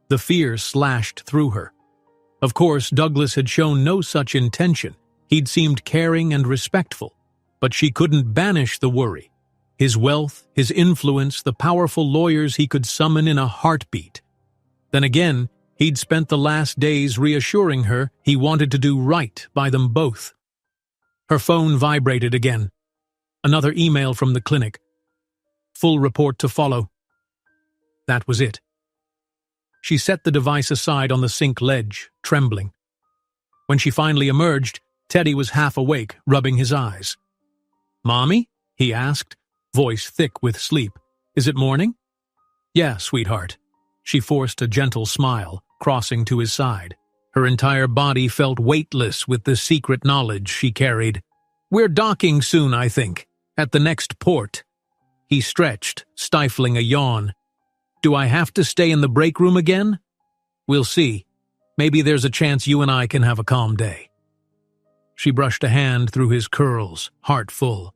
The fear slashed through her. Of course, Douglas had shown no such intention. He'd seemed caring and respectful. But she couldn't banish the worry. His wealth, his influence, the powerful lawyers he could summon in a heartbeat. Then again, he'd spent the last days reassuring her he wanted to do right by them both. Her phone vibrated again. Another email from the clinic. Full report to follow. That was it. She set the device aside on the sink ledge, trembling. When she finally emerged, Teddy was half awake, rubbing his eyes. "Mommy?" he asked, voice thick with sleep. "Is it morning?" "Yeah, sweetheart." She forced a gentle smile, crossing to his side. Her entire body felt weightless with the secret knowledge she carried. "We're docking soon, I think, at the next port." He stretched, stifling a yawn. "Do I have to stay in the break room again?" "We'll see. Maybe there's a chance you and I can have a calm day." She brushed a hand through his curls, heart full.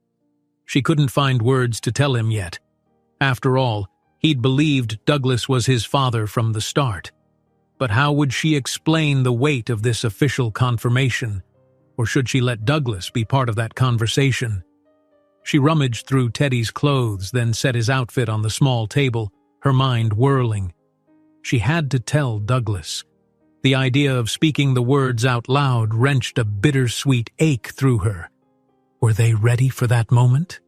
She couldn't find words to tell him yet. After all, he'd believed Douglas was his father from the start. But how would she explain the weight of this official confirmation? Or should she let Douglas be part of that conversation? She rummaged through Teddy's clothes, then set his outfit on the small table, her mind whirling. She had to tell Douglas. The idea of speaking the words out loud wrenched a bittersweet ache through her. Were they ready for that moment?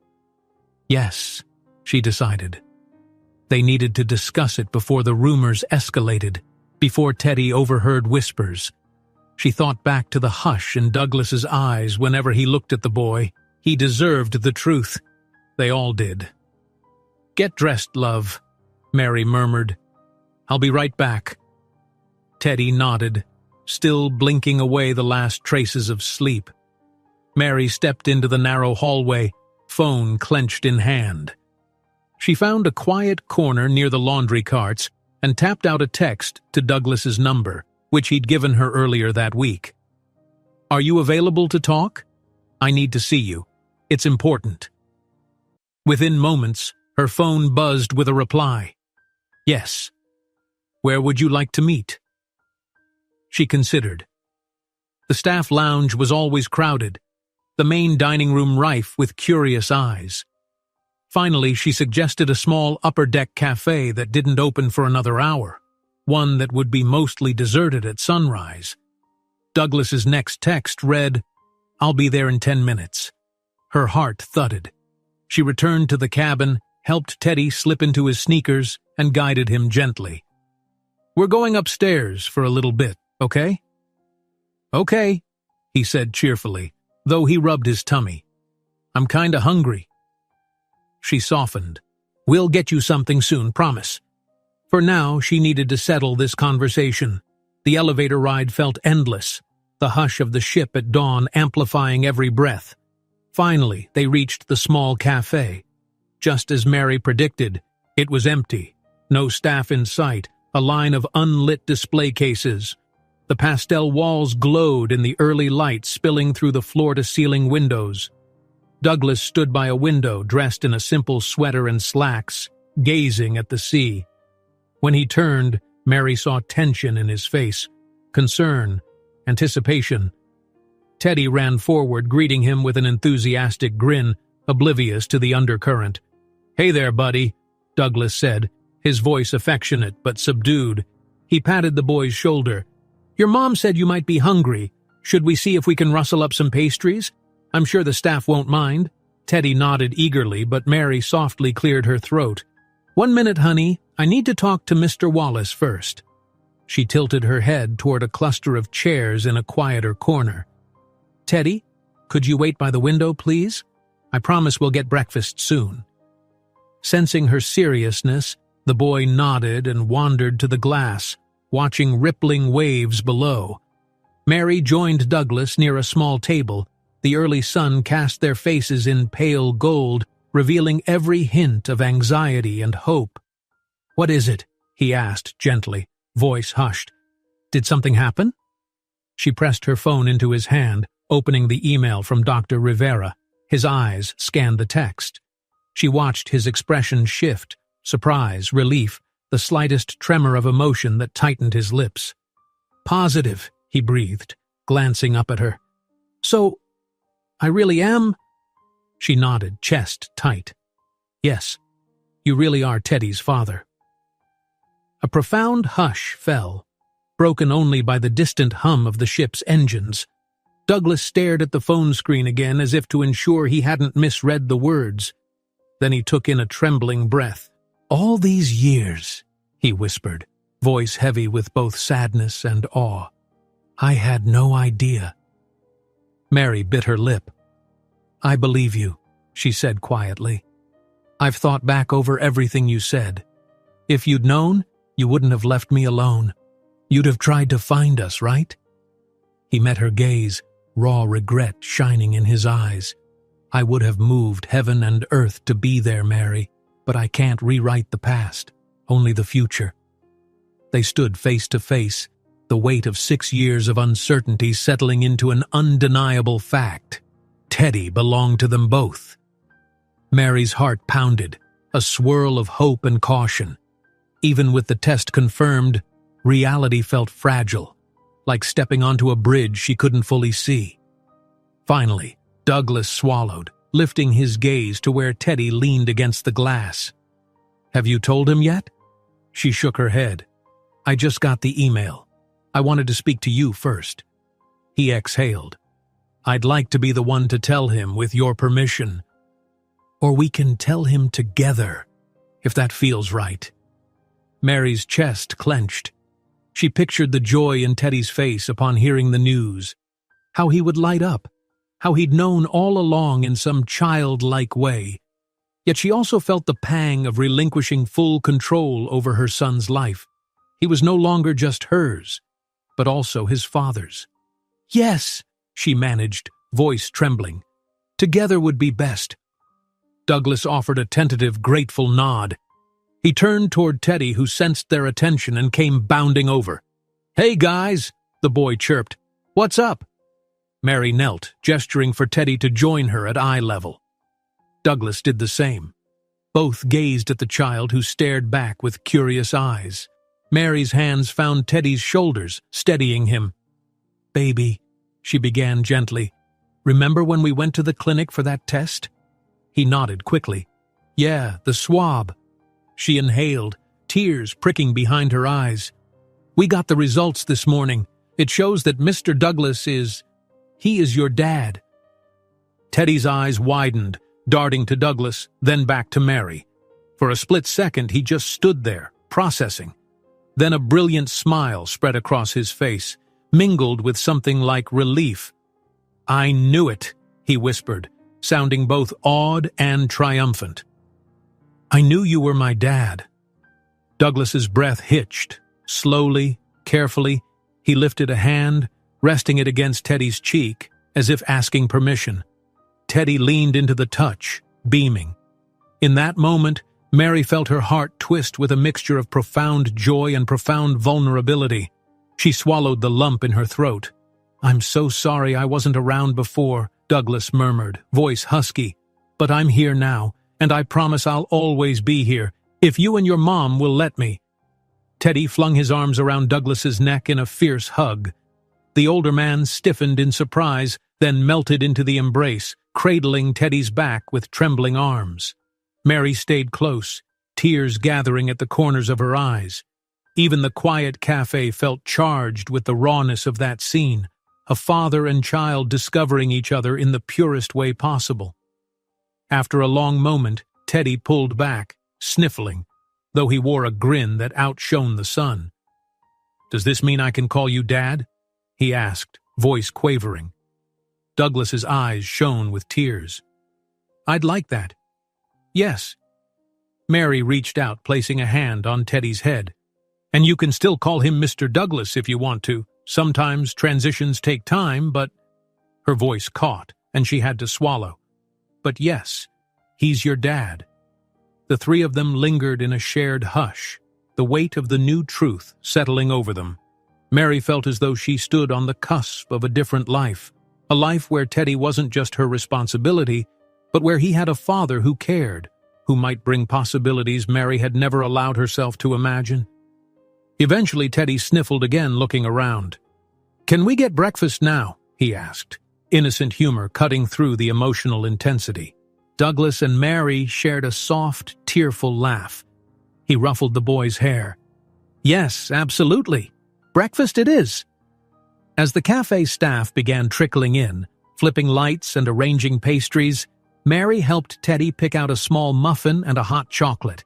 Yes, she decided. They needed to discuss it before the rumors escalated, before Teddy overheard whispers. She thought back to the hush in Douglas's eyes whenever he looked at the boy. He deserved the truth. They all did. "Get dressed, love," Mary murmured. "I'll be right back." Teddy nodded, still blinking away the last traces of sleep. Mary stepped into the narrow hallway, phone clenched in hand. She found a quiet corner near the laundry carts and tapped out a text to Douglas's number, which he'd given her earlier that week. "Are you available to talk? I need to see you. It's important." Within moments, her phone buzzed with a reply. "Yes. Where would you like to meet?" She considered. The staff lounge was always crowded, the main dining room rife with curious eyes. Finally, she suggested a small upper-deck cafe that didn't open for another hour, one that would be mostly deserted at sunrise. Douglas's next text read, "I'll be there in 10 minutes." Her heart thudded. She returned to the cabin, helped Teddy slip into his sneakers, and guided him gently. "We're going upstairs for a little bit, okay?" "Okay," he said cheerfully, though he rubbed his tummy. "I'm kinda hungry." She softened. "We'll get you something soon, promise." For now, she needed to settle this conversation. The elevator ride felt endless, the hush of the ship at dawn amplifying every breath. Finally, they reached the small cafe. Just as Mary predicted, it was empty. No staff in sight, a line of unlit display cases. The pastel walls glowed in the early light spilling through the floor-to-ceiling windows. Douglas stood by a window dressed in a simple sweater and slacks, gazing at the sea. When he turned, Mary saw tension in his face, concern, anticipation. Teddy ran forward, greeting him with an enthusiastic grin, oblivious to the undercurrent. "Hey there, buddy," Douglas said, his voice affectionate but subdued. He patted the boy's shoulder. "Your mom said you might be hungry. Should we see if we can rustle up some pastries? I'm sure the staff won't mind." Teddy nodded eagerly, but Mary softly cleared her throat. "1 minute, honey. I need to talk to Mr. Wallace first." She tilted her head toward a cluster of chairs in a quieter corner. "Teddy, could you wait by the window, please? I promise we'll get breakfast soon." Sensing her seriousness, the boy nodded and wandered to the glass, watching rippling waves below. Mary joined Douglas near a small table. The early sun cast their faces in pale gold, revealing every hint of anxiety and hope. "What is it?" he asked gently, voice hushed. "Did something happen?" She pressed her phone into his hand, opening the email from Dr. Rivera. His eyes scanned the text. She watched his expression shift, surprise, relief, the slightest tremor of emotion that tightened his lips. "Positive," he breathed, glancing up at her. "So, I really am?" She nodded, chest tight. "Yes, you really are Teddy's father." A profound hush fell, broken only by the distant hum of the ship's engines. Douglas stared at the phone screen again as if to ensure he hadn't misread the words. Then he took in a trembling breath. "All these years," he whispered, voice heavy with both sadness and awe. "I had no idea." Mary bit her lip. "I believe you," she said quietly. "I've thought back over everything you said. If you'd known, you wouldn't have left me alone. You'd have tried to find us, right?" He met her gaze, raw regret shining in his eyes. "I would have moved heaven and earth to be there, Mary, but I can't rewrite the past, only the future." They stood face to face, the weight of 6 years of uncertainty settling into an undeniable fact. Teddy belonged to them both. Mary's heart pounded, a swirl of hope and caution. Even with the test confirmed, reality felt fragile, like stepping onto a bridge she couldn't fully see. Finally, Douglas swallowed, lifting his gaze to where Teddy leaned against the glass. "Have you told him yet?" She shook her head. "I just got the email. I wanted to speak to you first." He exhaled. "I'd like to be the one to tell him with your permission. Or we can tell him together, if that feels right." Mary's chest clenched. She pictured the joy in Teddy's face upon hearing the news. How he would light up. How he'd known all along in some childlike way. Yet she also felt the pang of relinquishing full control over her son's life. He was no longer just hers, but also his father's. "Yes," she managed, voice trembling. "Together would be best." Douglas offered a tentative, grateful nod. He turned toward Teddy, who sensed their attention and came bounding over. "Hey, guys," the boy chirped. "What's up?" Mary knelt, gesturing for Teddy to join her at eye level. Douglas did the same. Both gazed at the child, who stared back with curious eyes. Mary's hands found Teddy's shoulders, steadying him. "Baby," she began gently, "remember when we went to the clinic for that test?" He nodded quickly. "Yeah, the swab." She inhaled, tears pricking behind her eyes. "We got the results this morning. It shows that Mr. Douglas is your dad." Teddy's eyes widened, darting to Douglas, then back to Mary. For a split second, he just stood there, processing. Then a brilliant smile spread across his face, mingled with something like relief. "I knew it," he whispered, sounding both awed and triumphant. "I knew you were my dad." Douglas's breath hitched. Slowly, carefully, he lifted a hand, resting it against Teddy's cheek, as if asking permission. Teddy leaned into the touch, beaming. In that moment, Mary felt her heart twist with a mixture of profound joy and profound vulnerability. She swallowed the lump in her throat. "I'm so sorry I wasn't around before," Douglas murmured, voice husky. "But I'm here now, and I promise I'll always be here, if you and your mom will let me." Teddy flung his arms around Douglas's neck in a fierce hug. The older man stiffened in surprise, then melted into the embrace, cradling Teddy's back with trembling arms. Mary stayed close, tears gathering at the corners of her eyes. Even the quiet cafe felt charged with the rawness of that scene, a father and child discovering each other in the purest way possible. After a long moment, Teddy pulled back, sniffling, though he wore a grin that outshone the sun. "Does this mean I can call you Dad?" he asked, voice quavering. Douglas's eyes shone with tears. "I'd like that." "Yes." Mary reached out, placing a hand on Teddy's head. "And you can still call him Mr. Douglas if you want to. Sometimes transitions take time, but—" Her voice caught, and she had to swallow. "But yes, he's your dad." The three of them lingered in a shared hush, the weight of the new truth settling over them. Mary felt as though she stood on the cusp of a different life, a life where Teddy wasn't just her responsibility, but where he had a father who cared, who might bring possibilities Mary had never allowed herself to imagine. Eventually, Teddy sniffled again, looking around. "Can we get breakfast now?" he asked, innocent humor cutting through the emotional intensity. Douglas and Mary shared a soft, tearful laugh. He ruffled the boy's hair. "Yes, absolutely. Breakfast it is." As the cafe staff began trickling in, flipping lights and arranging pastries, Mary helped Teddy pick out a small muffin and a hot chocolate.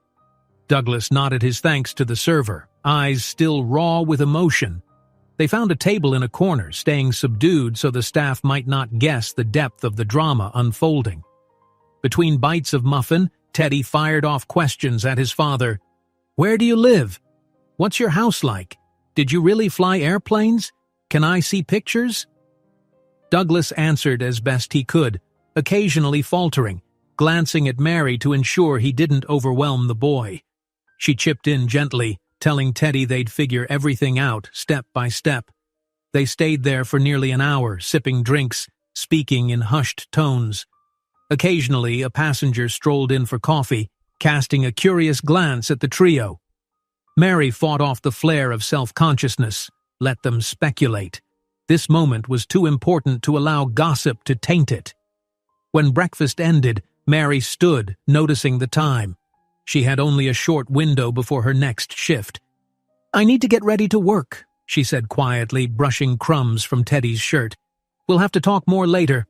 Douglas nodded his thanks to the server, eyes still raw with emotion. They found a table in a corner, staying subdued so the staff might not guess the depth of the drama unfolding. Between bites of muffin, Teddy fired off questions at his father. "Where do you live? What's your house like? Did you really fly airplanes? Can I see pictures?" Douglas answered as best he could, occasionally faltering, glancing at Mary to ensure he didn't overwhelm the boy. She chipped in gently, telling Teddy they'd figure everything out step by step. They stayed there for nearly an hour, sipping drinks, speaking in hushed tones. Occasionally, a passenger strolled in for coffee, casting a curious glance at the trio. Mary fought off the flare of self-consciousness. Let them speculate. This moment was too important to allow gossip to taint it. When breakfast ended, Mary stood, noticing the time. She had only a short window before her next shift. "I need to get ready to work," she said quietly, brushing crumbs from Teddy's shirt. "We'll have to talk more later."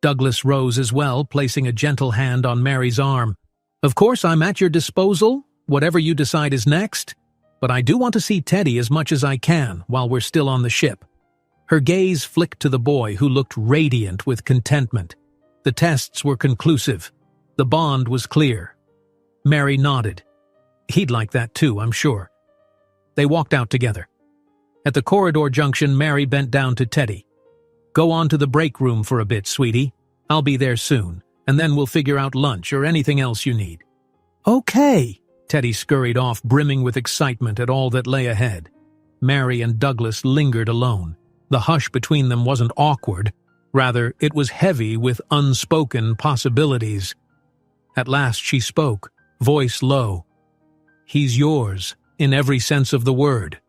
Douglas rose as well, placing a gentle hand on Mary's arm. "Of course, I'm at your disposal, whatever you decide is next, but I do want to see Teddy as much as I can while we're still on the ship." Her gaze flicked to the boy, who looked radiant with contentment. The tests were conclusive. The bond was clear. Mary nodded. He'd like that too, I'm sure. They walked out together. At the corridor junction, Mary bent down to Teddy. "Go on to the break room for a bit, sweetie. I'll be there soon, and then we'll figure out lunch or anything else you need." "Okay." Teddy scurried off, brimming with excitement at all that lay ahead. Mary and Douglas lingered alone. The hush between them wasn't awkward. Rather, it was heavy with unspoken possibilities. At last she spoke, voice low. "He's yours, in every sense of the word."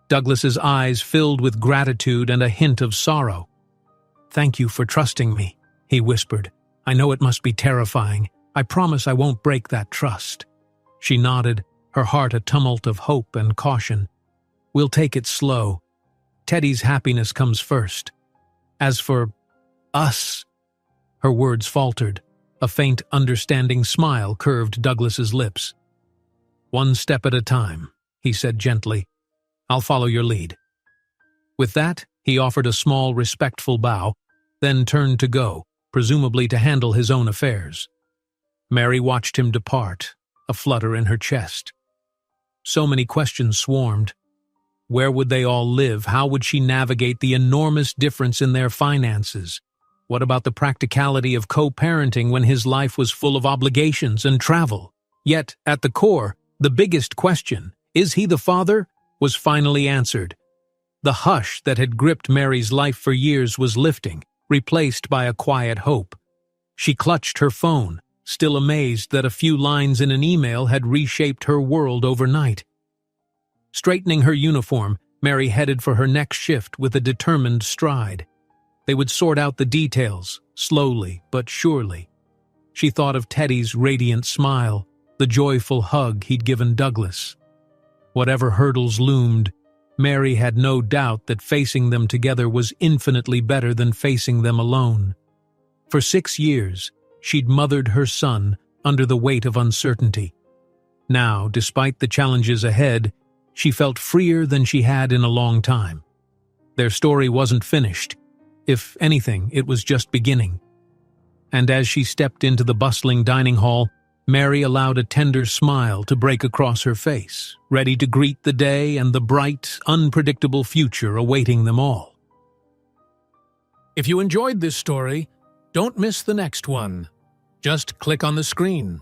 Douglas's eyes filled with gratitude and a hint of sorrow. "Thank you for trusting me," he whispered. "I know it must be terrifying. I promise I won't break that trust." She nodded, her heart a tumult of hope and caution. "We'll take it slow. Teddy's happiness comes first. As for us," her words faltered. A faint, understanding smile curved Douglas's lips. "One step at a time," he said gently. "I'll follow your lead." With that, he offered a small, respectful bow, then turned to go, presumably to handle his own affairs. Mary watched him depart, a flutter in her chest. So many questions swarmed. Where would they all live? How would she navigate the enormous difference in their finances? What about the practicality of co-parenting when his life was full of obligations and travel? Yet, at the core, the biggest question, is he the father, was finally answered. The hush that had gripped Mary's life for years was lifting, replaced by a quiet hope. She clutched her phone, still amazed that a few lines in an email had reshaped her world overnight. Straightening her uniform, Mary headed for her next shift with a determined stride. They would sort out the details, slowly but surely. She thought of Teddy's radiant smile, the joyful hug he'd given Douglas. Whatever hurdles loomed, Mary had no doubt that facing them together was infinitely better than facing them alone. For 6 years, she'd mothered her son under the weight of uncertainty. Now, despite the challenges ahead, she felt freer than she had in a long time. Their story wasn't finished. If anything, it was just beginning. And as she stepped into the bustling dining hall, Mary allowed a tender smile to break across her face, ready to greet the day and the bright, unpredictable future awaiting them all. If you enjoyed this story, don't miss the next one. Just click on the screen